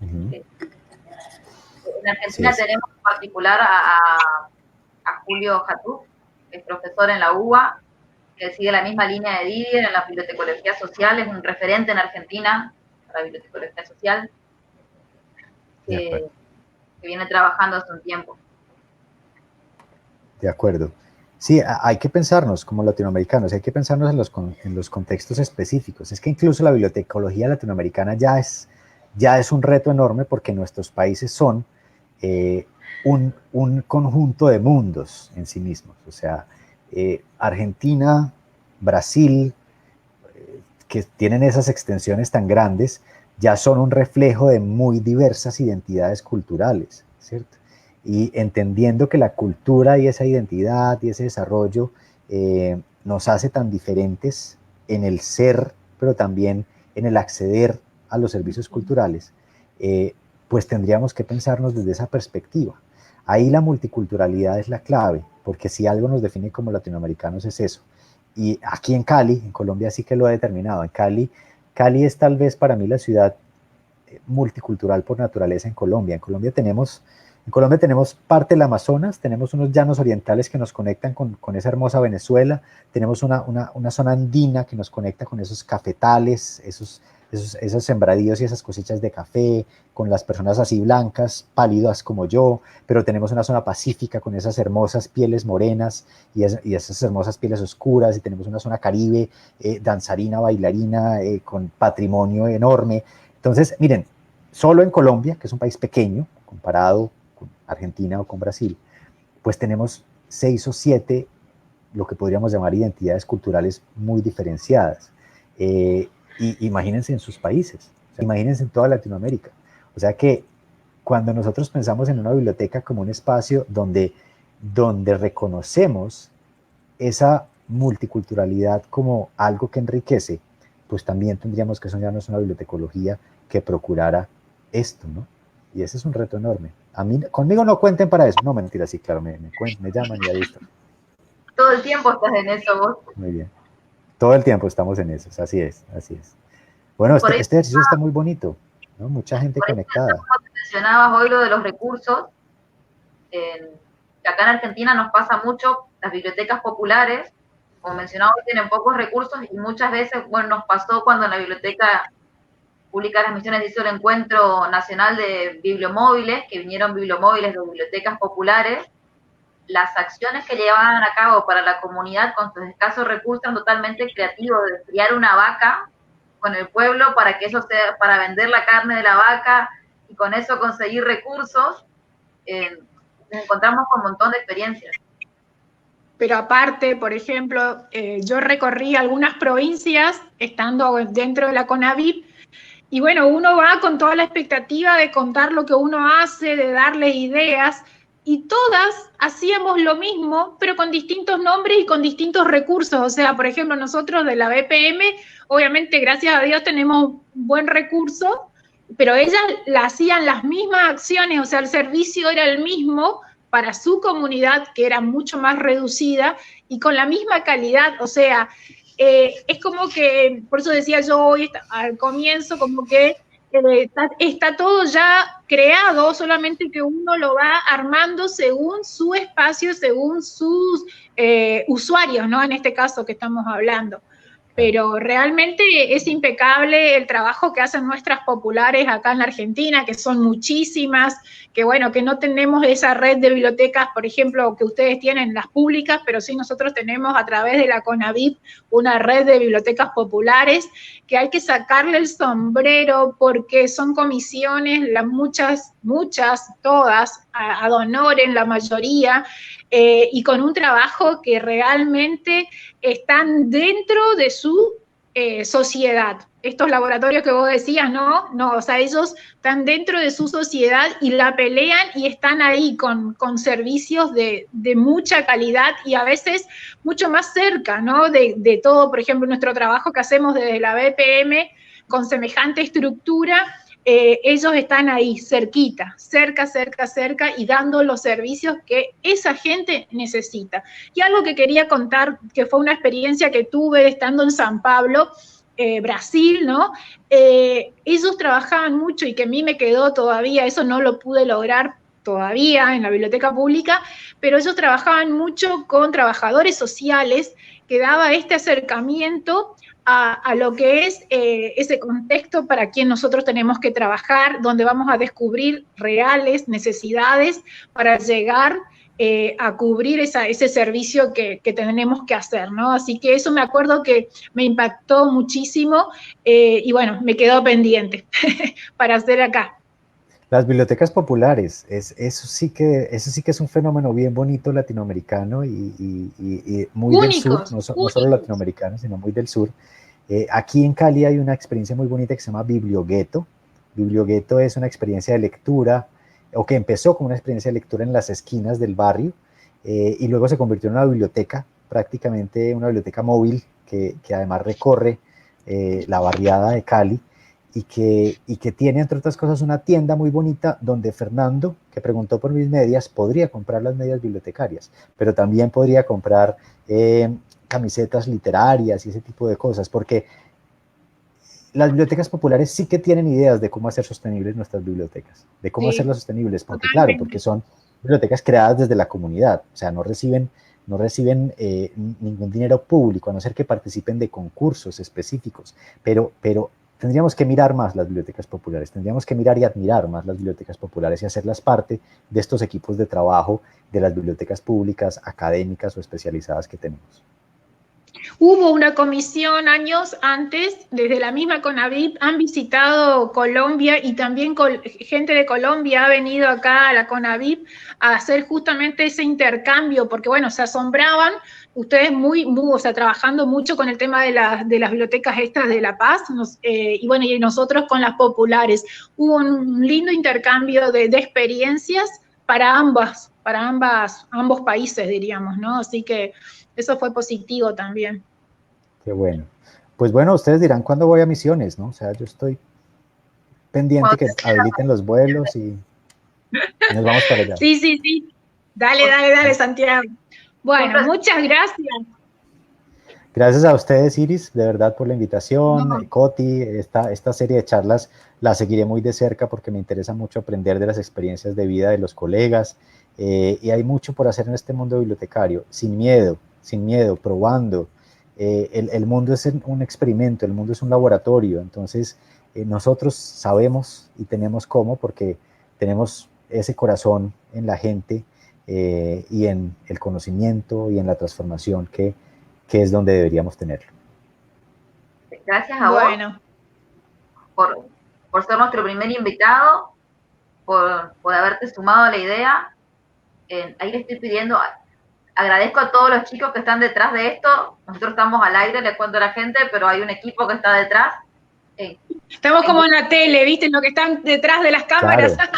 En Argentina tenemos en particular a Julio Jatú, que es profesor en la UBA, que sigue la misma línea de Didier en la bibliotecología social, es un referente en Argentina para la bibliotecología social, que viene trabajando hace un tiempo. De acuerdo. Sí, hay que pensarnos como latinoamericanos, hay que pensarnos en los contextos específicos. Es que incluso la bibliotecología latinoamericana ya es un reto enorme porque nuestros países son un conjunto de mundos en sí mismos. O sea, Argentina, Brasil, que tienen esas extensiones tan grandes, ya son un reflejo de muy diversas identidades culturales, ¿cierto? Y entendiendo que la cultura y esa identidad y ese desarrollo nos hace tan diferentes en el ser, pero también en el acceder a los servicios culturales, pues tendríamos que pensarnos desde esa perspectiva. Ahí la multiculturalidad es la clave, porque si algo nos define como latinoamericanos es eso. Y aquí en Cali, en Colombia sí que lo he determinado. En Cali es tal vez para mí la ciudad multicultural por naturaleza en Colombia. En Colombia tenemos parte del Amazonas, tenemos unos llanos orientales que nos conectan con esa hermosa Venezuela, tenemos una zona andina que nos conecta con esos cafetales, esos sembradíos y esas cosechas de café, con las personas así blancas, pálidas como yo, pero tenemos una zona pacífica con esas hermosas pieles morenas y esas hermosas pieles oscuras, y tenemos una zona caribe, danzarina, bailarina, con patrimonio enorme. Entonces, miren, solo en Colombia, que es un país pequeño, comparado con Argentina o con Brasil, pues tenemos 6 o 7, lo que podríamos llamar identidades culturales muy diferenciadas. Y imagínense en sus países, o sea, imagínense en toda Latinoamérica. O sea que cuando nosotros pensamos en una biblioteca como un espacio donde reconocemos esa multiculturalidad como algo que enriquece, pues también tendríamos que soñarnos una bibliotecología que procurara esto, ¿no? Y ese es un reto enorme. Conmigo no cuenten para eso. No, mentira, sí, claro, me llaman y ahí está. Todo el tiempo estás en eso vos. Muy bien. Todo el tiempo estamos en eso, así es. Bueno, este ejercicio está muy bonito, ¿no? Mucha gente conectada. Como mencionabas hoy lo de los recursos, que acá en Argentina nos pasa mucho, las bibliotecas populares, como mencionaba, tienen pocos recursos y muchas veces, bueno, nos pasó cuando en la Biblioteca Pública de las Misiones hizo el Encuentro Nacional de Bibliomóviles, que vinieron bibliomóviles de bibliotecas populares, las acciones que llevaban a cabo para la comunidad con sus escasos recursos eran totalmente creativos, de criar una vaca con el pueblo para que eso sea, para vender la carne de la vaca y con eso conseguir recursos, nos encontramos con un montón de experiencias. Pero aparte, por ejemplo, yo recorrí algunas provincias estando dentro de la CONAVIP y bueno, uno va con toda la expectativa de contar lo que uno hace, de darle ideas y todas hacíamos lo mismo, pero con distintos nombres y con distintos recursos. O sea, por ejemplo, nosotros de la BPM, obviamente, gracias a Dios, tenemos buen recurso, pero ellas hacían las mismas acciones, o sea, el servicio era el mismo para su comunidad, que era mucho más reducida, y con la misma calidad, o sea, es como que, por eso decía yo hoy al comienzo, como que está todo ya creado, solamente que uno lo va armando según su espacio, según sus usuarios, ¿no? En este caso que estamos hablando. Pero realmente es impecable el trabajo que hacen nuestras populares acá en la Argentina, que son muchísimas, que bueno, que no tenemos esa red de bibliotecas, por ejemplo, que ustedes tienen las públicas, pero sí nosotros tenemos a través de la CONAVIP una red de bibliotecas populares, que hay que sacarle el sombrero porque son comisiones, las muchas, todas, ad honorem, la mayoría, y con un trabajo que realmente están dentro de su sociedad. Estos laboratorios que vos decías, no, o sea, ellos están dentro de su sociedad y la pelean y están ahí con servicios de mucha calidad y a veces mucho más cerca, ¿no? De todo, por ejemplo, nuestro trabajo que hacemos desde la BPM con semejante estructura, ellos están ahí, cerquita, cerca, y dando los servicios que esa gente necesita. Y algo que quería contar, que fue una experiencia que tuve estando en San Pablo, Brasil, ¿no? Ellos trabajaban mucho y que a mí me quedó todavía, eso no lo pude lograr todavía en la biblioteca pública, pero ellos trabajaban mucho con trabajadores sociales que daba este acercamiento a lo que es ese contexto para quien nosotros tenemos que trabajar, donde vamos a descubrir reales necesidades para llegar a cubrir ese servicio que tenemos que hacer, ¿no? Así que eso me acuerdo que me impactó muchísimo y bueno, me quedó pendiente para hacer acá. Las bibliotecas populares, eso sí que es un fenómeno bien bonito latinoamericano y muy únicos, del sur, no solo latinoamericano, sino muy del sur. Aquí en Cali hay una experiencia muy bonita que se llama Bibliogueto. Bibliogueto es una experiencia de lectura, o que empezó como una experiencia de lectura en las esquinas del barrio, y luego se convirtió en una biblioteca, prácticamente una biblioteca móvil, que además recorre la barriada de Cali, y que tiene, entre otras cosas, una tienda muy bonita donde Fernando, que preguntó por mis medias, podría comprar las medias bibliotecarias, pero también podría comprar camisetas literarias y ese tipo de cosas, porque las bibliotecas populares sí que tienen ideas de cómo hacer sostenibles nuestras bibliotecas, de cómo hacerlas sostenibles, porque claro, porque son bibliotecas creadas desde la comunidad, o sea, no reciben ningún dinero público, a no ser que participen de concursos específicos, pero tendríamos que mirar más las bibliotecas populares, tendríamos que mirar y admirar más las bibliotecas populares y hacerlas parte de estos equipos de trabajo de las bibliotecas públicas, académicas o especializadas que tenemos. Hubo una comisión años antes, desde la misma CONAVIP, han visitado Colombia y también gente de Colombia ha venido acá a la CONAVIP a hacer justamente ese intercambio, porque bueno, se asombraban, ustedes o sea, trabajando mucho con el tema de las bibliotecas estas de La Paz, y bueno, y nosotros con las populares. Hubo un lindo intercambio de experiencias para ambos países, diríamos, ¿no? Así que eso fue positivo también. Qué bueno. Pues bueno, ustedes dirán cuándo voy a misiones, ¿no? O sea, yo estoy pendiente que habiliten los vuelos y nos vamos para allá. Sí. Dale, Santiago. Bueno, muchas gracias. Gracias a ustedes, Iris, de verdad por la invitación. Coti, esta serie de charlas la seguiré muy de cerca porque me interesa mucho aprender de las experiencias de vida de los colegas, y hay mucho por hacer en este mundo bibliotecario, sin miedo, probando. El mundo es un experimento, el mundo es un laboratorio, entonces nosotros sabemos y tenemos cómo, porque tenemos ese corazón en la gente, y en el conocimiento y en la transformación que es donde deberíamos tenerlo. Gracias a vos. por ser nuestro primer invitado, por haberte sumado a la idea. Ahí le estoy pidiendo, agradezco a todos los chicos que están detrás de esto. Nosotros estamos al aire, le cuento a la gente, pero hay un equipo que está detrás. Estamos como en la tele, ¿viste? Lo que están detrás de las cámaras. Claro.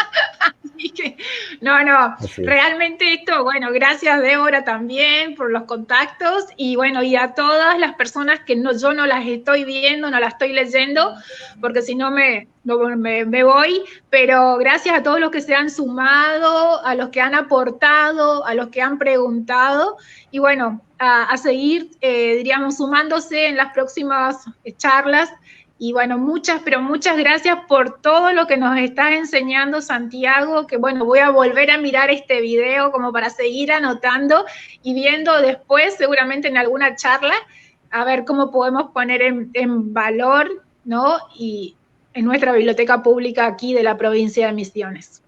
No, realmente esto, bueno, gracias Débora también por los contactos y bueno, y a todas las personas que yo no las estoy viendo, no las estoy leyendo, porque si no me voy, pero gracias a todos los que se han sumado, a los que han aportado, a los que han preguntado y bueno, a seguir, diríamos, sumándose en las próximas charlas. Y bueno, muchas gracias por todo lo que nos estás enseñando, Santiago, que bueno, voy a volver a mirar este video como para seguir anotando y viendo después, seguramente en alguna charla, a ver cómo podemos poner en valor, ¿no? Y en nuestra biblioteca pública aquí de la provincia de Misiones.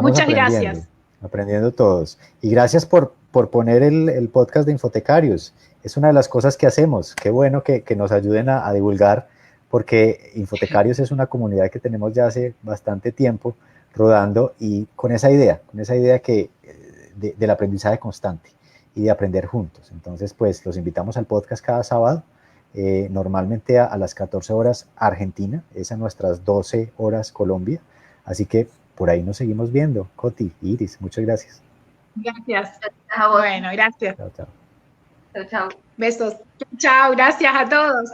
Muchas gracias. Aprendiendo todos. Y gracias por poner el podcast de Infotecarios. Es una de las cosas que hacemos. Qué bueno que nos ayuden a divulgar, porque Infotecarios es una comunidad que tenemos ya hace bastante tiempo rodando y con esa idea que del aprendizaje constante y de aprender juntos. Entonces, pues los invitamos al podcast cada sábado, normalmente a las 14 horas Argentina, es a nuestras 12 horas Colombia, así que por ahí nos seguimos viendo. Coti, Iris, muchas gracias. Gracias. Bueno, gracias. Chao, chao. Chao, chao. Besos. Chao, gracias a todos.